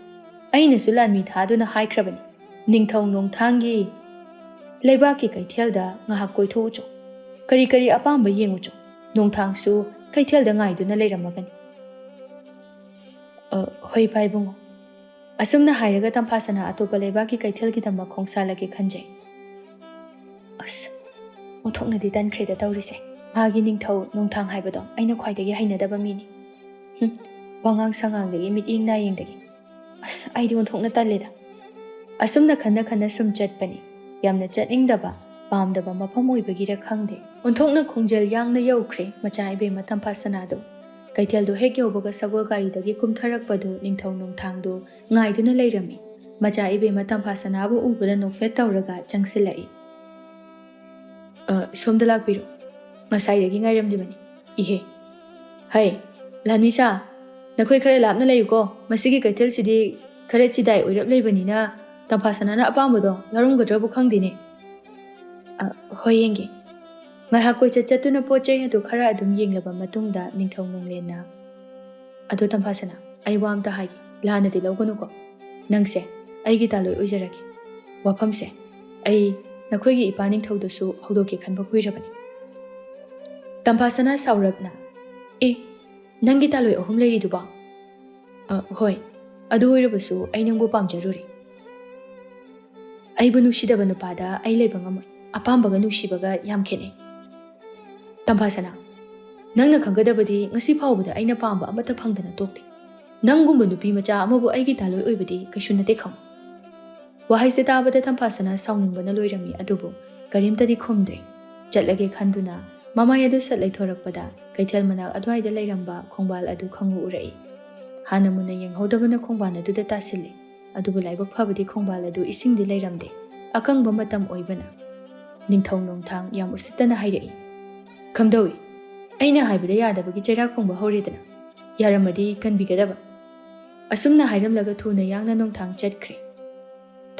ꯑꯩꯅꯁꯨ ꯂꯥꯟꯃꯤ ꯊꯥꯗꯨꯅ ꯍꯥꯏꯈ꯭ꯔꯕꯅꯤ, ꯅꯤꯡꯊꯧ ꯅꯣꯡꯊꯥꯡꯒꯤ ꯂꯩꯕꯥꯛꯀꯤ ꯀꯩꯊꯦꯜꯗ ꯉꯥꯏꯍꯥꯛ ꯀꯣꯏꯊꯣꯛꯎꯆꯣ, ꯀꯔꯤ ꯑꯄꯥꯝꯕ ꯌꯦꯡꯉꯨꯆꯣ, ꯅꯣꯡꯊꯥꯡꯁꯨ ꯀꯩꯊꯦꯜꯗ ꯉꯥꯏꯗꯨꯅ ꯂꯩꯔꯝꯃꯒꯅꯤ꯫ ꯍꯣꯏ ꯏꯄꯥ ꯏꯕꯨꯡꯉꯣ꯫ ꯑꯁꯨꯝꯅ ꯍꯥꯏꯔꯒ ꯇꯝꯐꯥ ꯁꯅꯥ ꯑꯇꯣꯞꯄ ꯂꯩꯕꯥꯛꯀꯤ ꯀꯩꯊꯦꯜꯒꯤꯗꯃꯛ ꯈꯣꯡꯁꯥꯜꯂꯒꯦ ꯈꯟꯖꯩ꯫ ꯑꯁ, ꯑꯣꯟꯊꯣꯛꯅꯗꯤ ꯇꯟꯈ꯭ꯔꯦꯗ ꯇꯧꯔꯤꯁꯦ꯫ ꯃꯥꯒꯤ ꯅꯤꯡꯊꯧ ꯅꯣꯡꯊꯥꯡ ꯍꯥꯏꯕꯗꯣ ꯑꯩꯅ ꯈ꯭ꯋꯥꯏꯗꯒꯤ ꯍꯩꯅꯗꯕ ꯃꯤꯅꯤ꯫ ꯋꯥꯉꯥꯡ ꯁꯉꯥꯡꯗꯒꯤ ꯃꯤꯠꯌꯦꯡ ꯅꯥꯌꯦꯡꯗꯒꯤ ꯑꯁ, ꯑꯩꯗꯤ ꯑꯣꯟꯊꯣꯛꯅ ꯇꯜꯂꯦꯗ꯫ ꯑꯁꯨꯝꯅ ꯈꯟꯅ ꯁꯨꯝ ꯆꯠꯄꯅꯤ꯫ ꯌꯥꯝꯅ ꯆꯠꯅꯤꯡꯗꯕ, ꯄꯥꯝꯗꯕ ꯃꯐꯝ ꯑꯣꯏꯕꯒꯤꯔ ꯈꯪꯗꯦ, ꯑꯣꯟꯊꯣꯛꯅ ꯈꯣꯡꯖꯦꯜ ꯌꯥꯡꯅ ꯌꯧꯈ꯭ꯔꯦ ꯃꯆꯥ ꯏꯕꯦꯝꯃ ꯇꯝꯐꯥ ꯁꯅꯥꯗꯨ꯫ ꯀꯩꯊꯦꯜꯗꯨ ꯍꯦꯛ ꯌꯧꯕꯒ ꯁꯒꯣꯜ ꯒꯥꯔꯤꯗꯒꯤ ꯀꯨꯝꯊꯔꯛꯄꯗꯨ ꯅꯤꯡꯊꯧ ꯅꯣꯡꯊꯥꯡꯗꯨ ꯉꯥꯏꯗꯨꯅ ꯂꯩꯔꯝꯃꯤ꯫ ꯃꯆꯥ ꯏꯕꯦꯝꯃ ꯇꯝꯐꯥ ꯁꯅꯥꯕꯨ ꯎꯕꯗ ꯅꯣꯛꯐꯦꯠ ꯇꯧꯔꯒ ꯆꯪꯁꯤꯜꯂꯛꯏ꯫ ꯁꯣꯝꯗ ꯂꯥꯛꯄꯤꯔꯣ, ꯉꯁꯥꯏꯗꯒꯤ ꯉꯥꯏꯔꯝꯂꯤꯕꯅꯤ꯫ ꯏꯍꯦ, ꯍꯩ ꯂꯥꯟꯃꯤꯁꯥ, ꯅꯈꯣꯏ ꯈꯔ ꯂꯥꯞꯅ ꯂꯩꯌꯨꯀꯣ, ꯃꯁꯤꯒꯤ ꯀꯩꯊꯦꯜꯁꯤꯗꯤ ꯈꯔ ꯆꯤꯗꯥꯏ ꯑꯣꯏꯔꯞ ꯂꯩꯕꯅꯤꯅ ꯇꯝꯐꯥ ꯁꯅꯥꯅ ꯑꯄꯥꯝꯕꯗꯣ ꯌꯥꯎꯔꯝꯒꯗ꯭ꯔꯕꯨ ꯈꯪꯗꯦꯅꯦ꯫ ꯍꯣꯏ ꯌꯦꯡꯒꯦ꯫ ꯉꯥꯏꯍꯥꯛ ꯀꯣꯏꯆꯠ ꯆꯠꯇꯨꯅ ꯄꯣꯠ ꯆꯩ ꯑꯗꯨ ꯈꯔ ꯑꯗꯨꯝ ꯌꯦꯡꯂꯕ ꯃꯇꯨꯡꯗ ꯅꯤꯡꯊꯧ ꯅꯣꯡꯂꯦꯟꯅ, ꯑꯗꯣ ꯇꯝꯐꯥ ꯁꯅꯥ, ꯑꯩ ꯋꯥ ꯑꯝꯇ ꯍꯥꯏꯒꯦ, ꯂꯥꯟꯅꯗꯤ ꯂꯧꯒꯅꯨꯀꯣ꯫ ꯅꯪꯁꯦ ꯑꯩꯒꯤ ꯇꯥꯂꯣꯏ ꯑꯣꯏꯖꯔꯒꯦ꯫ ꯋꯥꯐꯝꯁꯦ ꯑꯩ ꯅꯈꯣꯏꯒꯤ ꯏꯄꯥ ꯅꯤꯡꯊꯧꯗꯁꯨ ꯍꯧꯗꯣꯛꯀꯦ ꯈꯟꯕ ꯀꯨꯏꯔꯕꯅꯤ꯫ ꯇꯝꯐꯥ ꯁꯅꯥ ꯁꯥꯎꯔꯞꯅ, ꯅꯪꯒꯤ ꯇꯥꯂꯣꯏ 3 ꯂꯩꯔꯤꯗꯨꯕꯣ? ꯍꯣꯏ, ꯑꯗꯨ ꯑꯣꯏꯔꯕꯁꯨ ꯑꯩ ꯅꯪꯕꯨ ꯄꯥꯝꯖꯔꯨꯔꯤ꯫ ꯑꯩꯕꯨ ꯅꯨꯡꯁꯤꯗꯕ ꯅꯨꯄꯥꯗ ꯑꯩ ꯂꯩꯕ ꯉꯝꯃꯣꯏ ꯑꯄꯥꯝꯕꯒ ꯅꯨꯡꯁꯤꯕꯒ ꯌꯥꯝ ꯈꯦꯠꯅꯩ ꯇꯝꯐꯥꯁꯅꯥ ꯅꯪꯅ ꯈꯪꯒꯗꯕꯗꯤ ꯉꯁꯤ ꯐꯥꯎꯕꯗ ꯑꯩꯅ ꯄꯥꯝꯕ ꯑꯃꯠꯇ ꯐꯪꯗꯅ ꯇꯣꯛꯇꯦ ꯅꯪꯒꯨꯝꯕ ꯅꯨꯄꯤ ꯃꯆꯥ ꯑꯃꯕꯨ ꯑꯩꯒꯤ ꯇꯥꯂꯣꯏ ꯑꯣꯏꯕꯗꯤ ꯀꯩꯁꯨ ꯅꯠꯇꯦ ꯈꯪꯉꯨ ꯋꯥꯍꯩꯁꯦ ꯇꯥꯕꯗ ꯇꯝꯐꯥꯁꯅꯥ ꯁꯥꯎꯅꯤꯡꯕꯅ ꯂꯣꯏꯔꯝꯃꯤ ꯑꯗꯨꯕꯨ ꯀꯔꯤꯝꯇꯗꯤ ꯈꯨꯝꯗ꯭ꯔꯦ ꯆꯠꯂꯒꯦ ꯈꯟꯗꯨꯅ ꯃꯃꯥꯏ ꯑꯗꯨ ꯁꯠ ꯂꯩꯊꯣꯔꯛꯄꯗ ꯀꯩꯊꯦꯜ ꯃꯅꯥꯛ ꯑꯗꯨꯋꯥꯏꯗ ꯂꯩꯔꯝꯕ ꯈꯣꯡꯕꯥꯜ ꯑꯗꯨ ꯈꯪꯎ ꯎꯔꯛꯏ ꯍꯥꯟꯅ ꯃꯨꯟꯅ ꯌꯦꯡꯍꯧꯗꯕꯅ ꯈꯣꯡꯕꯥꯜ ꯑꯗꯨꯗ ꯇꯥꯁꯤꯜꯂꯤ ꯑꯗꯨꯕꯨ ꯂꯥꯏꯕꯛ ꯐꯕꯗꯤ ꯈꯣꯡꯕꯥꯜ ꯑꯗꯨ ꯏꯁꯤꯡꯗꯤ ꯂꯩꯔꯝꯗꯦ ꯑꯀꯪꯕ ꯃꯇꯝ ꯑꯣꯏꯕꯅ ꯅꯤꯡꯊꯧ ꯅꯣꯡꯊꯥꯡ ꯌꯥꯝ ꯎꯁꯤꯠꯇꯅ ꯍꯥꯏꯔꯛꯏ ꯈꯝꯗꯧꯏ ꯑꯩꯅ ꯍꯥꯏꯕꯗ ꯌꯥꯗꯕꯒꯤ ꯆꯩꯔꯥꯛ ꯐꯣꯡꯕ ꯍꯧꯔꯦꯗꯅ ꯌꯥꯔꯝꯃꯗꯤ ꯀꯟꯕꯤꯒꯗꯕ ꯑꯁꯨꯝꯅ ꯍꯥꯏꯔꯝꯂꯒ ꯊꯨꯅ ꯌꯥꯡꯅ ꯅꯣꯡꯊꯥꯡ ꯆꯠꯈ꯭ꯔꯦ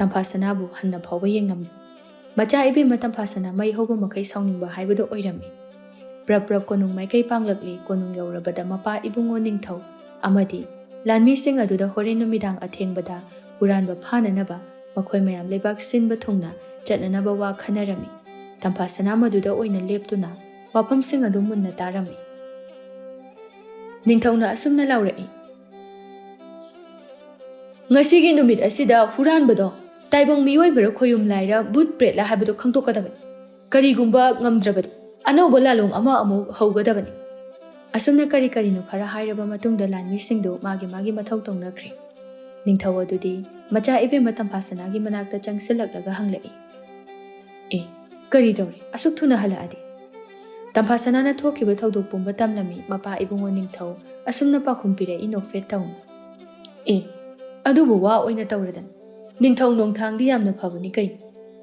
ꯇꯝꯐꯥꯁꯅꯥꯕꯨ ꯍꯟꯅ ꯐꯥꯎꯕ ꯌꯦꯡꯂꯝꯃꯤ ꯃꯆꯥ ꯏꯕꯦꯝꯃ ꯇꯝꯐꯥꯁꯅꯥ ꯃꯩ ꯍꯧꯕ ꯃꯈꯩ ꯁꯥꯎꯅꯤꯡꯕ ꯍꯥꯏꯕꯗꯨ ꯑꯣꯏꯔꯝꯃꯤ ꯄ꯭ꯔꯞ ꯄ꯭ꯔꯞ ꯀꯣꯅꯨꯡ ꯃꯥꯏꯀꯩ ꯄꯥꯡꯂꯛꯂꯤ ꯀꯣꯅꯨꯡ ꯌꯧꯔꯕꯗ ꯃꯄꯥ ꯏꯕꯨꯡꯉꯣ ꯅꯤꯡꯊꯧ ꯑꯃꯗꯤ ꯂꯥꯟꯃꯤꯁꯤꯡ ꯑꯗꯨꯗ ꯍꯣꯔꯦꯟ ꯅꯨꯃꯤꯗꯥꯡ ꯑꯊꯦꯡꯕꯗ ꯍꯨꯔꯥꯟꯕ ꯐꯥꯅꯅꯕ ꯃꯈꯣꯏ ꯃꯌꯥꯝ ꯂꯩꯕꯥꯛ ꯁꯤꯟꯕ ꯊꯨꯡꯅ ꯆꯠꯅꯅꯕ ꯋꯥ ꯈꯟꯅꯔꯝꯃꯤ ꯇꯝꯐꯥꯁꯅꯥ ꯃꯗꯨꯗ ꯑꯣꯏꯅ ꯂꯦꯞꯇꯨꯅ ꯋꯥꯐꯝꯁꯤꯡ ꯑꯗꯨ ꯃꯨꯟꯅ ꯇꯥꯔꯝꯃꯤ ꯅꯤꯡꯊꯧꯅ ꯑꯁꯨꯝꯅ ꯂꯥꯎꯔꯛꯏ ꯉꯁꯤꯒꯤ ꯅꯨꯃꯤꯠ ꯑꯁꯤꯗ ꯍꯨꯔꯥꯟꯕꯗꯣ ꯇꯥꯏꯕꯪ ꯃꯤꯑꯣꯏꯕꯔ ꯈꯣꯌꯨꯝ ꯂꯥꯏꯔ ꯚꯨꯠ ꯄ꯭ꯔꯦꯠꯂ ꯍꯥꯏꯕꯗꯨ ꯈꯪꯗꯣꯛꯀꯗꯕꯅꯤ ꯀꯔꯤꯒꯨꯝꯕ ꯉꯝꯗ꯭ꯔꯕꯗꯤ ꯑꯅꯧꯕ ꯂꯥꯂꯣꯡ ꯑꯃꯨꯛ ꯍꯧꯒꯗꯕꯅꯤ ꯑꯁꯨꯝꯅ ꯀꯔꯤ ꯀꯔꯤꯅꯣ ꯈꯔ ꯍꯥꯏꯔꯕ ꯃꯇꯨꯡꯗ ꯂꯥꯟꯃꯤꯁꯤꯡꯗꯨ ꯃꯥꯒꯤ ꯃꯊꯧ ꯇꯧꯅꯈ꯭ꯔꯦ ꯅꯤꯡꯊꯧ ꯑꯗꯨꯗꯤ ꯃꯆꯥ ꯏꯕꯦꯝꯃ ꯇꯝꯐꯥꯁꯅꯥꯒꯤ ꯃꯅꯥꯛꯇ ꯆꯪꯁꯤꯜꯂꯛꯂꯒ ꯍꯪꯂꯛꯏ ꯑꯦ ꯀꯔꯤ ꯇꯧꯔꯤ ꯑꯁꯨꯛ ꯊꯨꯅ ꯍꯜꯂꯛꯑꯗꯤ ꯇꯝꯐꯥꯁꯅꯥꯅ ꯊꯣꯛꯈꯤꯕ ꯊꯧꯗꯣꯛ ꯄꯨꯝꯕ ꯇꯝꯂꯝꯃꯤ ꯃꯄꯥ ꯏꯕꯨꯡꯉꯣ ꯅꯤꯡꯊꯧ ꯑꯁꯨꯝꯅ ꯄꯥꯎꯈꯨꯝ ꯄꯤꯔꯛꯏ ꯅꯣꯛꯐꯦꯠ ꯇꯧꯅ ꯑꯦ ꯑꯗꯨꯕꯨ ꯋꯥ ꯑꯣꯏꯅ ꯇꯧꯔꯗꯅ ꯅꯤꯡꯊꯧ ꯅꯣꯡꯊꯥꯡꯗꯤ ꯌꯥꯝꯅ ꯐꯕꯅꯤ ꯀꯩ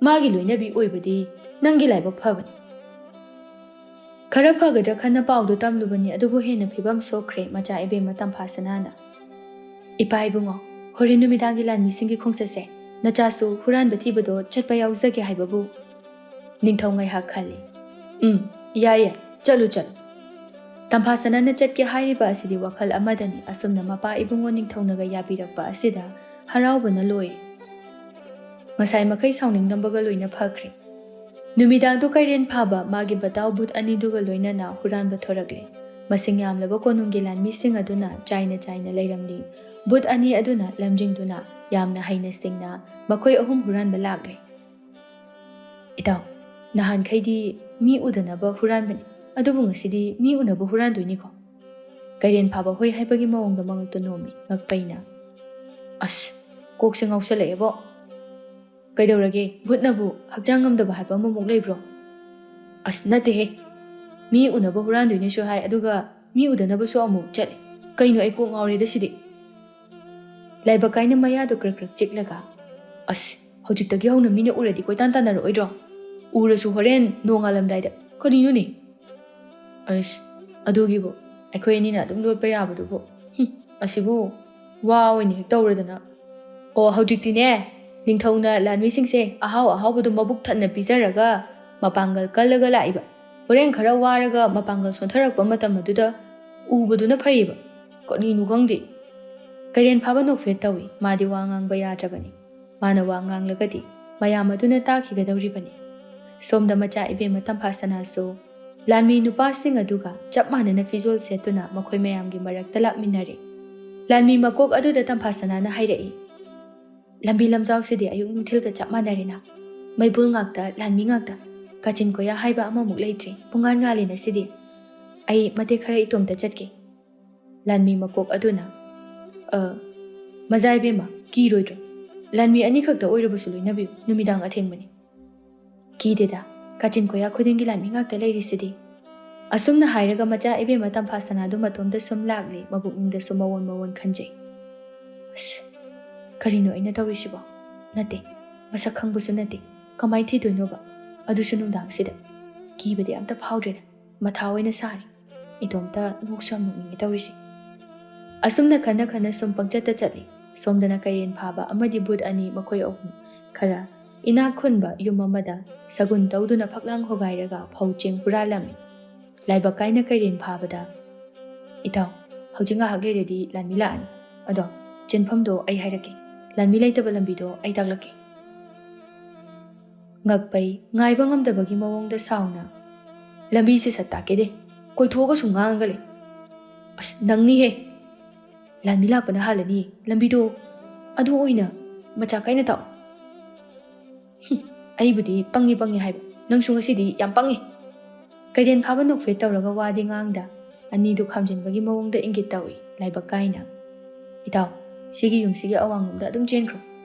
ꯃꯥꯒꯤ ꯂꯣꯏꯅꯕꯤ ꯑꯣꯏꯕꯗꯤ ꯅꯪꯒꯤ ꯂꯥꯏꯕꯛ ꯐꯕꯅꯤ ꯈꯔ ꯐꯒꯗ꯭ꯔꯥ ꯈꯟꯅ ꯄꯥꯎꯗꯨ ꯇꯝꯂꯨꯕꯅꯤ ꯑꯗꯨꯕꯨ ꯍꯦꯟꯅ ꯐꯤꯕꯝ ꯁꯣꯛꯈ꯭ꯔꯦ ꯃꯆꯥ ꯏꯕꯦꯝꯃ ꯇꯝꯐꯥꯁꯅꯥꯅ ꯏꯄꯥ ꯏꯕꯨꯡꯉꯣ ꯍꯣꯔꯦꯟ ꯅꯨꯃꯤꯗꯥꯡꯒꯤ ꯂꯥꯟꯃꯤꯁꯤꯡꯒꯤ ꯈꯣꯡꯆꯠꯁꯦ ꯅꯆꯥꯁꯨ ꯍꯨꯔꯥꯟꯕ ꯊꯤꯕꯗꯣ ꯆꯠꯄ ꯌꯥꯎꯖꯒꯦ ꯍꯥꯏꯕꯕꯨ ꯅꯤꯡꯊꯧ ꯉꯥꯏꯍꯥꯛ ꯈꯜꯂꯤ ꯌꯥꯏ ꯌꯥꯏ ꯆꯠꯂꯨ ꯆꯠꯂꯨ ꯇꯝꯐꯥꯁꯅꯥꯅ ꯆꯠꯀꯦ ꯍꯥꯏꯔꯤꯕ ꯑꯁꯤꯗꯤ ꯋꯥꯈꯜ ꯑꯃꯗꯅꯤ ꯑꯁꯨꯝꯅ ꯃꯄꯥ ꯏꯕꯨꯡꯉꯣ ꯅꯤꯡꯊꯧꯅꯒ ꯌꯥꯕꯤꯔꯛꯄ ꯑꯁꯤꯗ ꯍꯔꯥꯎꯕꯅ ꯂꯣꯏꯔꯦ ꯉꯁꯥꯏ ꯃꯈꯩ ꯁꯥꯎꯅꯤꯡꯅꯕꯒ ꯂꯣꯏꯅ ꯐꯈ꯭ꯔꯦ ꯅꯨꯃꯤꯗꯥꯡꯗꯨ ꯀꯩꯔꯦꯟ ꯐꯥꯕ ꯃꯥꯒꯤ ꯕꯇꯥꯎ ꯚꯨꯠ ꯑꯅꯤꯗꯨꯒ ꯂꯣꯏꯅꯅ ꯍꯨꯔꯥꯟꯕ ꯊꯣꯔꯛꯂꯦ ꯃꯁꯤꯡ ꯌꯥꯝꯂꯕ ꯀꯣꯅꯨꯡꯒꯤ ꯂꯥꯟꯃꯤꯁꯤꯡ ꯑꯗꯨꯅ ꯆꯥꯏꯅ ꯆꯥꯏꯅ ꯂꯩꯔꯝꯂꯤ ꯚꯨꯠ ꯑꯅꯤ ꯑꯗꯨꯅ ꯂꯝꯖꯤꯡꯗꯨꯅ ꯌꯥꯝꯅ ꯍꯩꯅ ꯁꯤꯡꯅ ꯃꯈꯣꯏ ꯑꯍꯨꯝ ꯍꯨꯔꯥꯟꯕ ꯂꯥꯛꯂꯦ ꯏꯇꯥꯎ ꯅꯍꯥꯟꯈꯩꯗꯤ ꯃꯤ ꯎꯗꯅꯕ ꯍꯨꯔꯥꯟꯕꯅꯤ ꯑꯗꯨꯕꯨ ꯉꯁꯤꯗꯤ ꯃꯤ ꯎꯅꯕ ꯍꯨꯔꯥꯟꯗꯣꯏꯅꯤꯀꯣ ꯀꯩꯔꯦꯟ ꯐꯥꯕ ꯍꯣꯏ ꯍꯥꯏꯕꯒꯤ ꯃꯑꯣꯡꯗ ꯃꯉꯛꯇꯨ ꯅꯣꯝꯃꯤ ꯉꯛꯄꯩꯅ ꯑꯁ ꯀꯣꯛꯁꯦ ꯉꯥꯎꯁꯜꯂꯛꯑꯦꯕꯣ ꯀꯩꯗꯧꯔꯒꯦ ꯚꯨꯠꯅꯕꯨ ꯍꯛꯆꯥꯡ ꯉꯝꯗꯕ ꯍꯥꯏꯕ ꯑꯃꯃꯨꯛ ꯂꯩꯕ꯭ꯔꯣ ꯑꯁ ꯅꯠꯇꯦꯍꯦ ꯃꯤ ꯎꯅꯕ ꯍꯨꯔꯥꯟꯗꯣꯏꯅꯤꯁꯨ ꯍꯥꯏ ꯑꯗꯨꯒ ꯃꯤ ꯎꯗꯅꯕꯁꯨ ꯑꯃꯨꯛ ꯆꯠꯂꯤ ꯀꯩꯅꯣ ꯑꯩ ꯀꯣꯛ ꯉꯥꯎꯔꯦꯗ ꯁꯤꯗꯤ ꯂꯥꯏꯕꯛ ꯀꯥꯏꯅ ꯃꯌꯥꯗꯨ ꯈꯔ ꯆꯤꯛꯂꯒ ꯑꯁ ꯍꯧꯖꯤꯛꯇꯒꯤ ꯍꯧꯅ ꯃꯤꯅ ꯎꯔꯗꯤ ꯀꯣꯏꯇꯥꯟ ꯇꯥꯟꯅꯔꯛꯑꯣꯏꯗ꯭ꯔꯣꯎꯔꯁꯨ ꯍꯣꯔꯦꯟ ꯅꯣꯡꯉꯥꯜꯂꯝꯗꯥꯏꯗ ꯀꯔꯤꯅꯣꯅꯦ ꯑꯁ ꯑꯗꯨꯒꯤꯕꯨ ꯑꯩꯈꯣꯏ ꯑꯅꯤꯅ ꯑꯗꯨꯝ ꯂꯣꯠꯄ ꯌꯥꯕꯗꯨꯕꯨ ꯑꯁꯤꯕꯨ ꯋꯥ ꯑꯣꯏꯅ ꯍꯦꯛ ꯇꯧꯔꯗꯅ ꯑꯣ ꯍꯧꯖꯤꯛꯇꯤꯅꯦ ꯅꯤꯡꯊꯧꯅ ꯂꯥꯟꯃꯤꯁꯤꯡꯁꯦ ꯑꯍꯥꯎ ꯑꯍꯥꯎꯕꯗꯣ ꯃꯕꯨꯛ ꯊꯟꯅ ꯄꯤꯖꯔꯒ ꯃꯄꯥꯡꯒꯜ ꯀꯜꯂꯒ ꯂꯥꯛꯏꯕ ꯍꯣꯔꯦꯟ ꯈꯔ ꯋꯥꯔꯒ ꯃꯄꯥꯡꯒꯜ ꯁꯣꯟꯊꯔꯛꯄ ꯃꯇꯝ ꯑꯗꯨꯗ ꯎꯕꯗꯨꯅ ꯐꯩꯌꯦꯕ ꯀꯔꯤꯅꯣ ꯈꯪꯗꯦ ꯀꯩꯔꯦꯟ ꯐꯥꯕ ꯅꯣꯛꯐꯦꯠ ꯇꯧꯏ ꯃꯥꯗꯤ ꯋꯥ ꯉꯥꯡꯕ ꯌꯥꯗ꯭ꯔꯕꯅꯤ ꯃꯥꯅ ꯋꯥ ꯉꯥꯡꯂꯒꯗꯤ ꯃꯌꯥꯝ ꯑꯗꯨꯅ ꯇꯥꯈꯤꯒꯗꯧꯔꯤꯕꯅꯤ ꯁꯣꯝꯗ ꯃꯆꯥ ꯏꯕꯦꯝꯃ ꯇꯝꯐꯥꯁꯅꯥꯁꯨ ꯂꯥꯟꯃꯤ ꯅꯨꯄꯥꯁꯤꯡ ꯑꯗꯨꯒ ꯆꯞ ꯃꯥꯟꯅꯅ ꯐꯤꯖꯣꯜ ꯁꯦꯠꯇꯨꯅ ꯃꯈꯣꯏ ꯃꯌꯥꯝꯒꯤ ꯃꯔꯛꯇ ꯂꯥꯛꯃꯤꯟꯅꯔꯦ ꯂꯥꯟꯃꯤ ꯃꯀꯣꯛ ꯑꯗꯨꯗ ꯇꯝꯐꯥꯁꯅꯥꯅ ꯍꯥꯏꯔꯛꯏ ꯂꯝꯕꯤ ꯂꯝꯖꯥꯎꯁꯤꯗꯤ ꯑꯌꯨꯛ ꯅꯨꯡꯊꯤꯜꯒ ꯆꯞ ꯃꯥꯟꯅꯔꯦꯅ ꯃꯩꯕꯨꯜ ꯉꯥꯛꯇ ꯂꯥꯟꯃꯤ ꯉꯥꯛꯇ ꯀꯥꯆꯤꯟ ꯀꯣꯏꯌꯥ ꯍꯥꯏꯕ ꯑꯃꯃꯨꯛ ꯂꯩꯇ꯭ꯔꯤ ꯄꯨꯡꯉꯥꯟ ꯉꯥꯜꯂꯤꯅ ꯁꯤꯗꯤ ꯑꯩ ꯃꯇꯦꯛ ꯈꯔ ꯏꯇꯣꯝꯇ ꯆꯠꯀꯦ ꯂꯥꯟꯃꯤ ꯃꯀꯣꯛ ꯑꯗꯨꯅ ꯃꯖꯥ ꯏꯕꯦꯝꯃ ꯀꯤꯔꯣꯏꯗ꯭ꯔꯣ ꯂꯥꯟꯃꯤ ꯑꯅꯤꯈꯛꯇ ꯑꯣꯏꯔꯕꯁꯨ ꯂꯣꯏꯅꯕꯤꯌꯨ ꯅꯨꯃꯤꯗꯥꯡ ꯑꯊꯦꯡꯕꯅꯤ ꯀꯤꯗꯦꯗ ꯀꯥꯆꯤꯟ ꯀꯣꯏꯌꯥ ꯈꯨꯗꯤꯡꯒꯤ ꯂꯥꯟꯃꯤ ꯉꯥꯛꯇ ꯂꯩꯔꯤꯁꯤꯗꯤ ꯑꯁꯨꯝꯅ ꯍꯥꯏꯔꯒ ꯃꯆꯥ ꯏꯕꯦꯝꯃ ꯇꯝꯐꯥꯁꯅꯥꯗꯨ ꯃꯇꯣꯝꯗ ꯁꯨꯝ ꯂꯥꯛꯂꯤ ꯃꯕꯨꯛꯅꯤꯡꯗꯁꯨ ꯃꯋꯣꯟ ꯃꯋꯣꯟ ꯈꯟꯖꯩ ꯑꯁ ꯀꯔꯤꯅꯣ ꯑꯩꯅ ꯇꯧꯔꯤꯁꯤꯕꯣ ꯅꯠꯇꯦ ꯃꯁꯛ ꯈꯪꯕꯁꯨ ꯅꯠꯇꯦ ꯀꯃꯥꯏꯅ ꯊꯤꯗꯣꯏꯅꯣꯕ ꯑꯗꯨꯁꯨ ꯅꯨꯡꯗꯥꯡꯁꯤꯗ ꯀꯤꯕꯗꯤ ꯑꯝꯇ ꯐꯥꯎꯗ꯭ꯔꯦꯗ ꯃꯊꯥ ꯑꯣꯏꯅ ꯁꯥꯔꯤ ꯏꯇꯣꯝꯇ ꯅꯣꯛꯁꯨ ꯌꯥꯝ ꯅꯣꯛꯅꯤꯡꯉꯦ ꯇꯧꯔꯤꯁꯦ ꯑꯁꯨꯝꯅ ꯈꯟꯅ ꯈꯟꯅ ꯁꯨꯝ ꯄꯪꯆꯠꯇ ꯆꯠꯂꯤ ꯁꯣꯝꯗꯅ ꯀꯩꯔꯦꯟ ꯐꯥꯕ ꯑꯃꯗꯤ ꯚꯨꯠ ꯑꯅꯤ ꯃꯈꯣꯏ ꯑꯍꯨꯝ ꯈꯔ ꯏꯅꯥꯛ ꯈꯨꯟꯕ ꯌꯨꯝ ꯑꯃꯗ ꯁꯒꯨꯟ ꯇꯧꯗꯨꯅ ꯐꯛꯂꯥꯡ ꯍꯣꯒꯥꯏꯔꯒ ꯐꯧ ꯆꯦꯡ ꯍꯨꯔꯥꯜꯂꯝꯃꯤ ꯂꯥꯏꯕꯛ ꯀꯥꯏꯅ ꯀꯩꯔꯦꯟ ꯐꯥꯕꯗ ꯏꯇꯥꯎ ꯍꯧꯖꯤꯛ ꯉꯥꯏꯍꯥꯛ ꯂꯩꯔꯗꯤ ꯂꯥꯟꯃꯤ ꯂꯥꯛꯑꯅꯤ ꯑꯗꯣ ꯆꯦꯟꯐꯝꯗꯣ ꯑꯩ ꯍꯥꯏꯔꯛꯀꯦ ꯂꯥꯟꯃꯤ ꯂꯩꯇꯕ ꯂꯝꯕꯤꯗꯣ ꯑꯩ ꯇꯥꯛꯂꯛꯀꯦ ꯉꯛꯄꯩ ꯉꯥꯏꯕ ꯉꯝꯗꯕꯒꯤ ꯃꯑꯣꯡꯗ ꯁꯥꯎꯅ ꯂꯝꯕꯤꯁꯦ ꯁꯠ ꯇꯥꯛꯀꯦꯗꯦ ꯀꯣꯏꯊꯣꯛꯑꯒ ꯁꯨꯝ ꯉꯥꯡꯉꯒ ꯂꯩ ꯑꯁ ꯅꯪꯅꯤꯍꯦ ꯂꯥꯟꯃꯤ ꯂꯥꯛꯄꯅ ꯍꯥꯜꯂꯅꯤ ꯂꯝꯕꯤꯗꯣ ꯑꯗꯨ ꯑꯣꯏꯅ ꯃꯆꯥ ꯀꯥꯏꯅ ꯇꯥꯛꯑꯣ ꯑꯩꯕꯨꯗꯤ ꯄꯪꯉꯤ ꯍꯥꯏꯕ ꯅꯪꯁꯨ ꯉꯁꯤꯗꯤ ꯌꯥꯝ ꯄꯪꯉꯤ ꯀꯩꯔꯦꯟ ꯐꯥꯕ ꯅꯣꯛꯐꯦꯠ ꯇꯧꯔꯒ ꯋꯥꯗꯤ ꯉꯥꯡꯗ ꯑꯅꯤꯗꯨ ꯈꯥꯝꯖꯤꯟꯕꯒꯤ ꯃꯑꯣꯡꯗ ꯏꯪꯒꯤꯠ ꯇꯧꯏ ꯂꯥꯏꯕꯛ ꯀꯥꯏꯅ ꯏꯇꯥꯎ ꯁꯤꯒꯤ ꯌꯨꯝꯁꯤꯒꯤ ꯑꯋꯥꯡꯂꯣꯝꯗ ꯑꯗꯨꯝ ꯆꯦꯟꯈ꯭ꯔꯣ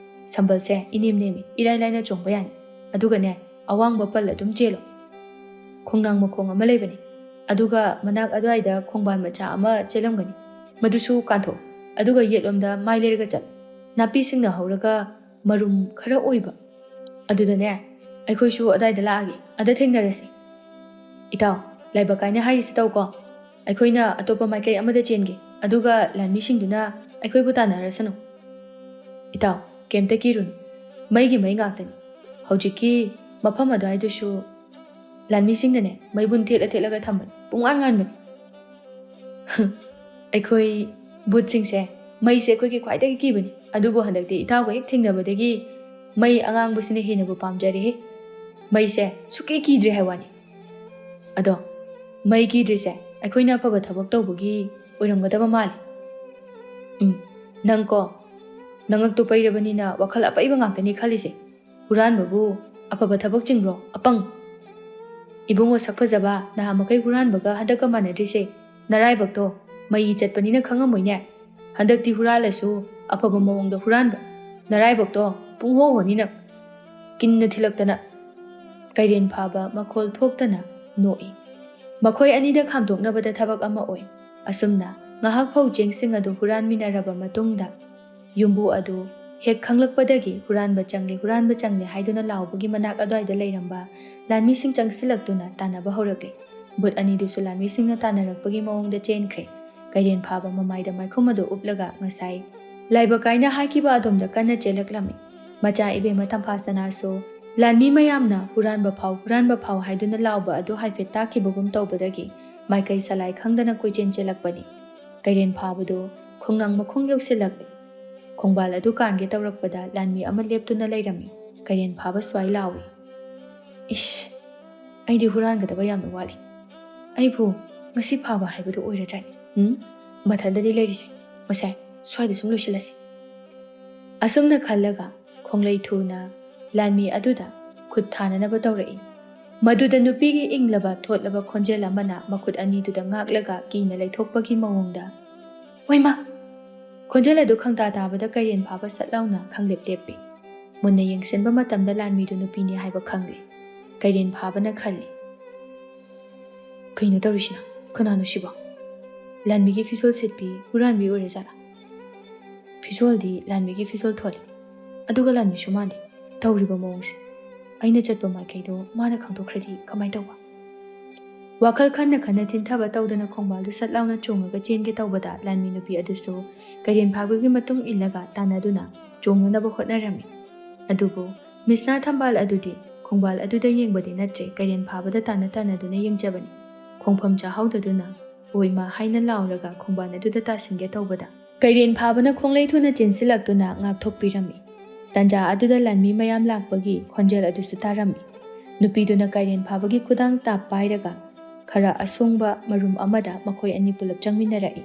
ꯁꯝꯕꯜꯁꯦ ꯏꯅꯦꯝ ꯅꯦꯝꯃꯤ ꯏꯔꯥꯏ ꯂꯥꯏꯅ ꯆꯣꯡꯕ ꯌꯥꯅꯤ ꯑꯗꯨꯒꯅꯦ ꯑꯋꯥꯡꯕ ꯄꯜ ꯑꯗꯨꯝ ꯆꯦꯜꯂꯣ ꯈꯣꯡꯅꯥꯡ ꯃꯈꯣꯡ ꯑꯃ ꯂꯩꯕꯅꯤ ꯑꯗꯨꯒ ꯃꯅꯥꯛ ꯑꯗꯨꯋꯥꯏꯗ ꯈꯣꯡꯕꯥꯟ ꯃꯆꯥ ꯑꯃ ꯆꯦꯜꯂꯝꯒꯅꯤ ꯃꯗꯨꯁꯨ ꯀꯥꯟꯊꯣꯛ ꯑꯗꯨꯒ ꯌꯦꯠꯂꯣꯝꯗ ꯃꯥꯏ ꯂꯩꯔꯒ ꯆꯠ ꯅꯥꯄꯤꯁꯤꯡꯅ ꯍꯧꯔꯒ ꯃꯔꯨꯝ ꯈꯔ ꯑꯣꯏꯕ ꯑꯗꯨꯗꯅꯦ ꯑꯩꯈꯣꯏꯁꯨ ꯑꯗꯥꯏꯗ ꯂꯥꯛꯑꯒꯦ ꯑꯗ ꯊꯦꯡꯅꯔꯁꯤ ꯏꯇꯥꯎ ꯂꯥꯏꯕꯛ ꯀꯥꯏꯅ ꯍꯥꯏꯔꯤꯁꯤ ꯇꯧꯀꯣ ꯑꯩꯈꯣꯏꯅ ꯑꯇꯣꯞꯄ ꯃꯥꯏꯀꯩ ꯑꯃꯗ ꯆꯦꯟꯒꯦ ꯑꯗꯨꯒ ꯂꯥꯟꯃꯤꯁꯤꯡꯗꯨꯅ ꯑꯩꯈꯣꯏꯕꯨ ꯇꯥꯟꯅꯔꯁꯅꯨ ꯏꯇꯥꯎ ꯀꯩꯝꯇ ꯀꯤꯔꯨꯅꯨ ꯃꯩꯒꯤ ꯃꯩ ꯉꯥꯛꯇꯅꯤ ꯍꯧꯖꯤꯛꯀꯤ ꯃꯐꯝ ꯑꯗꯨꯋꯥꯏꯗꯨꯁꯨ ꯂꯥꯟꯃꯤꯁꯤꯡꯅꯅꯦ ꯃꯩꯕꯨꯟ ꯊꯦꯠꯂꯒ ꯊꯝꯕꯅꯤ ꯄꯨꯡꯉꯥꯟ ꯉꯥꯟꯕꯅꯤ ꯑꯩꯈꯣꯏ ꯕꯨꯠꯁꯤꯡꯁꯦ ꯃꯩꯁꯦ ꯑꯩꯈꯣꯏꯒꯤ ꯈ꯭ꯋꯥꯏꯗꯒꯤ ꯀꯤꯕꯅꯤ ꯑꯗꯨꯕꯨ ꯍꯟꯗꯛꯇꯤ ꯏꯇꯥꯎꯒ ꯍꯦꯛ ꯊꯦꯡꯅꯕꯗꯒꯤ ꯃꯩ ꯑꯉꯥꯡꯕꯁꯤꯅ ꯍꯦꯟꯅꯕꯨ ꯄꯥꯝꯖꯔꯦꯍꯦ ꯃꯩꯁꯦ ꯁꯨꯛꯀꯤ ꯀꯤꯗ꯭ꯔꯦ ꯍꯥꯏꯋꯥꯅꯤ ꯑꯗꯣ ꯃꯩ ꯀꯤꯗ꯭ꯔꯤꯁꯦ ꯑꯩꯈꯣꯏꯅ ꯑꯐꯕ ꯊꯕꯛ ꯇꯧꯕꯒꯤ ꯑꯣꯏꯔꯝꯒꯗꯕ ꯃꯥꯜꯂꯤ ꯅꯪꯀꯣ ꯅꯉꯛꯇꯣ ꯄꯩꯔꯕꯅꯤꯅ ꯋꯥꯈꯜ ꯑꯄꯩꯕ ꯉꯥꯛꯇꯅꯤ ꯈꯜꯂꯤꯁꯦ ꯍꯨꯔꯥꯟꯕꯕꯨ ꯑꯐꯕ ꯊꯕꯛ ꯆꯤꯡꯕ꯭ꯔꯣ ꯑꯄꯪ ꯏꯕꯨꯡꯉꯣ ꯁꯛ ꯐꯖꯕ ꯅꯍꯥ ꯃꯈꯩ ꯍꯨꯔꯥꯟꯕꯒ ꯍꯟꯗꯛꯀ ꯃꯥꯟꯅꯗ꯭ꯔꯤꯁꯦ ꯅꯔꯥꯏꯕꯛꯇꯣ ꯃꯩ ꯆꯠꯄꯅꯤꯅ ꯈꯪꯉꯝꯃꯣꯏꯅꯦ ꯍꯟꯗꯛꯇꯤ ꯍꯨꯔꯥꯜꯂꯁꯨ ꯑꯐꯕ ꯃꯑꯣꯡꯗ ꯍꯨꯔꯥꯟꯕ ꯅꯔꯥꯏꯕꯛꯇꯣ ꯄꯨꯡꯍꯣꯍꯣꯅꯤ ꯅꯪ ꯀꯤꯟꯅ ꯊꯤꯜꯂꯛꯇꯅ ꯀꯩꯔꯦꯟ ꯐꯥꯕ ꯃꯈꯣꯜ ꯊꯣꯛꯇꯅ ꯅꯣꯛꯏ ꯃꯈꯣꯏ ꯑꯅꯤꯗ ꯈꯥꯝꯗꯣꯛꯅꯕꯗ ꯊꯕꯛ ꯑꯃ ꯑꯣꯏ ꯑꯁꯨꯝꯅ ꯉꯥꯏꯍꯥꯛ ꯐꯧ ꯆꯦꯡꯁꯤꯡ ꯑꯗꯨ ꯍꯨꯔꯥꯟꯃꯤꯟꯅꯔꯕ ꯃꯇꯨꯡꯗ ꯌꯨꯝꯕꯨ ꯑꯗꯨ ꯍꯦꯛ ꯈꯪꯂꯛꯄꯗꯒꯤ ꯍꯨꯔꯥꯟꯕ ꯆꯪꯂꯦ ꯍꯥꯏꯗꯨꯅ ꯂꯥꯎꯕꯒꯤ ꯃꯅꯥꯛ ꯑꯗꯨꯋꯥꯏꯗ ꯂꯩꯔꯝꯕ ꯂꯥꯟꯃꯤꯁꯤꯡ ꯆꯪꯁꯤꯜꯂꯛꯇꯨꯅ ꯇꯥꯟꯅꯕ ꯍꯧꯔꯛꯂꯤ ꯕꯨꯠ ꯑꯅꯤꯗꯨꯁꯨ ꯂꯥꯟꯃꯤꯁꯤꯡꯅ ꯇꯥꯟꯅꯔꯛꯄꯒꯤ ꯃꯑꯣꯡꯗ ꯆꯦꯟꯈ꯭ꯔꯦ ꯀꯩꯔꯦꯟ ꯐꯥꯕ ꯃꯃꯥꯏꯗ ꯃꯥꯏꯈꯨꯝ ꯑꯗꯨ ꯎꯞꯂꯒ ꯉꯁꯥꯏ ꯂꯥꯏꯕꯛ ꯀꯥꯏꯅ ꯍꯥꯏꯈꯤꯕ ꯑꯗꯣꯝꯗ ꯀꯟꯅ ꯆꯦꯜꯂꯛꯂꯝꯃꯤ ꯃꯆꯥ ꯏꯕꯦꯝꯃ ꯇꯝꯐꯥꯁꯅꯥꯁꯨ ꯂꯥꯟꯃꯤ ꯃꯌꯥꯝꯅ ꯍꯨꯔꯥꯟꯕ ꯐꯥꯎ ꯍꯥꯏꯗꯨꯅ ꯂꯥꯎꯕ ꯑꯗꯨ ꯍꯥꯏꯐꯦꯠ ꯇꯥꯈꯤꯕꯒꯨꯝ ꯇꯧꯕꯗꯒꯤ ꯃꯥꯏꯀꯩ ꯁꯂꯥꯏ ꯈꯪꯗꯅ ꯀꯣꯏꯆꯦꯟ ꯆꯦꯜꯂꯛꯄꯅꯤ ꯀꯩꯔꯦꯟ ꯐꯥꯕꯗꯨ ꯈꯣꯡꯅꯥꯡ ꯃꯈꯣꯡ ꯌꯧꯁꯤꯜꯂꯛꯂꯤ ꯈꯣꯡꯕꯥꯜ ꯑꯗꯨ ꯀꯥꯟꯒꯦ ꯇꯧꯔꯛꯄꯗ ꯂꯥꯟꯃꯤ ꯑꯃ ꯂꯦꯞꯇꯨꯅ ꯂꯩꯔꯝꯃꯤ ꯀꯩꯔꯦꯟ ꯐꯥꯕ ꯁ꯭ꯋꯥꯏ ꯂꯥꯎꯏ ꯏꯁ ꯑꯩꯗꯤ ꯍꯨꯔꯥꯟꯒꯗꯕ ꯌꯥꯝꯅ ꯋꯥꯠꯂꯤ ꯑꯩꯕꯨ ꯉꯁꯤ ꯐꯥꯕ ꯍꯥꯏꯕꯗꯨ ꯑꯣꯏꯔꯖꯥꯠꯅꯤ ꯃꯊꯟꯗꯅꯤ ꯂꯩꯔꯤꯁꯦ ꯉꯁꯥꯏ ꯁ꯭ꯋꯥꯏꯗ ꯁꯨꯝ ꯂꯣꯏꯁꯤꯜꯂꯁꯤ ꯑꯁꯨꯝꯅ ꯈꯜꯂꯒ ꯈꯣꯡꯂꯩ ꯊꯨꯅ ꯂꯥꯟꯃꯤ ꯑꯗꯨꯗ ꯈꯨꯠ ꯊꯥꯅꯅꯕ ꯇꯧꯔꯛꯏ ꯃꯗꯨꯗ ꯅꯨꯄꯤꯒꯤ ꯏꯪꯂꯕ ꯊꯣꯠꯂꯕ ꯈꯣꯟꯖꯦꯜ ꯑꯃꯅ ꯃꯈꯨꯠ ꯑꯅꯤꯗꯨꯗ ꯉꯥꯛꯂꯒ ꯀꯤꯅ ꯂꯩꯊꯣꯛꯄꯒꯤ ꯃꯑꯣꯡꯗ ꯋꯩꯃꯥ ꯈꯣꯟꯖꯦꯜ ꯑꯗꯨ ꯈꯪꯇꯥ ꯇꯥꯕꯗ ꯀꯩꯔꯦꯟ ꯐꯥꯕ ꯁꯠ ꯂꯥꯎꯅ ꯈꯪꯂꯦꯞ ꯂꯦꯞꯄꯤ ꯃꯨꯟꯅ ꯌꯦꯡꯁꯤꯟꯕ ꯃꯇꯝꯗ ꯂꯥꯟꯃꯤꯗꯨ ꯅꯨꯄꯤꯅꯤ ꯍꯥꯏꯕ ꯈꯪꯂꯤ ꯀꯩꯔꯦꯟ ꯐꯥꯕꯅ ꯈꯜꯂꯤ ꯀꯩꯅꯣ ꯇꯧꯔꯤꯁꯤꯅ ꯀꯅꯥꯅꯣ ꯁꯤꯕꯣ ꯂꯥꯟꯃꯤꯒꯤ ꯐꯤꯖꯣꯜ ꯁꯦꯠꯄꯤ ꯍꯨꯔꯥꯟꯕꯤ ꯑꯣꯏꯔꯖꯥꯠꯂꯥ ꯐꯤꯖꯣꯜꯗꯤ ꯂꯥꯟꯃꯤꯒꯤ ꯐꯤꯖꯣꯜ ꯊꯣꯜꯂꯤ ꯑꯗꯨꯒ ꯂꯥꯟꯃꯤꯁꯨ ꯃꯥꯟꯗꯦ ꯇꯧꯔꯤꯕ ꯃꯑꯣꯡꯁꯦ ꯑꯩꯅ ꯆꯠꯄ ꯃꯥꯏꯀꯩꯗꯣ ꯃꯥꯅ ꯈꯪꯗꯣꯛꯈ꯭ꯔꯗꯤ ꯀꯃꯥꯏꯅ ꯇꯧꯕ ꯋꯥꯈꯜ ꯈꯟꯅ ꯊꯤꯟꯊꯕ ꯇꯧꯗꯅ ꯈꯣꯡꯕꯥꯜꯗꯨ ꯁꯠ ꯂꯥꯎꯅ ꯆꯣꯡꯉꯒ ꯆꯦꯟꯒꯦ ꯇꯧꯕꯗ ꯂꯥꯟꯃꯤ ꯅꯨꯄꯤ ꯑꯗꯨꯁꯨ ꯀꯩꯔꯦꯟ ꯐꯥꯕꯒꯤ ꯃꯇꯨꯡ ꯏꯜꯂꯒ ꯇꯥꯟꯅꯗꯨꯅ ꯆꯣꯡꯅꯅꯕ ꯍꯣꯠꯅꯔꯝꯃꯤ ꯑꯗꯨꯕꯨ ꯃꯤꯁꯅꯥ ꯊꯝꯕꯥꯜ ꯑꯗꯨꯗꯤ ꯈꯣꯡꯕꯥꯜ ꯑꯗꯨꯗ ꯌꯦꯡꯕꯗꯤ ꯅꯠꯇ꯭ꯔꯦ ꯀꯩꯔꯦꯟ ꯐꯥꯕꯗ ꯇꯥꯟꯅꯗꯨꯅ ꯌꯦꯡꯖꯕꯅꯤ ꯈꯣꯡꯐꯝ ꯆꯥꯍꯧꯗꯗꯨꯅ ꯑꯣꯏꯃ ꯍꯥꯏꯅ ꯂꯥꯎꯔꯒ ꯈꯣꯡꯕꯥꯜ ꯑꯗꯨꯗ ꯇꯥꯁꯤꯟꯒꯦ ꯇꯧꯕꯗ ꯀꯩꯔꯦꯟ ꯐꯥꯕꯅ ꯈꯣꯡꯂꯩ ꯊꯨꯅ ꯆꯦꯟꯁꯤꯜꯂꯛꯇꯨꯅ ꯉꯥꯛꯊꯣꯛꯄꯤꯔꯝꯃꯤ ꯇꯟꯖꯥ ꯑꯗꯨꯗ ꯂꯥꯟꯃꯤ ꯃꯌꯥꯝ ꯂꯥꯛꯄꯒꯤ ꯈꯣꯟꯖꯦꯜ ꯑꯗꯨꯁꯨ ꯇꯥꯔꯝꯃꯤ ꯅꯨꯄꯤꯗꯨꯅ ꯀꯩꯔꯦꯟ ꯐꯥꯕꯒꯤ ꯈꯨꯗꯥꯡ ꯇꯥꯞ ꯄꯥꯏꯔꯒ ꯈꯔ ꯑꯁꯣꯡꯕ ꯃꯔꯨꯝ ꯑꯃꯗ ꯃꯈꯣꯏ ꯑꯅꯤ ꯄꯨꯂꯞ ꯆꯪꯃꯤꯟꯅꯔꯛꯏ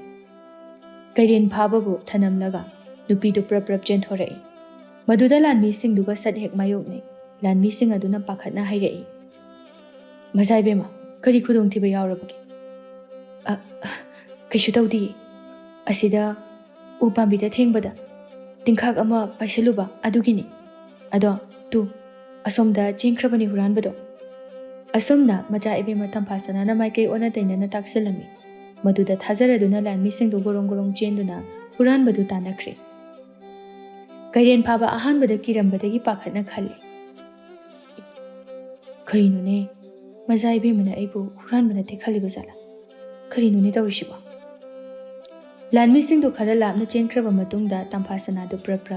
ꯀꯩꯔꯦꯟ ꯐꯥꯕꯕꯨ ꯊꯅꯝꯂꯒ ꯅꯨꯄꯤꯗꯨ ꯄ꯭ꯔꯞ ꯆꯦꯟꯊꯣꯔꯛꯏ ꯃꯗꯨꯗ ꯂꯥꯟꯃꯤꯁꯤꯡꯗꯨꯒ ꯁꯠ ꯍꯦꯛ ꯃꯥꯌꯣꯛꯅꯩ ꯂꯥꯟꯃꯤꯁꯤꯡ ꯑꯗꯨꯅ ꯄꯥꯈꯠꯅ ꯍꯥꯏꯔꯛꯏ ꯃꯆꯥ ꯏꯕꯦꯝꯃ ꯀꯔꯤ ꯈꯨꯗꯣꯡꯊꯤꯕ ꯌꯥꯎꯔꯕꯒꯦ ꯀꯩꯁꯨ ꯇꯧꯗꯤꯌꯦ ꯑꯁꯤꯗ ꯎ ꯄꯥꯝꯕꯤꯗ ꯊꯦꯡꯕꯗ ꯇꯤꯡꯈꯥꯛ ꯑꯃ ꯄꯥꯏꯁꯤꯜꯂꯨꯕ ꯑꯗꯨꯒꯤꯅꯤ ꯑꯗꯣ ꯑꯁꯣꯝꯗ ꯆꯦꯟꯈ꯭ꯔꯕꯅꯤ ꯍꯨꯔꯥꯟꯕꯗꯣ ꯑꯁꯨꯝꯅ ꯃꯆꯥ ꯏꯕꯦꯝꯃ ꯇꯝꯐꯥꯁꯅꯥꯅ ꯃꯥꯏꯀꯩ ꯑꯣꯟꯅ ꯇꯩꯅꯅ ꯇꯥꯛꯁꯤꯜꯂꯝꯃꯤ ꯃꯗꯨꯗ ꯊꯥꯖꯔꯗꯨꯅ ꯂꯥꯟꯃꯤꯁꯤꯡꯗꯨ ꯒꯣꯔꯣꯡ ꯆꯦꯟꯗꯨꯅ ꯍꯨꯔꯥꯟꯕꯗꯨ ꯇꯥꯟꯅꯈ꯭ꯔꯦ ꯀꯩꯔꯦꯟ ꯐꯥꯕ ꯑꯍꯥꯟꯕꯗ ꯀꯤꯔꯝꯕꯗꯒꯤ ꯄꯥꯈꯠꯅ ꯈꯜꯂꯤ ꯀꯔꯤꯅꯣꯅꯦ ꯃꯆꯥ ꯏꯕꯦꯝꯃꯅ ꯑꯩꯕꯨ ꯍꯨꯔꯥꯟꯕ ꯅꯠꯇꯦ ꯈꯜꯂꯤꯕ ꯖꯥꯠꯂꯥ ꯀꯔꯤꯅꯣꯅꯦ ꯇꯧꯔꯤꯁꯤꯕꯣ ꯂꯥꯟꯃꯤꯁꯤꯡꯗꯨ ꯈꯔ ꯂꯥꯞꯅ ꯆꯦꯟꯈ꯭ꯔꯕ ꯃꯇꯨꯡꯗ ꯇꯝꯐꯥꯁꯅꯥꯗꯨ ꯄ꯭ꯔꯞ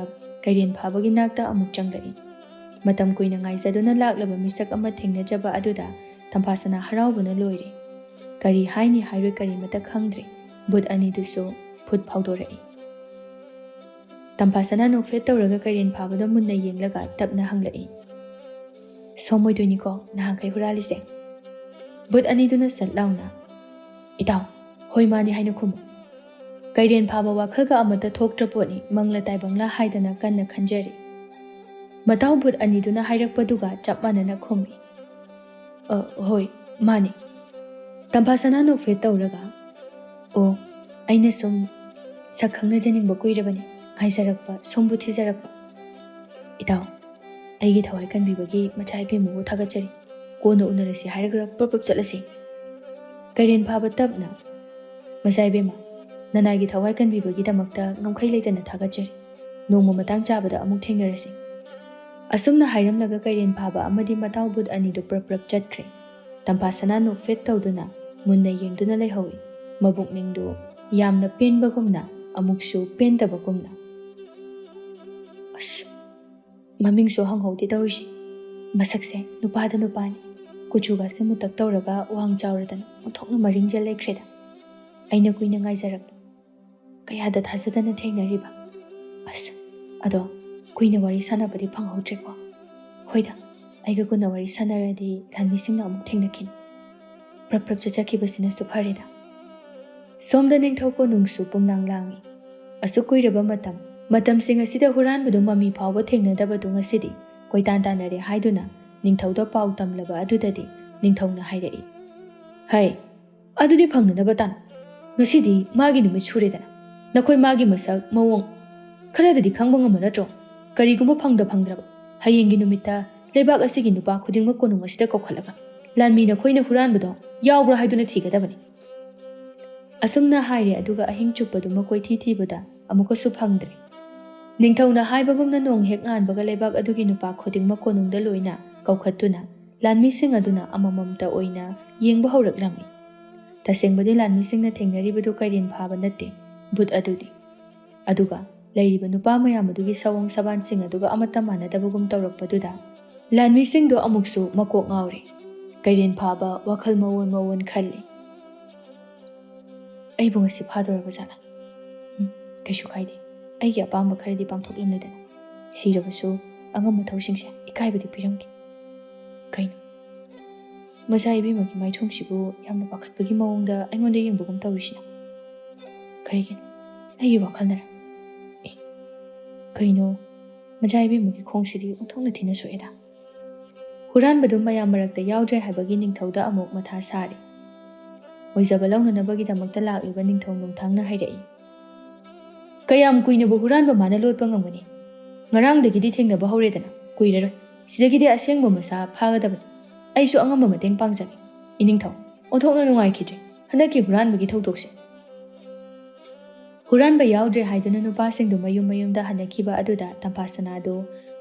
ꯀꯩꯔꯦꯟ ꯐꯥꯕꯒꯤ ꯅꯥꯛꯇ ꯑꯃꯨꯛ ꯆꯪꯂꯛꯏ ꯃꯇꯝ ꯀꯨꯏꯅ ꯉꯥꯏꯖꯗꯨꯅ ꯂꯥꯛꯂꯕ ꯃꯤꯁꯛ ꯑꯃ ꯊꯦꯡꯅꯖꯕ ꯑꯗꯨꯗ ꯇꯝꯐꯥꯁꯅꯥ ꯍꯔꯥꯎꯕꯅ ꯂꯣꯏꯔꯦ ꯀꯔꯤ ꯍꯥꯏꯅꯤ ꯍꯥꯏꯔꯣꯏ ꯀꯔꯤꯃꯇ ꯈꯪꯗ꯭ꯔꯦ ꯕꯨꯠ ꯑꯅꯤꯗꯨꯁꯨ ꯐꯨꯠ ꯐꯥꯎꯗꯣꯔꯛꯏ ꯇꯝꯐꯥꯁꯅꯥ ꯅꯣꯛꯐꯦꯠ ꯇꯧꯔꯒ ꯀꯩꯔꯦꯟ ꯐꯥꯕꯗ ꯃꯨꯟꯅ ꯌꯦꯡꯂꯒ ꯇꯞꯅ ꯍꯪꯂꯛꯏ ꯁꯣꯝ ꯑꯣꯏꯗꯣꯏꯅꯤꯀꯣ ꯅꯍꯥꯟꯈꯩ ꯍꯨꯔꯥꯜꯂꯤꯁꯦ ꯕꯨꯠ ꯑꯅꯤꯗꯨꯅ ꯁꯠ ꯂꯥꯎꯅ ꯏꯇꯥꯎ ꯍꯣꯏ ꯃꯥꯅꯤ ꯍꯥꯏꯅ ꯈꯨꯝꯃꯨ ꯀꯩꯔꯦꯟ ꯐꯥꯕ ꯋꯥꯈꯜꯒ ꯑꯃꯠꯇ ꯊꯣꯛꯇ꯭ꯔ ꯄꯣꯠꯅꯤ ꯃꯪꯂ ꯇꯥꯏꯕꯪꯂ ꯍꯥꯏꯗꯅ ꯀꯟꯅ ꯈꯟꯖꯔꯤ ꯃꯇꯥꯎ ꯚꯨꯠ ꯑꯅꯤꯗꯨꯅ ꯍꯥꯏꯔꯛꯄꯗꯨꯒ ꯆꯞ ꯃꯥꯟꯅꯅ ꯈꯨꯝꯃꯤ꯫ ꯍꯣꯏ ꯃꯥꯅꯤ꯫ ꯇꯝꯐꯥꯁꯅꯥ ꯅꯣꯛꯐꯦꯠ ꯇꯧꯔꯒ ꯑꯣ ꯑꯩꯅ ꯁꯨꯝ ꯁꯛ ꯈꯪꯅꯖꯅꯤꯡꯕ ꯀꯨꯏꯔꯕꯅꯤ ꯉꯥꯏꯖꯔꯛꯄ ꯁꯣꯝꯕꯨ ꯊꯤꯖꯔꯛꯄ꯫ ꯏꯇꯥꯎ ꯑꯩꯒꯤ ꯊꯋꯥꯏ ꯀꯟꯕꯤꯕꯒꯤ ꯃꯆꯥ ꯏꯕꯦꯝꯃꯕꯨ ꯊꯥꯒꯠꯆꯔꯤ꯫ ꯀꯣꯟꯅ ꯎꯅꯔꯁꯤ ꯍꯥꯏꯔꯒ ꯄ꯭ꯔꯞ ꯆꯠꯂꯁꯤ꯫ ꯀꯩꯔꯦꯟ ꯐꯥꯕ ꯇꯞꯅ ꯃꯆꯥ ꯏꯕꯦꯝꯃ ꯅꯅꯥꯏꯒꯤ ꯊꯋꯥꯏ ꯀꯟꯕꯤꯕꯒꯤꯗꯃꯛꯇ ꯉꯝꯈꯩ ꯂꯩꯇꯅ ꯊꯥꯒꯠꯆꯔꯤ꯫ ꯅꯣꯡꯃ ꯃꯇꯥꯡ ꯆꯥꯕꯗ ꯑꯃꯨꯛ ꯊꯦꯡꯅꯔꯁꯤ꯫ ꯑꯁꯨꯝꯅ ꯍꯥꯏꯔꯝꯂꯒ ꯀꯩꯔꯦꯟ ꯐꯥꯕ ꯑꯃꯗꯤ ꯃꯇꯥꯎ ꯚꯨꯠ ꯑꯅꯤꯗꯨ ꯄ꯭ꯔꯞ ꯆꯠꯈ꯭ꯔꯦ꯫ ꯇꯝꯐꯥꯁꯅꯥ ꯅꯣꯛꯐꯦꯠ ꯇꯧꯗꯨꯅ ꯃꯨꯟꯅ ꯌꯦꯡꯗꯨꯅ ꯂꯩꯍꯧꯏ꯫ ꯃꯕꯨꯛꯅꯤꯡꯗꯨ ꯌꯥꯝꯅ ꯄꯦꯟꯕꯒꯨꯝꯅ ꯑꯃꯨꯛꯁꯨ ꯄꯦꯟꯗꯕꯒꯨꯝꯅ꯫ ꯑꯁ ꯃꯃꯤꯡꯁꯨ ꯍꯪꯍꯧꯗꯦ ꯇꯧꯔꯤꯁꯤ꯫ ꯃꯁꯛꯁꯦ ꯅꯨꯄꯥꯗ ꯅꯨꯄꯥꯅꯤ꯫ ꯀꯨꯆꯨꯒꯁꯦ ꯃꯨꯇꯛ ꯇꯧꯔꯒ ꯋꯥꯡ ꯆꯥꯎꯔꯗꯅ ꯑꯣꯟꯊꯣꯛꯅ ꯃꯔꯤꯡꯖꯦꯜ ꯂꯩꯈ꯭ꯔꯦꯗ꯫ ꯑꯩꯅ ꯀꯨꯏꯅ ꯉꯥꯏꯖꯔꯛꯄ ꯀꯌꯥꯗ ꯊꯥꯖꯗꯅ ꯊꯦꯡꯅꯔꯤꯕ꯫ ꯑꯁ ꯑꯗꯣ ꯀꯨꯏꯅ ꯋꯥꯔꯤ ꯁꯥꯟꯅꯕꯗꯤ ꯐꯪꯍꯧꯗ꯭ꯔꯦꯀꯣ꯫ ꯍꯣꯏꯗ ꯑꯩꯒ ꯀꯨꯏꯅ ꯋꯥꯔꯤ ꯁꯥꯟꯅꯔꯗꯤ ꯂꯥꯟꯃꯤꯁꯤꯡꯅ ꯑꯃꯨꯛ ꯊꯦꯡꯅꯈꯤꯅꯤ꯫ ꯄ꯭ꯔꯞ ꯆꯠꯆꯈꯤꯕꯁꯤꯅꯁꯨ ꯐꯔꯦꯗ꯫ ꯁꯣꯝꯗ ꯅꯤꯡꯊꯧ ꯀꯣꯅꯨꯡꯁꯨ ꯄꯨꯝꯅꯥꯡ ꯂꯥꯡꯏ꯫ ꯑꯁꯨꯛ ꯀꯨꯏꯔꯕ ꯃꯇꯝꯁꯤꯡ ꯑꯁꯤꯗ ꯍꯨꯔꯥꯟꯕꯗꯨ ꯃꯃꯤ ꯐꯥꯎꯕ ꯊꯦꯡꯅꯗꯕꯗꯨ ꯉꯁꯤꯗꯤ ꯀꯣꯏꯇꯥꯟ ꯇꯥꯟꯅꯔꯦ ꯍꯥꯏꯗꯨꯅ ꯅꯤꯡꯊꯧꯗ ꯄꯥꯎ ꯇꯝꯂꯕ ꯑꯗꯨꯗꯗꯤ ꯅꯤꯡꯊꯧꯅ ꯍꯥꯏꯔꯛꯏ꯫ ꯍꯩ ꯑꯗꯨꯗꯤ ꯐꯪꯅꯅꯕ ꯇꯥꯟꯅꯧ꯫ ꯉꯁꯤꯗꯤ ꯃꯥꯒꯤ ꯅꯨꯃꯤꯠ ꯁꯨꯔꯦꯗꯅ ꯅꯈꯣꯏ ꯃꯥꯒꯤ ꯃꯁꯛ ꯃꯑꯣꯡ ꯈꯔꯗꯗꯤ ꯈꯪꯕ ꯉꯝꯕ ꯅꯠꯇ꯭ꯔꯣ? ꯀꯔꯤꯒꯨꯝꯕ ꯐꯪꯗ꯭ꯔꯕ ꯍꯌꯦꯡꯒꯤ ꯅꯨꯃꯤꯠꯇ ꯂꯩꯕꯥꯛ ꯑꯁꯤꯒꯤ ꯅꯨꯄꯥ ꯈꯨꯗꯤꯡꯃꯛ ꯀꯣꯅꯨꯡ ꯑꯁꯤꯗ ꯀꯧꯈꯠꯂꯒ ꯂꯥꯟꯃꯤ ꯅꯈꯣꯏꯅ ꯍꯨꯔꯥꯟꯕꯗꯣ ꯌꯥꯎꯕ꯭ꯔꯥ ꯍꯥꯏꯗꯨꯅ ꯊꯤꯒꯗꯕꯅꯤ꯫ ꯑꯁꯨꯝꯅ ꯍꯥꯏꯔꯦ ꯑꯗꯨꯒ ꯑꯍꯤꯡ ꯆꯨꯞꯄꯗꯨꯃ ꯀꯣꯏꯊꯤ ꯊꯤꯕꯗ ꯑꯃꯨꯛꯀꯁꯨ ꯐꯪꯗ꯭ꯔꯦ꯫ ꯅꯤꯡꯊꯧꯅ ꯍꯥꯏꯕꯒꯨꯝꯅ ꯅꯣꯡ ꯍꯦꯛ ꯉꯥꯟꯕꯒ ꯂꯩꯕꯥꯛ ꯑꯗꯨꯒꯤ ꯅꯨꯄꯥ ꯈꯨꯗꯤꯡꯃꯛ ꯀꯣꯅꯨꯡꯗ ꯂꯣꯏꯅ ꯀꯧꯈꯠꯇꯨꯅ ꯂꯥꯟꯃꯤꯁꯤꯡ ꯑꯗꯨꯅ ꯑꯃꯃꯝꯇ ꯑꯣꯏꯅ ꯌꯦꯡꯕ ꯍꯧꯔꯛꯂꯝꯃꯤ꯫ ꯇꯁꯦꯡꯕꯗꯤ ꯂꯥꯟꯃꯤꯁꯤꯡꯅ ꯊꯦꯡꯅꯔꯤꯕꯗꯨ ꯀꯩꯔꯦꯟ ꯐꯥꯕ ꯅꯠꯇꯦ, ꯚꯨꯠ ꯑꯗꯨꯅꯤ꯫ ꯑꯗꯨꯒ ꯂꯩꯔꯤꯕ ꯅꯨꯄꯥ ꯃꯌꯥꯝ ꯑꯗꯨꯒꯤ ꯁꯑꯣꯡ ꯁꯕꯥꯟꯁꯤꯡ ꯑꯗꯨꯒ ꯑꯃꯠꯇ ꯃꯥꯟꯅꯗꯕꯒꯨꯝ ꯇꯧꯔꯛꯄꯗꯨꯗ ꯂꯥꯟꯃꯤꯁꯤꯡꯗꯣ ꯑꯃꯨꯛꯁꯨ ꯃꯀꯣꯛ ꯉꯥꯎꯔꯦ꯫ ꯀꯩꯔꯦꯟ ꯐꯥꯕ ꯋꯥꯈꯜ ꯃꯑꯣꯟ ꯈꯜꯂꯤ꯫ ꯑꯩꯕꯨ ꯉꯁꯤ ꯐꯥꯗꯣꯔꯕ ꯖꯥꯠꯂꯥ? ꯀꯩꯁꯨ ꯀꯥꯏꯗꯦ, ꯑꯩꯒꯤ ꯑꯄꯥꯝꯕ ꯈꯔꯗꯤ ꯄꯥꯡꯊꯣꯛꯂꯝꯂꯦꯗꯅ꯫ ꯁꯤꯔꯕꯁꯨ ꯑꯉꯝ ꯃꯊꯧꯁꯤꯡꯁꯦ ꯏꯀꯥꯏꯕꯗꯤ ꯄꯤꯔꯝꯒꯦ꯫ ꯀꯩꯅꯣ ꯃꯆꯥ ꯏꯕꯦꯝꯃꯒꯤ ꯃꯥꯏꯊꯣꯡꯁꯤꯕꯨ ꯌꯥꯝꯅ ꯄꯥꯈꯠꯄꯒꯤ ꯃꯑꯣꯡꯗ ꯑꯩꯉꯣꯟꯗ ꯌꯦꯡꯕꯒꯨꯝ ꯇꯧꯔꯤꯁꯤꯅ ꯀꯔꯤꯒꯤꯅꯣ? ꯑꯩꯒꯤ ꯋꯥꯈꯜꯅꯔ? ꯀꯩꯅꯣ ꯃꯆꯥ ꯏꯕꯦꯝꯃꯒꯤ ꯈꯣꯡꯁꯤꯗꯤ ꯑꯣꯟꯊꯣꯛꯅ ꯊꯤꯅ ꯁꯣꯛꯑꯦꯗ꯫ ꯍꯨꯔꯥꯟꯕꯗꯨ ꯃꯌꯥꯝ ꯃꯔꯛꯇ ꯌꯥꯎꯗ꯭ꯔꯦ ꯍꯥꯏꯕꯒꯤ ꯅꯤꯡꯊꯧꯗ ꯑꯃꯨꯛ ꯃꯊꯥ ꯁꯥꯔꯤ꯫ ꯑꯣꯏꯖꯕ ꯂꯧꯅꯅꯕꯒꯤꯗꯃꯛꯇ ꯂꯥꯛꯂꯤꯕ ꯅꯤꯡꯊꯧ ꯅꯣꯡꯊꯥꯡꯅ ꯍꯥꯏꯔꯛꯏ꯫ ꯀꯌꯥꯝ ꯀꯨꯏꯅꯕꯨ ꯍꯨꯔꯥꯟꯕ ꯃꯥꯅ ꯂꯣꯠꯄ ꯉꯝꯒꯅꯤ? ꯉꯔꯥꯡꯗꯒꯤꯗꯤ ꯊꯦꯡꯅꯕ ꯍꯧꯔꯦꯗꯅ, ꯀꯨꯏꯔꯔꯣꯏ꯫ ꯁꯤꯗꯒꯤꯗꯤ ꯑꯁꯦꯡꯕ ꯃꯁꯥ ꯐꯥꯒꯗꯕꯅꯤ꯫ ꯑꯩꯁꯨ ꯑꯉꯝꯕ ꯃꯇꯦꯡ ꯄꯥꯡꯖꯒꯦ꯫ ꯏꯅꯤꯡꯊꯧ ꯑꯣꯟꯊꯣꯛꯅ ꯅꯨꯡꯉꯥꯏꯈꯤꯗ꯭ꯔꯦ ꯍꯟꯗꯛꯀꯤ ꯍꯨꯔꯥꯟꯕꯒꯤ ꯊꯧꯗꯣꯛꯁꯦ꯫ ꯍꯨꯔꯥꯟꯕ ꯌꯥꯎꯗ꯭ꯔꯦ ꯍꯥꯏꯗꯨꯅ ꯅꯨꯄꯥꯁꯤꯡꯗꯨ ꯃꯌꯨꯝꯗ ꯍꯟꯅꯈꯤꯕ ꯑꯗꯨꯗ ꯇꯝꯐꯥꯁꯅꯥꯗꯨ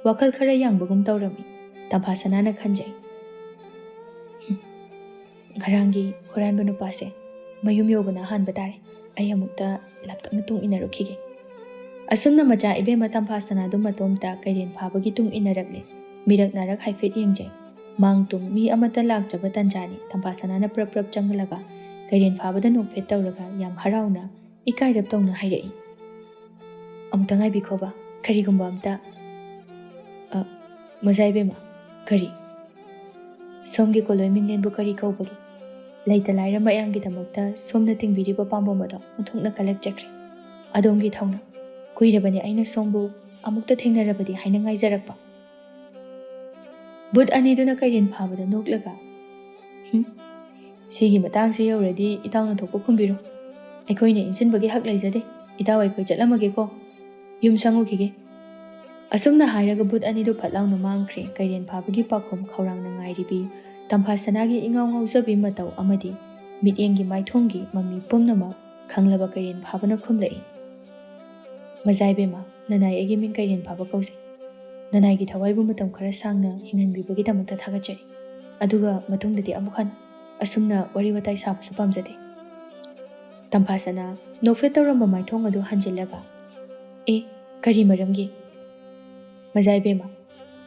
ꯋꯥꯈꯜ ꯈꯔ ꯌꯥꯡꯕꯒꯨꯝ ꯇꯧꯔꯝꯃꯤ꯫ ꯇꯝꯐꯥꯁꯅꯥꯅ ꯈꯟꯖꯩ, ꯉꯔꯥꯡꯒꯤ ꯍꯨꯔꯥꯟꯕ ꯅꯨꯄꯥꯁꯦ ꯃꯌꯨꯝ ꯌꯧꯕꯅ ꯍꯥꯟꯕ ꯇꯥꯔꯦ꯫ ꯑꯩ ꯑꯃꯨꯛꯇ ꯂꯥꯞꯇꯛꯅ ꯇꯨꯡ ꯏꯟꯅꯔꯨꯈꯤꯒꯦ꯫ ꯑꯁꯨꯝꯅ ꯃꯆꯥ ꯏꯕꯦꯝꯃ ꯇꯝꯐꯥꯁꯅꯥꯗꯨ ꯃꯇꯣꯝꯇ ꯀꯩꯔꯦꯟ ꯐꯥꯕꯒꯤ ꯇꯨꯡ ꯏꯟꯅꯔꯛꯂꯦ꯫ ꯃꯤꯔꯛ ꯅꯥꯔꯛ ꯍꯥꯏꯐꯦꯠ ꯌꯦꯡꯖꯩ꯫ ꯃꯥꯡ ꯇꯨꯡ ꯃꯤ ꯑꯃꯠꯇ ꯂꯥꯛꯇ꯭ꯔꯕ ꯇꯟꯖꯥꯅꯤ꯫ ꯇꯝꯐꯥꯁꯅꯥꯅ ꯄ꯭ꯔꯞ ꯆꯪꯍꯜꯂꯒ ꯀꯩꯔꯦꯟ ꯐꯥꯕꯗ ꯅꯣꯛꯐꯦꯠ ꯇꯧꯔꯒ ꯌꯥꯝ ꯍꯔꯥꯎꯅ ꯏꯀꯥꯏꯔꯞ ꯇꯧꯅ ꯍꯥꯏꯔꯛꯏ꯫ ꯑꯃꯨꯛꯇ ꯉꯥꯏꯕꯤꯈꯣꯕ, ꯀꯔꯤꯒꯨꯝꯕ ꯑꯝꯇ꯫ ꯃꯆꯥ ꯏꯕꯦꯝꯃ, ꯀꯔꯤ? ꯁꯣꯝꯒꯤ ꯀꯣꯂꯣꯏ ꯃꯤꯡꯂꯦꯟꯕꯨ ꯀꯔꯤ ꯀꯧꯕꯒꯦ? ꯂꯩꯇ ꯂꯥꯏꯔ ꯃꯌꯥꯝꯒꯤꯗꯃꯛꯇ ꯁꯣꯝꯅ ꯇꯤꯡꯕꯤꯔꯤꯕ ꯄꯥꯝꯕꯣꯝ ꯑꯗꯣ ꯑꯣꯟꯊꯣꯛꯅ ꯀꯜꯂꯛꯆꯈ꯭ꯔꯦ꯫ ꯑꯗꯣꯝꯒꯤ ꯊꯧꯅ ꯀꯨꯏꯔꯕꯅꯤ ꯑꯩꯅ ꯁꯣꯝꯕꯨ ꯑꯃꯨꯛꯇ ꯊꯦꯡꯅꯔꯕꯗꯤ ꯍꯥꯏꯅ ꯉꯥꯏꯖꯔꯛꯄ꯫ ꯚꯨꯠ ꯑꯅꯤꯗꯨꯅ ꯀꯩꯔꯦꯟ ꯐꯥꯕꯗ ꯅꯣꯛꯂꯒ ꯁꯤꯒꯤ ꯃꯇꯥꯡꯁꯤ ꯌꯧꯔꯗꯤ ꯏꯇꯥꯎꯅ ꯊꯣꯛꯄ ꯈꯨꯝꯕꯤꯔꯣ꯫ ꯑꯩꯈꯣꯏꯅ ꯏꯟꯁꯤꯟꯕꯒꯤ ꯍꯛ ꯂꯩꯖꯗꯦ꯫ ꯏꯇꯥꯎ ꯑꯩꯈꯣꯏ ꯆꯠꯂꯝꯃꯒꯦꯀꯣ, ꯌꯨꯝ ꯁꯪꯉꯨꯈꯤꯒꯦ꯫ ꯑꯁꯨꯝꯅ ꯍꯥꯏꯔꯒ ꯚꯨꯠ ꯑꯅꯤꯗꯨ ꯐꯠ ꯂꯥꯎꯅ ꯃꯥꯡꯈ꯭ꯔꯦ꯫ ꯀꯩꯔꯦꯟ ꯐꯥꯕꯒꯤ ꯄꯥꯈꯣꯝ ꯈꯧꯔꯥꯡꯅ ꯉꯥꯏꯔꯤꯕꯤ ꯇꯝꯐꯥꯁꯅꯥꯒꯤ ꯏꯉꯥꯎ ꯉꯥꯎꯖꯕꯤ ꯃꯇꯧ ꯑꯃꯗꯤ ꯃꯤꯠꯌꯦꯡꯒꯤ ꯃꯥꯏꯊꯣꯡꯒꯤ ꯃꯃꯤ ꯄꯨꯝꯅꯃꯛ ꯈꯪꯂꯕ ꯀꯩꯔꯦꯟ ꯐꯥꯕꯅ ꯈꯨꯝꯂꯛꯏ꯫ ꯃꯆꯥ ꯏꯕꯦꯝꯃ, ꯅꯅꯥꯏ ꯑꯩꯒꯤ ꯃꯤꯡ ꯀꯩꯔꯦꯟ ꯐꯥꯕ ꯀꯧꯖꯩ꯫ ꯅꯅꯥꯏꯒꯤ ꯊꯋꯥꯏꯕꯨ ꯃꯇꯝ ꯈꯔ ꯁꯥꯡꯅ ꯍꯤꯡꯍꯟꯕꯤꯕꯒꯤꯗꯃꯛꯇ ꯊꯥꯒꯠꯆꯔꯤ꯫ ꯑꯗꯨꯒ ꯃꯇꯨꯡꯗꯗꯤ ꯑꯃꯨꯛ ꯍꯟꯅ ꯑꯁꯨꯝꯅ ꯋꯥꯔꯤ ꯋꯥꯇꯥꯏ ꯁꯥꯕꯁꯨ ꯄꯥꯝꯖꯗꯦ꯫ ꯇꯝꯐꯥꯁꯅꯥ ꯅꯣꯛꯐꯦꯠ ꯇꯧꯔꯝꯕ ꯃꯥꯏꯊꯣꯡ ꯑꯗꯨ ꯍꯟꯖꯤꯜꯂꯒ ꯀꯔꯤ ꯃꯔꯝꯒꯤ? ꯃꯆꯥ ꯏꯕꯦꯝꯃ,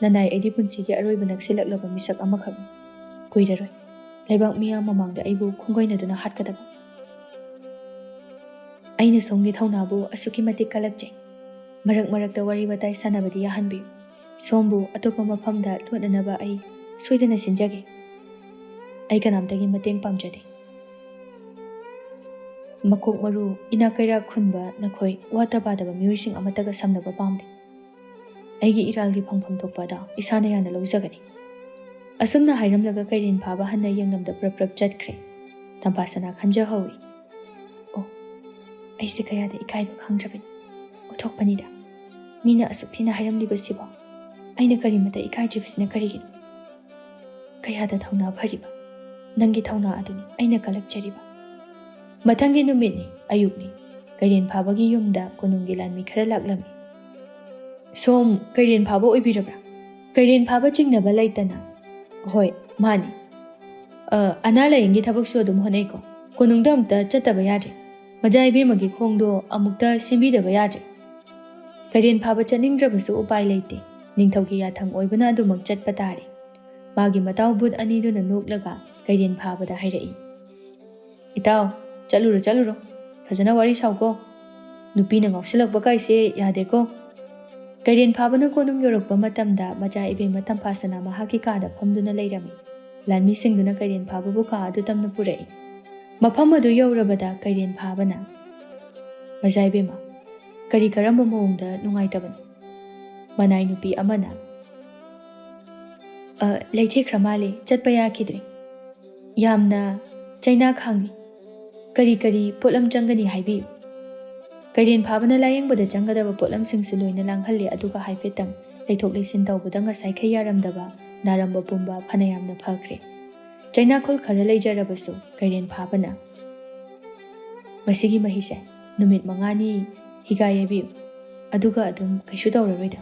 ꯅꯅꯥꯏ ꯑꯩꯗꯤ ꯄꯨꯟꯁꯤꯒꯤ ꯑꯔꯣꯏꯕ ꯅꯛꯁꯤꯜꯂꯛꯂꯕ ꯃꯤꯁꯛ ꯑꯃꯈꯛꯅꯤ꯫ ꯀꯨꯏꯔꯔꯣꯏ ꯂꯩꯕꯥꯛ ꯃꯤꯌꯥꯝ ꯃꯃꯥꯡꯗ ꯑꯩꯕꯨ ꯈꯣꯡꯒꯩꯅꯗꯨꯅ ꯍꯥꯠꯀꯗꯕ꯫ ꯑꯩꯅ ꯁꯣꯝꯒꯤ ꯊꯧꯅꯥꯕꯨ ꯑꯁꯨꯛꯀꯤ ꯃꯇꯤꯛ ꯀꯜꯂꯛꯆꯩ꯫ ꯃꯔꯛ ꯃꯔꯛꯇ ꯋꯥꯔꯤ ꯋꯥꯇꯥꯏ ꯁꯥꯟꯅꯕꯗꯤ ꯌꯥꯍꯟꯕꯤꯌꯨ꯫ ꯁꯣꯝꯕꯨ ꯑꯇꯣꯞꯄ ꯃꯐꯝꯗ ꯂꯣꯠꯅꯅꯕ ꯑꯩ ꯁꯣꯏꯗꯅ ꯁꯤꯟꯖꯒꯦ꯫ ꯑꯩ ꯀꯅꯥꯝꯇꯒꯤ ꯃꯇꯦꯡ ꯄꯥꯝꯖꯗꯦ꯫ ꯃꯀꯣꯛ ꯃꯔꯨ ꯏꯅꯥꯛ ꯀꯩꯔꯥꯛ ꯈꯨꯟꯕ ꯅꯈꯣꯏ ꯋꯥꯠꯇ ꯄꯥꯗꯕ ꯃꯤꯑꯣꯏꯁꯤꯡ ꯑꯃꯠꯇꯒ ꯁꯝꯅꯕ ꯄꯥꯝꯗꯦ꯫ ꯑꯩꯒꯤ ꯏꯔꯥꯜꯒꯤ ꯐꯪꯐꯝ ꯊꯣꯛꯄꯗ ꯏꯁꯥꯅ ꯌꯥꯅ ꯂꯧꯖꯒꯅꯤ꯫ ꯑꯁꯨꯝꯅ ꯍꯥꯏꯔꯝꯂꯒ ꯀꯩꯔꯦꯟ ꯐꯥꯕ ꯍꯟꯅ ꯌꯦꯡꯂꯝꯗ ꯄ꯭ꯔꯞ ꯆꯠꯈ꯭ꯔꯦ꯫ ꯇꯝꯐꯥꯁꯅꯥ ꯈꯟꯖꯍꯧꯏ꯫ ꯑꯣ, ꯑꯩꯁꯦ ꯀꯌꯥꯗ ꯏꯀꯥꯏꯕ ꯈꯪꯗ꯭ꯔꯕꯅꯤ꯫ ꯑꯣꯊꯣꯛꯄꯅꯤꯗ, ꯃꯤꯅ ꯑꯁꯨꯛ ꯊꯤꯅ ꯍꯥꯏꯔꯝꯂꯤꯕꯁꯤꯕꯣ ꯑꯩꯅ ꯀꯔꯤꯃꯇ ꯏꯀꯥꯏꯗ꯭ꯔꯤꯕꯁꯤꯅ ꯀꯔꯤꯒꯤꯅꯣ? ꯀꯌꯥꯗ ꯊꯧꯅꯥ ꯐꯔꯤꯕ, ꯅꯪꯒꯤ ꯊꯧꯅꯥ ꯑꯗꯨꯅꯤ ꯑꯩꯅ ꯀꯂꯛꯆꯔꯤꯕ꯫ ꯃꯊꯪꯒꯤ ꯅꯨꯃꯤꯠꯅꯤ, ꯑꯌꯨꯛꯅꯤ꯫ ꯀꯩꯔꯦꯟ ꯐꯥꯕꯒꯤ ꯌꯨꯝꯗ ꯀꯣꯅꯨꯡꯒꯤ ꯂꯥꯟꯃꯤ ꯈꯔ ꯂꯥꯛꯂꯝꯃꯤ꯫ ꯁꯣꯝ ꯀꯩꯔꯦꯟ ꯐꯥꯕ ꯑꯣꯏꯕꯤꯔꯕ꯭ꯔꯥ? ꯀꯩꯔꯦꯟ ꯐꯥꯕ ꯆꯤꯡꯅꯕ ꯂꯩꯇꯅ, ꯍꯣꯏ ꯃꯥꯅꯤ꯫ ꯑꯅꯥ ꯂꯥꯌꯦꯡꯒꯤ ꯊꯕꯛꯁꯨ ꯑꯗꯨꯝ ꯍꯣꯠꯅꯩꯀꯣ? ꯀꯣꯅꯨꯡꯗ ꯑꯃꯨꯛꯇ ꯆꯠꯇꯕ ꯌꯥꯗ꯭ꯔꯦ꯫ ꯃꯖꯥ ꯏꯕꯦꯝꯃꯒꯤ ꯈꯣꯡꯗꯣ ꯑꯃꯨꯛꯇ ꯁꯦꯝꯕꯤꯗꯕ ꯌꯥꯗ꯭ꯔꯦ꯫ ꯀꯩꯔꯦꯟ ꯐꯥꯕ ꯆꯠꯅꯤꯡꯗ꯭ꯔꯕꯁꯨ ꯎꯄꯥꯏ ꯂꯩꯇꯦ꯫ ꯅꯤꯡꯊꯧꯒꯤ ꯌꯥꯊꯪ ꯑꯣꯏꯕꯅ ꯑꯗꯨꯃꯛ ꯆꯠꯄ ꯇꯥꯔꯦ꯫ ꯃꯥꯒꯤ ꯃꯇꯥꯎ ꯕꯨꯠ ꯑꯅꯤꯗꯨꯅ ꯅꯣꯛꯂꯒ ꯀꯩꯔꯦꯟ ꯐꯥꯕꯗ ꯍꯥꯏꯔꯛꯏ꯫ ꯏꯇꯥꯎ, ꯆꯠꯂꯨꯔꯣ, ꯐꯖꯅ ꯋꯥꯔꯤ ꯁꯥꯎꯀꯣ꯫ ꯅꯨꯄꯤꯅ ꯉꯥꯎꯁꯤꯜꯂꯛꯄ ꯀꯥꯏꯁꯦ ꯌꯥꯗꯦꯀꯣ꯫ ꯀꯩꯔꯦꯟ ꯐꯥꯕꯅ ꯀꯣꯅꯨꯡ ꯌꯧꯔꯛꯄ ꯃꯇꯝꯗ ꯃꯆꯥ ꯏꯕꯦꯝꯃ ꯇꯝꯐꯥꯁꯅꯥ ꯃꯍꯥꯛꯀꯤ ꯀꯥꯗ ꯐꯝꯗꯨꯅ ꯂꯩꯔꯝꯃꯤ꯫ ꯂꯥꯟꯃꯤꯁꯤꯡꯗꯨꯅ ꯀꯩꯔꯦꯟ ꯐꯥꯕꯕꯨ ꯀꯥ ꯑꯗꯨ ꯇꯝꯅ ꯄꯨꯔꯛꯏ꯫ ꯃꯐꯝ ꯑꯗꯨ ꯌꯧꯔꯕꯗ ꯀꯩꯔꯦꯟ ꯐꯥꯕꯅ, ꯃꯆꯥ ꯏꯕꯦꯝꯃ, ꯀꯔꯤ ꯀꯔꯝꯕ ꯃꯑꯣꯡꯗ ꯅꯨꯡꯉꯥꯏꯇꯕꯅꯣ? ꯃꯅꯥꯏ ꯅꯨꯄꯤ ꯑꯃꯅ, ꯂꯩꯊꯦꯛꯈ꯭ꯔ ꯃꯥꯜꯂꯦ, ꯆꯠꯄ ꯌꯥꯈꯤꯗ꯭ꯔꯦ꯫ ꯌꯥꯝꯅ ꯆꯩꯅꯥ ꯈꯥꯡꯉꯤ꯫ ꯀꯔꯤ ꯄꯣꯠꯂꯝ ꯆꯪꯒꯅꯤ ꯍꯥꯏꯕꯤꯌꯨ꯫ ꯀꯩꯔꯦꯟ ꯐꯥꯕꯅ ꯂꯥꯌꯦꯡꯕꯗ ꯆꯪꯒꯗꯕ ꯄꯣꯠꯂꯝꯁꯤꯡꯁꯨ ꯂꯣꯏꯅ ꯂꯥꯡꯍꯜꯂꯦ, ꯑꯗꯨꯒ ꯍꯥꯏꯐꯦꯠꯇꯪ ꯂꯩꯊꯣꯛ ꯂꯩꯁꯤꯟ ꯇꯧꯕꯗ ꯉꯁꯥꯏꯈꯩ ꯌꯥꯔꯝꯗꯕ ꯅꯥꯔꯝꯕ ꯄꯨꯝꯕ ꯐꯅꯌꯥꯝꯅ ꯐꯈ꯭ꯔꯦ꯫ ꯆꯩꯅꯥꯈꯣꯜ ꯈꯔ ꯂꯩꯖꯔꯕꯁꯨ ꯀꯩꯔꯦꯟ ꯐꯥꯕꯅ, ꯃꯁꯤꯒꯤ ꯃꯍꯤꯁꯦ ꯅꯨꯃꯤꯠ 5ꯅꯤ ꯍꯤꯒꯥ ꯌꯩꯕꯤꯌꯨ, ꯑꯗꯨꯒ ꯑꯗꯨꯝ ꯀꯩꯁꯨ ꯇꯧꯔꯔꯣꯏꯗ꯫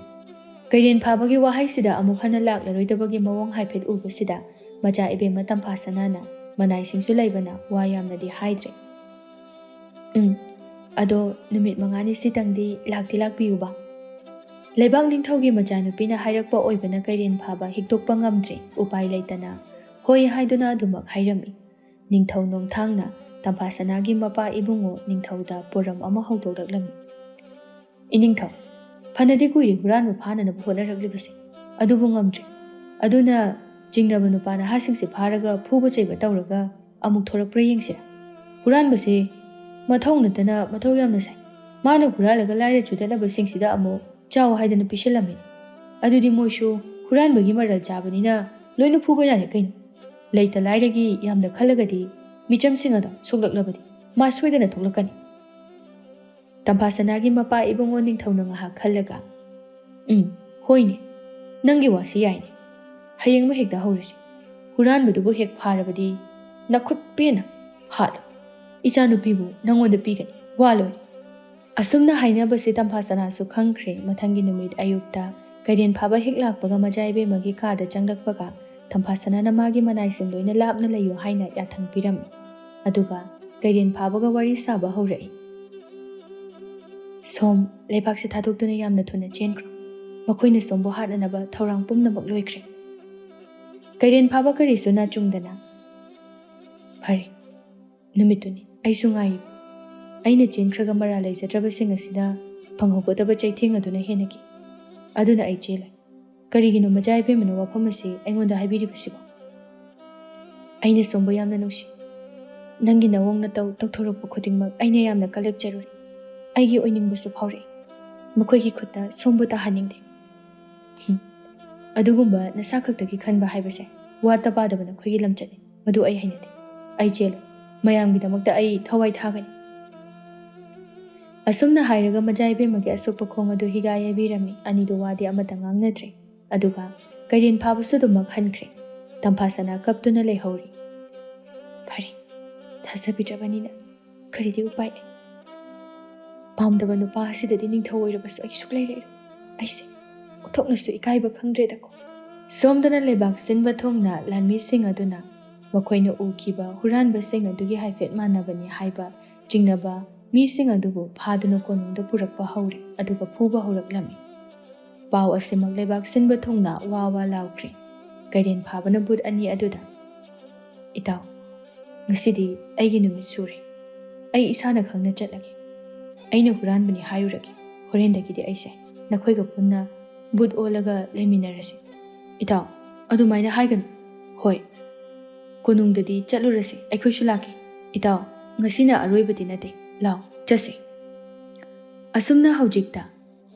ꯀꯩꯔꯦꯟ ꯐꯥꯕꯒꯤ ꯋꯥꯍꯩꯁꯤꯗ ꯑꯃꯨꯛ ꯍꯟꯅ ꯂꯥꯛꯂꯔꯣꯏꯗꯕꯒꯤ ꯃꯑꯣꯡ ꯍꯥꯏꯐꯦꯠ ꯎꯕꯁꯤꯗ ꯃꯆꯥ ꯏꯕꯦꯝꯃ ꯇꯝꯐꯥꯁꯅꯥꯅ ꯃꯅꯥꯏꯁꯤꯡꯁꯨ ꯂꯩꯕꯅ ꯋꯥ ꯌꯥꯝꯅꯗꯤ ꯍꯥꯏꯗ꯭ꯔꯦ꯫ ꯑꯗꯣ ꯅꯨꯃꯤꯠ 5ꯅꯤꯁꯤꯇꯪꯗꯤ ꯂꯥꯛꯇꯤ ꯂꯥꯛꯄꯤꯌꯨꯕ꯫ ꯂꯩꯕꯥꯛ ꯅꯤꯡꯊꯧꯒꯤ ꯃꯆꯥꯅꯨꯄꯤꯅ ꯍꯥꯏꯔꯛꯄ ꯑꯣꯏꯕꯅ ꯀꯩꯔꯦꯟ ꯐꯥꯕ ꯍꯤꯛꯇꯣꯛꯄ ꯉꯝꯗ꯭ꯔꯦ꯫ ꯎꯄꯥꯏ ꯂꯩꯇꯅ ꯍꯣꯏ ꯍꯥꯏꯗꯨꯅ ꯑꯗꯨꯃꯛ ꯍꯥꯏꯔꯝꯃꯤ꯫ ꯅꯤꯡꯊꯧ ꯅꯣꯡꯊꯥꯡꯅ ꯇꯝꯐꯥꯁꯅꯥꯒꯤ ꯃꯄꯥ ꯏꯕꯨꯡꯉꯣ ꯅꯤꯡꯊꯧꯗ ꯄꯣꯔꯝ ꯑꯃ ꯍꯧꯗꯣꯔꯛꯂꯝꯃꯤ꯫ ꯏꯅꯤꯡꯊꯧ, ꯐꯅꯗꯤ ꯀꯨꯏꯔꯦ ꯍꯨꯔꯥꯟꯕ ꯐꯥꯅꯅꯕ ꯍꯣꯠꯅꯔꯛꯂꯤꯕꯁꯦ, ꯑꯗꯨꯕꯨ ꯉꯝꯗ꯭ꯔꯦ꯫ ꯑꯗꯨꯅ ꯆꯤꯡꯅꯕ ꯅꯨꯄꯥ ꯅꯍꯥꯁꯤꯡꯁꯦ ꯐꯥꯔꯒ ꯐꯨꯕ ꯆꯩꯕ ꯇꯧꯔꯒ ꯑꯃꯨꯛ ꯊꯣꯔꯛꯄ꯭ꯔꯥ ꯌꯦꯡꯁꯤꯔ꯫ ꯍꯨꯔꯥꯟꯕꯁꯦ ꯃꯊꯧ ꯅꯠꯇꯅ ꯃꯊꯧ ꯌꯥꯝꯅ ꯁꯥꯏ꯫ ꯃꯥꯅ ꯍꯨꯔꯥꯜꯂꯒ ꯂꯥꯏꯔ ꯆꯨꯗꯠꯅꯕꯁꯤꯡꯁꯤꯗ ꯑꯃꯨꯛ ꯆꯥꯎ ꯍꯥꯏꯗꯅ ꯄꯤꯁꯤꯜꯂꯝꯃꯤ꯫ ꯑꯗꯨꯗꯤ ꯃꯣꯏꯁꯨ ꯍꯨꯔꯥꯟꯕꯒꯤ ꯃꯔꯜ ꯆꯥꯕꯅꯤꯅ ꯂꯣꯏꯅ ꯐꯨꯕ ꯌꯥꯔꯦ ꯀꯩꯅꯣ꯫ ꯂꯩꯇ ꯂꯥꯏꯔꯒꯤ ꯌꯥꯝꯅ ꯈꯜꯂꯒꯗꯤ ꯃꯤꯆꯝꯁꯤꯡ ꯑꯗꯣ ꯁꯣꯛꯂꯛꯂꯕꯗꯤ ꯃꯥ ꯁꯣꯏꯗꯅ ꯊꯣꯛꯂꯛꯀꯅꯤ꯫ ꯇꯝꯐꯥꯁꯅꯥꯒꯤ ꯃꯄꯥ ꯏꯕꯨꯡꯉꯣ ꯅꯤꯡꯊꯧꯅ ꯉꯥꯏꯍꯥꯛ ꯈꯜꯂꯒ, ꯍꯣꯏꯅꯦ, ꯅꯪꯒꯤ ꯋꯥꯁꯤ ꯌꯥꯏꯅꯦ꯫ ꯍꯌꯦꯡꯃꯛ ꯍꯦꯛꯇ ꯍꯧꯔꯁꯤ꯫ ꯍꯨꯔꯥꯟꯕꯗꯨꯕꯨ ꯍꯦꯛ ꯐꯥꯔꯕꯗꯤ ꯅꯈꯨꯠ ꯄꯦꯟꯅ ꯍꯥꯠꯂꯨ꯫ ꯏꯆꯥꯅꯨꯄꯤꯕꯨ ꯅꯪꯉꯣꯟꯗ ꯄꯤꯒꯅꯤ, ꯋꯥ ꯂꯣꯏꯔꯦ꯫ ꯑꯁꯨꯝꯅ ꯍꯥꯏꯅꯕꯁꯤ ꯇꯝꯐꯥꯁꯅꯥꯁꯨ ꯈꯪꯈ꯭ꯔꯦ꯫ ꯃꯊꯪꯒꯤ ꯅꯨꯃꯤꯠ ꯑꯌꯨꯛꯇ ꯀꯩꯔꯦꯟ ꯐꯥꯕ ꯍꯦꯛ ꯂꯥꯛꯄꯒ ꯃꯆꯥ ꯏꯕꯦꯝꯃꯒꯤ ꯀꯥꯗ ꯆꯪꯂꯛꯄꯒ ꯇꯝꯐꯥꯁꯅꯥꯅ ꯃꯥꯒꯤ ꯃꯅꯥꯏꯁꯤꯡ ꯂꯣꯏꯅ ꯂꯥꯞꯅ ꯂꯩꯌꯨ ꯍꯥꯏꯅ ꯌꯥꯊꯪ ꯄꯤꯔꯝꯃꯤ꯫ ꯑꯗꯨꯒ ꯀꯩꯔꯦꯟ ꯐꯥꯕꯒ ꯋꯥꯔꯤ ꯁꯥꯕ ꯍꯧꯔꯛꯏ꯫ ꯁꯣꯝ ꯂꯩꯕꯥꯛꯁꯦ ꯊꯥꯗꯣꯛꯇꯨꯅ ꯌꯥꯝꯅ ꯊꯨꯅ ꯆꯦꯟꯈ꯭ꯔꯣ꯫ ꯃꯈꯣꯏꯅ ꯁꯣꯝꯕꯨ ꯍꯥꯠꯅꯅꯕ ꯊꯧꯔꯥꯡ ꯄꯨꯝꯅꯃꯛ ꯂꯣꯏꯈ꯭ꯔꯦ꯫ ꯀꯩꯔꯦꯟ ꯐꯥꯕ ꯀꯔꯤꯁꯨ ꯅꯥꯆꯨꯡꯗꯅ, ꯐꯔꯦ, ꯅꯨꯃꯤꯠꯇꯨꯅꯤ ꯑꯩꯁꯨ ꯉꯥꯏꯔꯤ꯫ ꯑꯩꯅ ꯆꯦꯟꯈ꯭ꯔꯒ ꯃꯔꯥꯜ ꯂꯩꯖꯗ꯭ꯔꯕꯁꯤꯡ ꯑꯁꯤꯗ ꯐꯪꯍꯧꯒꯗꯕ ꯆꯩꯊꯦꯡ ꯑꯗꯨꯅ ꯍꯦꯟꯅ ꯀꯤ꯫ ꯑꯗꯨꯅ ꯑꯩ ꯆꯦꯜꯂꯣꯏ꯫ ꯀꯔꯤꯒꯤꯅꯣ ꯃꯆꯥ ꯏꯕꯦꯝꯃꯅ ꯋꯥꯐꯝ ꯑꯁꯤ ꯑꯩꯉꯣꯟꯗ ꯍꯥꯏꯕꯤꯔꯤꯕꯁꯤꯕꯣ? ꯑꯩꯅ ꯁꯣꯝꯕꯨ ꯌꯥꯝꯅ ꯅꯨꯡꯁꯤ꯫ ꯅꯪꯒꯤ ꯅꯋꯣꯡ ꯅꯇꯧ ꯇꯧꯊꯣꯔꯛꯄ ꯈꯨꯗꯤꯡꯃꯛ ꯑꯩꯅ ꯌꯥꯝꯅ ꯀꯂꯛꯆꯔꯨꯔꯤ꯫ ꯑꯩꯒꯤ ꯑꯣꯏꯅꯤꯡꯕꯁꯨ ꯐꯥꯎꯔꯛꯏ꯫ ꯃꯈꯣꯏꯒꯤ ꯈꯨꯠꯇ ꯁꯣꯝꯕꯨ ꯇꯥꯍꯟꯅꯤꯡꯗꯦ꯫ ꯑꯗꯨꯒꯨꯝꯕ ꯅꯁꯥ ꯈꯛꯇꯒꯤ ꯈꯟꯕ ꯍꯥꯏꯕꯁꯦ ꯋꯥꯠꯇ ꯄꯥꯗꯕ ꯅꯈꯣꯏꯒꯤ ꯂꯝꯆꯠꯅꯤ꯫ ꯃꯗꯨ ꯑꯩ ꯍꯩꯅꯗꯦ꯫ ꯑꯩ ꯆꯦꯜꯂꯣꯏ꯫ ꯃꯌꯥꯝꯒꯤꯗꯃꯛꯇ ꯑꯩ ꯊꯋꯥꯏ ꯊꯥꯒꯅꯤ꯫ ꯑꯁꯨꯝꯅ ꯍꯥꯏꯔꯒ ꯃꯆꯥ ꯏꯕꯦꯝꯃꯒꯤ ꯑꯁꯣꯛꯄ ꯈꯣꯡ ꯑꯗꯨ ꯍꯤꯒꯥ ꯌꯩꯕꯤꯔꯝꯃꯤ꯫ ꯑꯅꯤꯗꯨ ꯋꯥꯗꯤ ꯑꯃꯠꯇ ꯉꯥꯡꯅꯗ꯭ꯔꯦ꯫ ꯑꯗꯨꯒ ꯀꯩꯔꯦꯟ ꯐꯥꯕꯁꯨ ꯑꯗꯨꯃꯛ ꯍꯟꯈ꯭ꯔꯦ꯫ ꯇꯝꯐꯥꯁꯅꯥ ꯀꯞꯇꯨꯅ ꯂꯩꯍꯧꯔꯤ꯫ ꯐꯔꯦ, ꯊꯥꯖꯕꯤꯗ꯭ꯔꯕꯅꯤꯅ ꯀꯔꯤꯗꯤ ꯎꯄꯥꯏ ꯂꯩ꯫ ꯄꯥꯝꯗꯕ ꯅꯨꯄꯥ ꯑꯁꯤꯗꯗꯤ ꯅꯤꯡꯊꯧ ꯑꯣꯏꯔꯕꯁꯨ ꯑꯩ ꯁꯨꯛꯂꯩ ꯂꯩꯔꯣꯏ꯫ ꯑꯩꯁꯦ ꯑꯣꯟꯊꯣꯛꯅꯁꯨ ꯏꯀꯥꯏꯕ ꯈꯪꯗ꯭ꯔꯦꯗꯀꯣ꯫ ꯁꯣꯝꯗꯅ ꯂꯩꯕꯥꯛ ꯁꯤꯟꯕ ꯊꯨꯡꯅ ꯂꯥꯟꯃꯤꯁꯤꯡ ꯑꯗꯨꯅ ꯃꯈꯣꯏꯅ ꯎꯈꯤꯕ ꯍꯨꯔꯥꯟꯕꯁꯤꯡ ꯑꯗꯨꯒꯤ ꯍꯥꯏꯐꯦꯠ ꯃꯥꯟꯅꯕꯅꯤ ꯍꯥꯏꯕ ꯆꯤꯡꯅꯕ ꯃꯤꯁꯤꯡ ꯑꯗꯨꯕꯨ ꯐꯥꯗꯨꯅ ꯀꯣꯅꯨꯡꯗ ꯄꯨꯔꯛꯄ ꯍꯧꯔꯦ, ꯑꯗꯨꯒ ꯐꯨꯕ ꯍꯧꯔꯛꯂꯝꯃꯤ꯫ ꯄꯥꯎ ꯑꯁꯤꯃꯛ ꯂꯩꯕꯥꯛ ꯁꯤꯟꯕ ꯊꯨꯡꯅ ꯋꯥ ꯋꯥ ꯂꯥꯎꯈ꯭ꯔꯦ꯫ ꯀꯩꯔꯦꯟ ꯐꯥꯕꯅ ꯕꯨꯠ ꯑꯅꯤ ꯑꯗꯨꯗ, ꯏꯇꯥꯎ, ꯉꯁꯤꯗꯤ ꯑꯩꯒꯤ ꯅꯨꯃꯤꯠ ꯁꯨꯔꯦ꯫ ꯑꯩ ꯏꯁꯥꯅ ꯈꯪꯅ ꯆꯠꯂꯒꯦ꯫ ꯑꯩꯅ ꯍꯨꯔꯥꯟꯕꯅꯤ ꯍꯥꯏꯔꯨꯔꯒꯦ꯫ ꯍꯣꯔꯦꯟꯗꯒꯤꯗꯤ ꯑꯩꯁꯦ ꯅꯈꯣꯏꯒ ꯄꯨꯟꯅ ꯕꯨꯠ ꯑꯣꯜꯂꯒ ꯂꯩꯃꯤꯟꯅꯔꯁꯤ꯫ ꯏꯇꯥꯎ, ꯑꯗꯨꯃꯥꯏꯅ ꯍꯥꯏꯒꯅꯨ꯫ ꯍꯣꯏ, ꯀꯣꯅꯨꯡꯗꯗꯤ ꯆꯠꯂꯨꯔꯁꯤ, ꯑꯩꯈꯣꯏꯁꯨ ꯂꯥꯛꯀꯦ꯫ ꯏꯇꯥꯎ, ꯉꯁꯤꯅ ꯑꯔꯣꯏꯕꯗꯤ ꯅꯠꯇꯦ, ꯂꯥꯎ ꯆꯠꯁꯤ꯫ ꯑꯁꯨꯝꯅ ꯍꯧꯖꯤꯛꯇ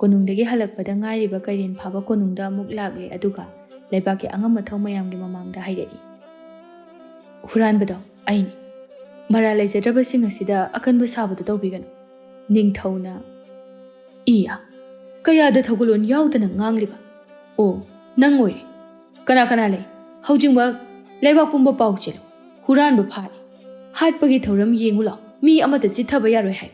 ꯀꯣꯅꯨꯡꯗꯒꯤ ꯍꯜꯂꯛꯄꯗ ꯉꯥꯏꯔꯤꯕ ꯀꯩꯔꯦꯟ ꯐꯥꯕ ꯀꯣꯅꯨꯡꯗ ꯑꯃꯨꯛ ꯂꯥꯛꯂꯦ ꯑꯗꯨꯒ ꯂꯩꯕꯥꯛꯀꯤ ꯑꯉꯝ ꯑꯊꯧ ꯃꯌꯥꯝꯒꯤ ꯃꯃꯥꯡꯗ ꯍꯥꯏꯔꯛꯏ꯫ ꯍꯨꯔꯥꯟꯕꯗꯣ ꯑꯩꯅꯤ꯫ ꯃꯔꯥꯜ ꯂꯩꯖꯗ꯭ꯔꯕꯁꯤꯡ ꯑꯁꯤꯗ ꯑꯀꯟꯕ ꯁꯥꯕꯗꯨ ꯇꯧꯕꯤꯒꯅꯨ꯫ ꯅꯤꯡꯊꯧꯅ ꯏꯌꯥ ꯀꯌꯥꯗ ꯊꯧꯒꯜꯂꯣꯟ ꯌꯥꯎꯗꯅ ꯉꯥꯡꯂꯤꯕ? ꯑꯣ ꯅꯪ ꯑꯣꯏꯔꯦ꯫ ꯀꯅꯥ ꯀꯅꯥ ꯂꯩ? ꯍꯧꯖꯤꯛꯃꯛ ꯂꯩꯕꯥꯛ ꯄꯨꯝꯕ ꯄꯥꯎ ꯆꯦꯜꯂꯨ꯫ ꯍꯨꯔꯥꯟꯕ ꯐꯥꯔꯦ꯫ ꯍꯥꯠꯄꯒꯤ ꯊꯧꯔꯝ ꯌꯦꯡꯉꯨ ꯂꯥꯎ꯫ ꯃꯤ ꯑꯃꯠꯇ ꯆꯤꯠꯊꯕ ꯌꯥꯔꯣꯏ ꯍꯥꯏ꯫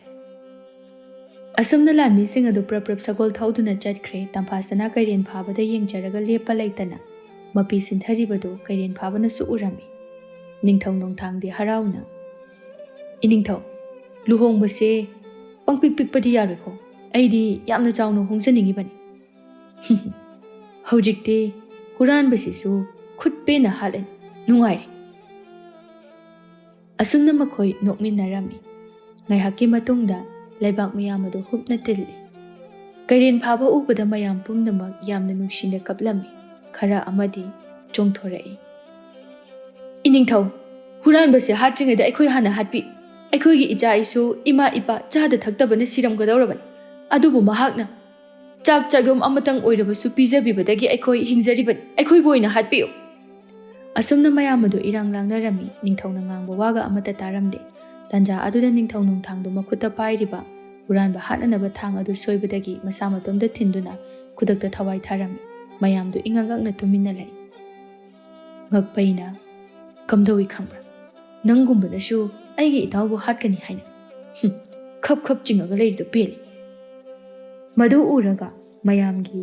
ꯑꯁꯨꯝꯅ ꯂꯥꯟꯃꯤꯁꯤꯡ ꯑꯗꯨ ꯄ꯭ꯔꯞ ꯄ꯭ꯔꯞ ꯁꯒꯣꯜ ꯊꯧꯗꯨꯅ ꯆꯠꯈ꯭ꯔꯦ꯫ ꯇꯝꯐꯥꯁꯅꯥ ꯀꯩꯔꯦꯟ ꯐꯥꯕꯗ ꯌꯦꯡꯖꯔꯒ ꯂꯦꯞꯄ ꯂꯩꯇꯅ ꯃꯄꯤ ꯁꯤꯟꯊꯔꯤꯕꯗꯨ ꯀꯩꯔꯦꯟ ꯐꯥꯕꯅꯁꯨ ꯎꯔꯝꯃꯤ꯫ ꯅꯤꯡꯊꯧ ꯅꯣꯡꯊꯥꯡꯗꯤ ꯍꯔꯥꯎꯅ ꯏꯅꯤꯡꯊꯧ ꯂꯨꯍꯣꯡꯕꯁꯦ ꯄꯪꯄꯤꯛ ꯄꯤꯛꯄꯗꯤ ꯌꯥꯔꯣꯏꯀꯣ꯫ ꯑꯩꯗꯤ ꯌꯥꯝꯅ ꯆꯥꯎꯅ ꯍꯣꯡꯖꯅꯤꯡꯉꯤꯕꯅꯤ꯫ ꯍꯧꯖꯤꯛꯇꯤ ꯍꯨꯔꯥꯟꯕꯁꯤꯁꯨ ꯈꯨꯠ ꯄꯦꯟꯅ ꯍꯥꯠꯂꯅꯤ꯫ ꯅꯨꯡꯉꯥꯏꯔꯦ꯫ ꯑꯁꯨꯝꯅ ꯃꯈꯣꯏ ꯅꯣꯛꯃꯤꯟꯅꯔꯝꯃꯤ꯫ ꯉꯥꯏꯍꯥꯛꯀꯤ ꯃꯇꯨꯡꯗ ꯂꯩꯕꯥꯛ ꯃꯌꯥꯝ ꯑꯗꯨ ꯍꯨꯞꯅ ꯇꯤꯜꯂꯤ꯫ ꯀꯩꯔꯦꯟ ꯐꯥꯕ ꯎꯕꯗ ꯃꯌꯥꯝ ꯄꯨꯝꯅꯃꯛ ꯌꯥꯝꯅ ꯅꯨꯡꯁꯤꯅ ꯀꯞꯂꯝꯃꯤ꯫ ꯈꯔ ꯑꯃꯗꯤ ꯆꯣꯡꯊꯣꯔꯛꯏ꯫ ꯏꯅꯤꯡꯊꯧ ꯍꯨꯔꯥꯟꯕꯁꯦ ꯍꯥꯠꯇ꯭ꯔꯤꯉꯩꯗ ꯑꯩꯈꯣꯏ ꯍꯥꯟꯅ ꯍꯥꯠꯄꯤ꯫ ꯑꯩꯈꯣꯏꯒꯤ ꯏꯆꯥ ꯏꯁꯨ ꯏꯃꯥ ꯏꯄꯥ ꯆꯥꯗ ꯊꯛꯇꯕꯅ ꯁꯤꯔꯝꯒꯗꯧꯔꯕꯅꯤ꯫ ꯑꯗꯨꯕꯨ ꯃꯍꯥꯛꯅ ꯆꯥꯛ ꯆꯥꯌꯣꯝ ꯑꯃꯇꯪ ꯑꯣꯏꯔꯕꯁꯨ ꯄꯤꯖꯕꯤꯕꯗꯒꯤ ꯑꯩꯈꯣꯏ ꯍꯤꯡꯖꯔꯤꯕꯅꯤ꯫ ꯑꯩꯈꯣꯏꯕꯨ ꯑꯣꯏꯅ ꯍꯥꯠꯄꯤꯌꯨ꯫ ꯑꯁꯨꯝꯅ ꯃꯌꯥꯝ ꯑꯗꯨ ꯏꯔꯥꯡ ꯂꯥꯡꯅꯔꯝꯃꯤ꯫ ꯅꯤꯡꯊꯧꯅ ꯉꯥꯡꯕ ꯋꯥꯒ ꯑꯃꯠꯇ ꯇꯥꯔꯝꯗꯦ꯫ ꯇꯟꯖꯥ ꯑꯗꯨꯗ ꯅꯤꯡꯊꯧ ꯅꯣꯡꯊꯥꯡꯗꯨ ꯃꯈꯨꯠꯇ ꯄꯥꯏꯔꯤꯕ ꯍꯨꯔꯥꯟꯕ ꯍꯥꯠꯅꯅꯕ ꯊꯥꯡ ꯑꯗꯨ ꯁꯣꯏꯕꯗꯒꯤ ꯃꯁꯥ ꯃꯇꯣꯝꯗ ꯊꯤꯟꯗꯨꯅ ꯈꯨꯗꯛꯇ ꯊꯋꯥꯏ ꯊꯥꯔꯝꯃꯤ꯫ ꯃꯌꯥꯝꯗꯨ ꯏꯉꯛ ꯉꯛꯅ ꯇꯨꯃꯤꯟꯅ ꯂꯩ꯫ ꯉꯛꯄꯩꯅ ꯀꯝꯗꯧꯏ ꯈꯪꯕ꯭ꯔꯥ? ꯅꯪꯒꯨꯝꯕꯅꯁꯨ ꯑꯩꯒꯤ ꯏꯇꯥꯎꯕꯨ ꯍꯥꯠꯀꯅꯤ ꯍꯥꯏꯅ ꯈꯞ ꯈꯞ ꯆꯤꯡꯉꯒ ꯂꯩꯔꯤꯗꯨ ꯄꯦꯜꯂꯤ꯫ ꯃꯗꯨ ꯎꯔꯒ ꯃꯌꯥꯝꯒꯤ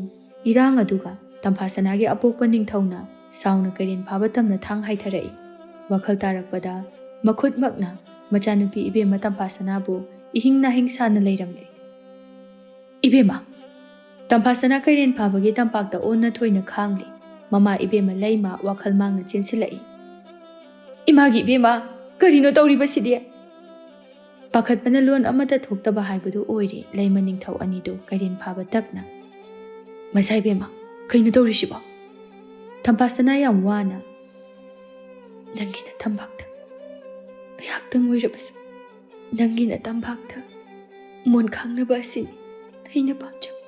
ꯏꯔꯥꯡ ꯑꯗꯨꯒ ꯇꯝꯐꯥꯁꯅꯥꯒꯤ ꯑꯄꯣꯛꯄ ꯅꯤꯡꯊꯧꯅ ꯁꯥꯎꯅ ꯀꯩꯔꯦꯟ ꯐꯥꯕ ꯇꯝꯅ ꯊꯥꯡ ꯍꯥꯏꯊꯔꯛꯏ꯫ ꯋꯥꯈꯜ ꯇꯥꯔꯛꯄꯗ ꯃꯈꯨꯠꯃꯛꯅ ꯃꯆꯥꯅꯨꯄꯤ ꯏꯕꯦꯝꯃ ꯇꯝꯐꯥꯁꯅꯥꯕꯨ ꯏꯍꯤꯡ ꯅꯥꯍꯤꯡ ꯁꯥꯅ ꯂꯩꯔꯝꯂꯦ꯫ ꯏꯕꯦꯝꯃ! ꯇꯝꯐꯥꯁꯅꯥ ꯀꯩꯔꯦꯟ ꯐꯥꯕꯒꯤ ꯇꯝꯄꯥꯛꯇ ꯑꯣꯟꯅ ꯊꯣꯏꯅ ꯈꯥꯡꯂꯤ꯫ ꯃꯃꯥ ꯏꯕꯦꯝꯃ ꯂꯩꯃ ꯋꯥꯈꯜ ꯃꯥꯡꯅ ꯆꯦꯟꯁꯤꯜꯂꯛꯏ꯫ ꯏꯃꯥꯒꯤ ꯏꯕꯦꯝꯃ ꯀꯔꯤꯅꯣ ꯇꯧꯔꯤꯕꯁꯤꯗꯤ? ꯄꯥꯈꯠꯄꯅ ꯂꯣꯟ ꯑꯃꯠꯇ ꯊꯣꯛꯇꯕ ꯍꯥꯏꯕꯗꯨ ꯑꯣꯏꯔꯦ ꯂꯩꯃ ꯅꯤꯡꯊꯧ ꯑꯅꯤꯗꯨ ꯀꯩꯔꯦꯟ ꯐꯥꯕ ꯇꯞꯅ꯫ ꯃꯆꯥ ꯏꯕꯦꯝꯃ ꯀꯩꯅꯣ ꯇꯧꯔꯤꯁꯤꯕꯣ? ꯇꯝꯐꯥꯁꯅꯥ ꯌꯥꯝ ꯋꯥꯅ ꯅꯪꯒꯤ ꯅꯇꯝꯄꯥꯛꯇ ꯉꯥꯏꯍꯥꯛꯇꯪ ꯑꯣꯏꯔꯕꯁꯨ ꯅꯪꯒꯤ ꯅꯇꯝꯄꯥꯛꯇ ꯃꯣꯟ ꯈꯥꯡꯅꯕ ꯑꯁꯤꯅꯤ ꯑꯩꯅ ꯄꯥꯝꯖꯕ꯫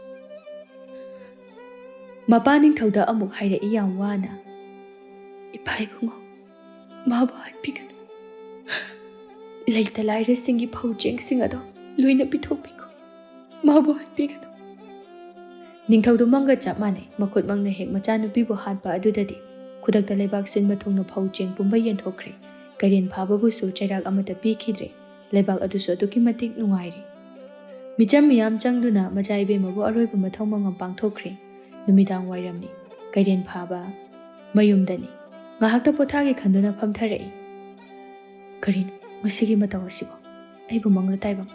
ꯃꯄꯥ ꯅꯤꯡꯊꯧꯗ ꯑꯃꯨꯛ ꯍꯥꯏꯔꯛꯏ ꯌꯥꯝ ꯋꯥꯅ꯫ ꯏꯄꯥ ꯏꯕꯨꯡꯉꯣ ꯃꯥꯕꯨ ꯍꯥꯠꯄꯤꯒꯅꯨ꯫ ꯂꯩꯇ ꯂꯥꯏꯔꯁꯤꯡꯒꯤ ꯐꯧ ꯆꯦꯡꯁꯤꯡ ꯑꯗꯣ ꯂꯣꯏꯅ ꯄꯤꯊꯣꯛꯄꯤꯈꯣ꯫ ꯃꯥꯕꯨ ꯍꯥꯠꯄꯤꯒꯅꯨ꯫ ꯅꯤꯡꯊꯧꯗꯨ ꯃꯪꯒ ꯆꯞ ꯃꯥꯟꯅꯩ꯫ ꯃꯈꯨꯠꯃꯛꯅ ꯍꯦꯛ ꯃꯆꯥꯅꯨꯄꯤꯕꯨ ꯍꯥꯠꯄ ꯑꯗꯨꯗꯗꯤ ꯈꯨꯗꯛꯇ ꯂꯩꯕꯥꯛ ꯁꯤꯟꯕ ꯊꯨꯡꯅ ꯐꯧ ꯆꯦꯡ ꯄꯨꯝꯕ ꯌꯦꯟꯊꯣꯛꯈ꯭ꯔꯦ꯫ ꯀꯩꯔꯦꯟ ꯐꯥꯕꯕꯨꯁꯨ ꯆꯩꯔꯥꯛ ꯑꯃꯠꯇ ꯄꯤꯈꯤꯗ꯭ꯔꯦ꯫ ꯂꯩꯕꯥꯛ ꯑꯗꯨꯁꯨ ꯑꯗꯨꯛꯀꯤ ꯃꯇꯤꯛ ꯅꯨꯡꯉꯥꯏꯔꯦ꯫ ꯃꯤꯆꯝ ꯃꯤꯌꯥꯝ ꯆꯪꯗꯨꯅ ꯃꯆꯥ ꯏꯕꯦꯝꯃꯕꯨ ꯑꯔꯣꯏꯕ ꯃꯊꯧ ꯃꯉꯝ ꯄꯥꯡꯊꯣꯛꯈ꯭ꯔꯦ꯫ ꯅꯨꯃꯤꯗꯥꯡ ꯋꯥꯏꯔꯝꯅꯤ꯫ ꯀꯩꯔꯦꯟ ꯐꯥꯕ ꯃꯌꯨꯝꯗꯅꯤ꯫ ꯉꯥꯏꯍꯥꯛꯇ ꯄꯣꯊꯥꯒꯦ ꯈꯟꯗꯨꯅ ꯐꯝꯊꯔꯛꯏ꯫ ꯀꯔꯤꯅꯣ ꯃꯁꯤꯒꯤ ꯃꯇꯧ ꯑꯁꯤꯕꯣ? ꯑꯩꯕꯨ ꯃꯪꯂ ꯇꯥꯏꯕꯪ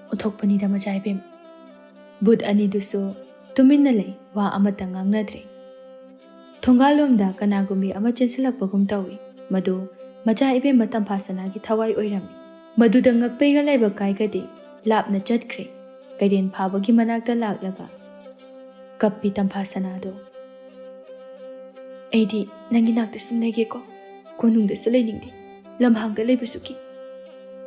ꯑꯣꯟꯊꯣꯛꯄꯅꯤꯗ ꯃꯆꯥ ꯏꯕꯦꯝꯃ꯫ ꯚꯨꯠ ꯑꯅꯤꯗꯨꯁꯨ ꯇꯨꯃꯤꯟꯅ ꯂꯩ꯫ ꯋꯥ ꯑꯃꯠꯇ ꯉꯥꯡꯅꯗ꯭ꯔꯦ꯫ ꯊꯣꯡꯒꯥꯜꯂꯣꯝꯗ ꯀꯅꯥꯒꯨꯝꯕꯤ ꯑꯃ ꯆꯦꯟꯁꯤꯜꯂꯛꯄꯒꯨꯝ ꯇꯧꯏ꯫ ꯃꯗꯨ ꯃꯆꯥ ꯏꯕꯦꯝꯃ ꯇꯝꯐꯥꯁꯅꯥꯒꯤ ꯊꯋꯥꯏ ꯑꯣꯏꯔꯝꯃꯤ꯫ ꯃꯗꯨꯗ ꯉꯛꯄꯩꯒ ꯂꯥꯏꯕꯛ ꯀꯥꯏꯒꯗꯤ ꯂꯥꯞꯅ ꯆꯠꯈ꯭ꯔꯦ꯫ ꯀꯩꯔꯦꯟ ꯐꯥꯕꯒꯤ ꯃꯅꯥꯛꯇ ꯂꯥꯛꯂꯒ ꯀꯞꯄꯤ ꯇꯝꯐꯥꯁꯅꯥꯗꯣ꯫ ꯑꯩꯗꯤ ꯅꯪꯒꯤ ꯅꯥꯛꯇ ꯁꯨꯝ ꯂꯩꯒꯦꯀꯣ꯫ ꯀꯣꯅꯨꯡꯗꯁꯨ ꯂꯩꯅꯤꯡꯗꯦ꯫ ꯂꯝꯍꯥꯡꯗ ꯂꯩꯕꯁꯨ ꯀꯤ꯫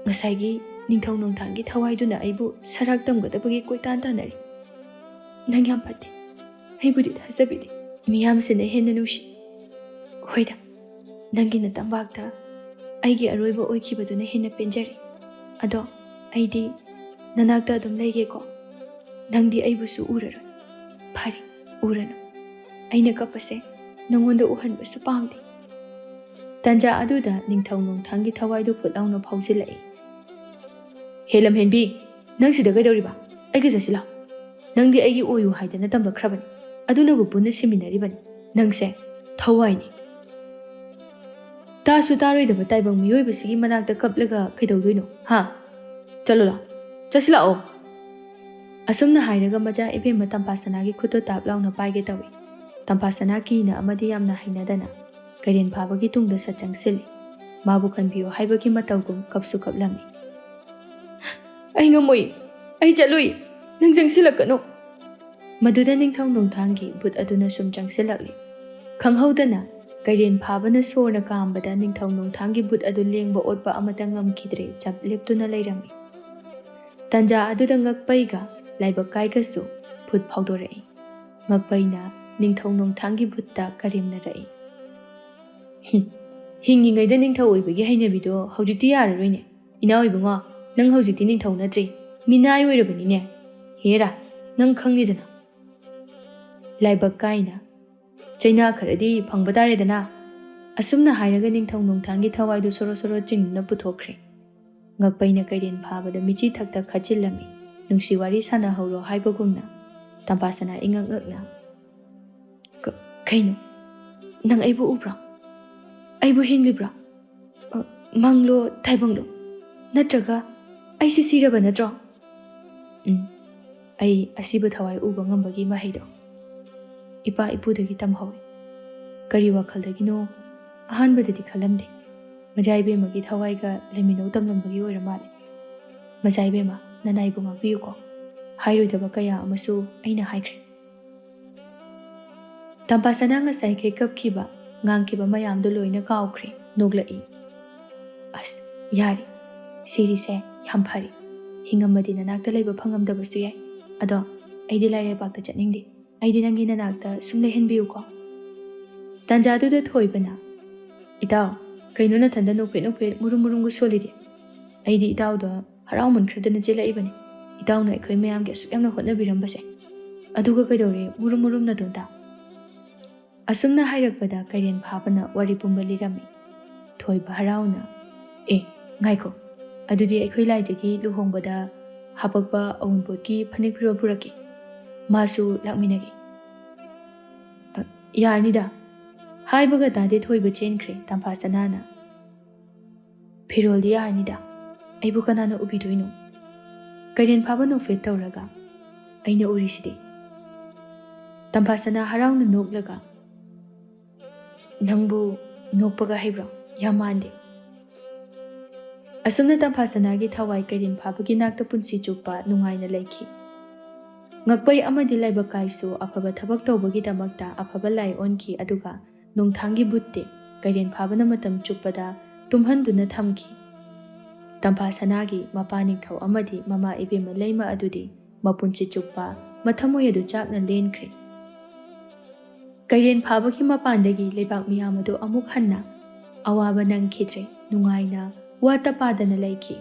ꯉꯁꯥꯏꯒꯤ ꯅꯤꯡꯊꯧ ꯅꯣꯡꯊꯥꯡꯒꯤ ꯊꯋꯥꯏꯗꯨꯅ ꯑꯩꯕꯨ ꯁꯔꯥꯛ ꯇꯝꯒꯗꯕꯒꯤ ꯀꯣꯏꯇꯥꯟ ꯇꯥꯟꯅꯔꯤ꯫ ꯅꯪ ꯌꯥꯝ ꯐꯠꯇꯦ꯫ ꯑꯩꯕꯨꯗꯤ ꯊꯥꯖꯕꯤꯗꯦ꯫ ꯃꯤꯌꯥꯝꯁꯤꯅ ꯍꯦꯟꯅ ꯅꯨꯡꯁꯤ꯫ ꯍꯣꯏꯗ ꯅꯪꯒꯤ ꯅꯇꯝꯄꯥꯛꯇ ꯑꯩꯒꯤ ꯑꯔꯣꯏꯕ ꯑꯣꯏꯈꯤꯕꯗꯨꯅ ꯍꯦꯟꯅ ꯄꯦꯟꯖꯔꯤ꯫ ꯑꯗꯣ ꯑꯩꯗꯤ ꯅꯅꯥꯛꯇ ꯑꯗꯨꯝ ꯂꯩꯒꯦꯀꯣ꯫ ꯅꯪꯗꯤ ꯑꯩꯕꯨꯁꯨ ꯎꯔꯔꯣꯏ꯫ ꯐꯔꯦ ꯎꯔꯅꯨ꯫ ꯑꯩꯅ ꯀꯞꯄꯁꯦ ꯅꯪꯉꯣꯟꯗ ꯎꯍꯟꯕꯁꯨ ꯄꯥꯝꯗꯦ꯫ ꯇꯟꯖꯥ ꯑꯗꯨꯗ ꯅꯤꯡꯊꯧ ꯅꯣꯡꯊꯥꯡꯒꯤ ꯊꯋꯥꯏꯗꯨ ꯐꯨꯠ ꯂꯥꯎꯅ ꯐꯥꯎꯖꯤꯜꯂꯛꯏ꯫ ꯍꯦ ꯂꯝꯍꯦꯟꯕꯤ ꯅꯪ ꯁꯤꯗ ꯀꯩꯗꯧꯔꯤꯕ? ꯑꯩꯒ ꯆꯠꯁꯤ ꯂꯥꯎ꯫ ꯅꯪꯗꯤ ꯑꯩꯒꯤ ꯑꯣꯏꯌꯨ ꯍꯥꯏꯗꯅ ꯇꯝꯂꯛꯈ꯭ꯔꯕꯅꯤ꯫ ꯑꯗꯨꯅꯕꯨ ꯄꯨꯟꯅ ꯁꯤꯃꯤꯟꯅꯔꯤꯕꯅꯤ꯫ ꯅꯪꯁꯦ ꯊꯋꯥꯏꯅꯤ꯫ ꯇꯥꯁꯨ ꯇꯥꯔꯣꯏꯗꯕ ꯇꯥꯏꯕꯪ ꯃꯤꯑꯣꯏꯕꯁꯤꯒꯤ ꯃꯅꯥꯛꯇ ꯀꯞꯂꯒ ꯀꯩꯗꯧꯗꯣꯏꯅꯣ? ꯍꯥ? ꯆꯠꯂꯣ ꯂꯥꯎ꯫ ꯆꯠꯁꯤ ꯂꯥꯛꯑꯣ꯫ ꯑꯁꯨꯝꯅ ꯍꯥꯏꯔꯒ ꯃꯆꯥ ꯏꯕꯦꯝꯃ ꯇꯝꯐꯥꯁꯅꯥꯒꯤ ꯈꯨꯠꯇꯨ ꯇꯥꯞ ꯂꯥꯎꯅ ꯄꯥꯏꯒꯦ ꯇꯧꯏ꯫ ꯇꯝꯐꯥꯁꯅꯥ ꯀꯤꯅ ꯑꯃꯗꯤ ꯌꯥꯝꯅ ꯍꯩꯅꯗꯅ ꯀꯩꯔꯦꯟ ꯐꯥꯕꯒꯤ ꯇꯨꯡꯗ ꯁꯠ ꯆꯪꯁꯤꯜꯂꯤ꯫ ꯃꯥꯕꯨ ꯈꯟꯕꯤꯌꯨ ꯍꯥꯏꯕꯒꯤ ꯃꯇꯧꯒꯨꯝ ꯀꯞꯁꯨ ꯀꯞꯂꯝꯃꯤ꯫ ꯑꯩ ꯉꯝꯃꯣꯏ꯫ ꯑꯩ ꯆꯠꯂꯣꯏ꯫ ꯅꯪ ꯆꯪꯁꯤꯜꯂꯛꯀꯅꯨ꯫ ꯃꯗꯨꯗ ꯅꯤꯡꯊꯧ ꯅꯣꯡꯊꯥꯡꯒꯤ ꯚꯨꯠ ꯑꯗꯨꯅ ꯁꯨꯝ ꯆꯪꯁꯤꯜꯂꯛꯂꯤ꯫ ꯈꯪꯍꯧꯗꯅ ꯀꯩꯔꯦꯟ ꯐꯥꯕꯅ ꯁꯣꯔꯅ ꯀꯥꯝꯕꯗ ꯅꯤꯡꯊꯧ ꯅꯣꯡꯊꯥꯡꯒꯤ ꯚꯨꯠ ꯑꯗꯨ ꯂꯦꯡꯕ ꯑꯣꯠꯄ ꯑꯃꯠꯇ ꯉꯝꯈꯤꯗ꯭ꯔꯦ꯫ ꯆꯞ ꯂꯦꯞꯇꯨꯅ ꯂꯩꯔꯝꯃꯤ꯫ ꯇꯟꯖꯥ ꯑꯗꯨꯗ ꯉꯛꯄꯩꯒ ꯂꯥꯏꯕꯛ ꯀꯥꯏꯒꯁꯨ ꯐꯨꯠ ꯐꯥꯎꯗꯣꯔꯛꯏ꯫ ꯉꯛꯄꯩꯅ ꯅꯤꯡꯊꯧ ꯅꯣꯡꯊꯥꯡꯒꯤ ꯕꯨꯠꯇ ꯀꯔꯦꯝꯅꯔꯛꯏ꯫ ꯍꯤꯡꯉꯤꯉꯩꯗ ꯅꯤꯡꯊꯧ ꯑꯣꯏꯕꯒꯤ ꯍꯩꯅꯕꯤꯗꯣ ꯍꯧꯖꯤꯛꯇꯤ ꯌꯥꯔꯔꯣꯏꯅꯦ꯫ ꯏꯅꯥꯎ ꯏꯕꯨꯡꯉꯣ, ꯅꯪ ꯍꯧꯖꯤꯛꯇꯤ ꯅꯤꯡꯊꯧ ꯅꯠꯇ꯭ꯔꯤ, ꯃꯤꯅꯥꯏ ꯑꯣꯏꯔꯕꯅꯤꯅꯦ꯫ ꯍꯦꯔꯥ, ꯅꯪ ꯈꯪꯂꯤꯗꯅ꯫ ꯂꯥꯏꯕꯛ ꯀꯥꯏꯅ ꯆꯩꯅꯥ ꯈꯔꯗꯤ ꯐꯪꯕ ꯇꯥꯔꯦꯗꯅ꯫ ꯑꯁꯨꯝꯅ ꯍꯥꯏꯔꯒ ꯅꯤꯡꯊꯧ ꯅꯣꯡꯊꯥꯡꯒꯤ ꯊꯋꯥꯏꯗꯨ ꯁꯣꯔꯣ ꯁꯣꯔꯣ ꯆꯤꯡꯗꯨꯅ ꯄꯨꯊꯣꯛꯈ꯭ꯔꯦ꯫ ꯉꯛꯄꯩꯅ ꯀꯩꯔꯦꯟ ꯐꯥꯕꯗ ꯃꯤꯆꯤ ꯊꯛꯇ ꯈꯠꯆꯤꯜꯂꯝꯃꯤ꯫ ꯅꯨꯡꯁꯤ ꯋꯥꯔꯤ ꯁꯥꯟꯅꯍꯧꯔꯣ ꯍꯥꯏꯕꯒꯨꯝꯅ ꯇꯝꯐꯥ ꯁꯅꯥ ꯏꯉꯛ ꯉꯛꯅ, ꯀꯩꯅꯣ? ꯅꯪ ꯑꯩꯕꯨ ꯎꯕ꯭ꯔꯣ? ꯑꯩꯕꯨ ꯍꯤꯡꯂꯤꯕ꯭ꯔꯣ? ꯃꯪꯂꯣ ꯇꯥꯏꯕꯪꯂꯣ? ꯅꯠꯇ꯭ꯔꯒ ꯑꯩꯁꯤ ꯁꯤꯔꯕ ꯅꯠꯇ꯭ꯔꯣ? ꯑꯩ ꯑꯁꯤꯕ ꯊꯋꯥꯏ ꯎꯕ ꯉꯝꯕꯒꯤ ꯃꯍꯩꯗꯣ ꯏꯄꯥ ꯏꯄꯨꯗꯒꯤ ꯇꯝꯍꯧꯏ꯫ ꯀꯔꯤ ꯋꯥꯈꯜꯗꯒꯤꯅꯣ ꯑꯍꯥꯟꯕꯗꯗꯤ ꯈꯜꯂꯝꯗꯦ꯫ ꯃꯖꯥꯏꯕꯦꯝꯃꯒꯤ ꯊꯋꯥꯏꯒ ꯂꯩꯃꯤꯟꯅꯧ ꯇꯝꯂꯝꯕꯒꯤ ꯑꯣꯏꯔ ꯃꯥꯜꯂꯦ꯫ ꯃꯖꯥꯏꯕꯦꯝꯃ, ꯅꯅꯥꯏꯕꯨ ꯉꯥꯛꯄꯤꯌꯨꯀꯣ꯫ ꯍꯥꯏꯔꯣꯏꯗꯕ ꯀꯌꯥ ꯑꯃꯁꯨ ꯑꯩꯅ ꯍꯥꯏꯈ꯭ꯔꯦ꯫ ꯇꯝꯐꯥ ꯁꯅꯥ ꯉꯁꯥꯏꯈꯩ ꯀꯞꯈꯤꯕ ꯉꯥꯡꯈꯤꯕ ꯃꯌꯥꯝꯗꯨ ꯂꯣꯏꯅ ꯀꯥꯎꯈ꯭ꯔꯦ, ꯅꯣꯛꯂꯛꯏ꯫ ꯑꯁ ꯌꯥꯔꯤ, ꯁꯤꯔꯤꯁꯦ ꯌꯥꯝ ꯐꯔꯤ꯫ ꯍꯤꯡꯉꯝꯃꯗꯤ ꯅꯅꯥꯛꯇ ꯂꯩꯕ ꯐꯪꯉꯝꯗꯕꯁꯨ ꯌꯥꯏ꯫ ꯑꯗꯣ ꯑꯩꯗꯤ ꯂꯥꯏꯔꯩꯕꯥꯛꯇ ꯆꯠꯅꯤꯡꯗꯦ꯫ ꯑꯩꯗꯤ ꯅꯪꯒꯤ ꯅꯅꯥꯛꯇ ꯁꯨꯝ ꯂꯩꯍꯟꯕꯤꯌꯨꯀꯣ꯫ ꯇꯥꯟꯖꯥꯗꯨꯗ ꯊꯣꯏꯕꯅ, ꯏꯇꯥꯎ, ꯀꯩꯅꯣ ꯅꯊꯟꯗ ꯅꯣꯛꯐꯦꯠ ꯅꯣꯛꯐꯦꯠ ꯃꯨꯔꯨꯝ ꯃꯨꯔꯨꯝꯒ ꯁꯣꯜꯂꯤꯗꯤ? ꯑꯩꯗꯤ ꯏꯇꯥꯎꯗ ꯍꯔꯥꯎꯃꯟꯈ꯭ꯔꯗꯅ ꯆꯦꯜꯂꯛꯏꯕꯅꯤ꯫ ꯏꯇꯥꯎꯅ ꯑꯩꯈꯣꯏ ꯃꯌꯥꯝꯒꯤ ꯑꯁꯨꯛ ꯌꯥꯝꯅ ꯍꯣꯠꯅꯕꯤꯔꯝꯕꯁꯦ, ꯑꯗꯨꯒ ꯀꯩꯗꯧꯔꯦ ꯃꯨꯔꯨꯝ ꯃꯨꯔꯨꯝ ꯅꯇꯣꯟꯇ? ꯑꯁꯨꯝꯅ ꯍꯥꯏꯔꯛꯄꯗ ꯀꯩꯔꯦꯟ ꯐꯥꯕꯅ ꯋꯥꯔꯤ ꯄꯨꯝꯕ ꯂꯤꯔꯝꯃꯤ꯫ ꯊꯣꯏꯕ ꯍꯔꯥꯎꯅ, ꯉꯥꯏꯈꯣ, ꯑꯗꯨꯗꯤ ꯑꯩꯈꯣꯏ ꯂꯥꯏꯖꯒꯤ ꯂꯨꯍꯣꯡꯕꯗ ꯍꯥꯄꯛꯄ ꯑꯎꯟꯄꯣꯠꯀꯤ ꯐꯅꯦꯛ ꯐꯤꯔꯣꯜ ꯄꯨꯔꯛꯀꯦ, ꯃꯥꯁꯨ ꯂꯥꯛꯃꯤꯟꯅꯒꯦ꯫ ꯌꯥꯔꯅꯤꯗ꯫ ꯍꯥꯏꯕꯒ ꯇꯥꯗꯦ ꯊꯣꯏꯕ ꯆꯦꯟꯈ꯭ꯔꯦ꯫ ꯇꯝꯐꯥ ꯁꯅꯥꯅ, ꯐꯤꯔꯣꯜꯗꯤ ꯌꯥꯔꯅꯤꯗ, ꯑꯩꯕꯨ ꯀꯅꯥꯅ ꯎꯕꯤꯗꯣꯏꯅꯣ? ꯀꯩꯔꯦꯟ ꯐꯥꯕ ꯅꯣꯛꯐꯦꯠ ꯇꯧꯔꯒ, ꯑꯩꯅ ꯎꯔꯤꯁꯤꯗꯤ꯫ ꯇꯝꯐꯥ ꯁꯅꯥ ꯍꯔꯥꯎꯅ ꯅꯣꯛꯂꯒ, ꯅꯪꯕꯨ ꯅꯣꯛꯄꯒ ꯍꯩꯕ꯭ꯔꯣ? ꯌꯥꯝ ꯃꯥꯟꯗꯦ꯫ ꯑꯁꯨꯝꯅ ꯇꯝꯐꯥ ꯁꯅꯥꯒꯤ ꯊꯋꯥꯏ ꯀꯩꯔꯦꯟ ꯐꯥꯕꯒꯤ ꯅꯥꯛꯇ ꯄꯨꯟꯁꯤ ꯆꯨꯞꯄ ꯅꯨꯡꯉꯥꯏꯅ ꯂꯩꯈꯤ꯫ ꯉꯛꯄꯩ ꯑꯃꯗꯤ ꯂꯥꯏꯕꯛ ꯀꯥꯏꯁꯨ ꯑꯐꯕ ꯊꯕꯛ ꯇꯧꯕꯒꯤꯗꯃꯛꯇ ꯑꯐꯕ ꯂꯥꯏ ꯑꯣꯟꯈꯤ꯫ ꯑꯗꯨꯒ ꯅꯣꯡꯊꯥꯡꯒꯤ ꯕꯨꯠꯇꯤ ꯀꯩꯔꯦꯟ ꯐꯥꯕꯅ ꯃꯇꯝ ꯆꯨꯞꯄꯗ ꯇꯨꯝꯍꯟꯗꯨꯅ ꯊꯝꯈꯤ꯫ ꯇꯝꯐꯥ ꯁꯅꯥꯒꯤ ꯃꯄꯥ ꯅꯤꯡꯊꯧ ꯑꯃꯗꯤ ꯃꯃꯥ ꯏꯕꯦꯝꯃ ꯂꯩꯃ ꯑꯗꯨꯗꯤ ꯃꯄꯨꯟꯁꯤ ꯆꯨꯞꯄ ꯃꯊꯃꯣꯏ ꯑꯗꯨ ꯆꯥꯛꯅ ꯂꯦꯟꯈ꯭ꯔꯦ꯫ ꯀꯩꯔꯦꯟ ꯐꯥꯕꯒꯤ ꯃꯄꯥꯟꯗꯒꯤ ꯂꯩꯕꯥꯛ ꯃꯤꯌꯥꯝ ꯑꯗꯨ ꯑꯃꯨꯛ ꯍꯟꯅ ꯑꯋꯥꯕ ꯅꯪꯈꯤꯗ꯭ꯔꯦ, ꯅꯨꯡꯉꯥꯏꯅ ꯋꯥꯠꯇ ꯄꯥꯗꯅ ꯂꯩꯈꯤ꯫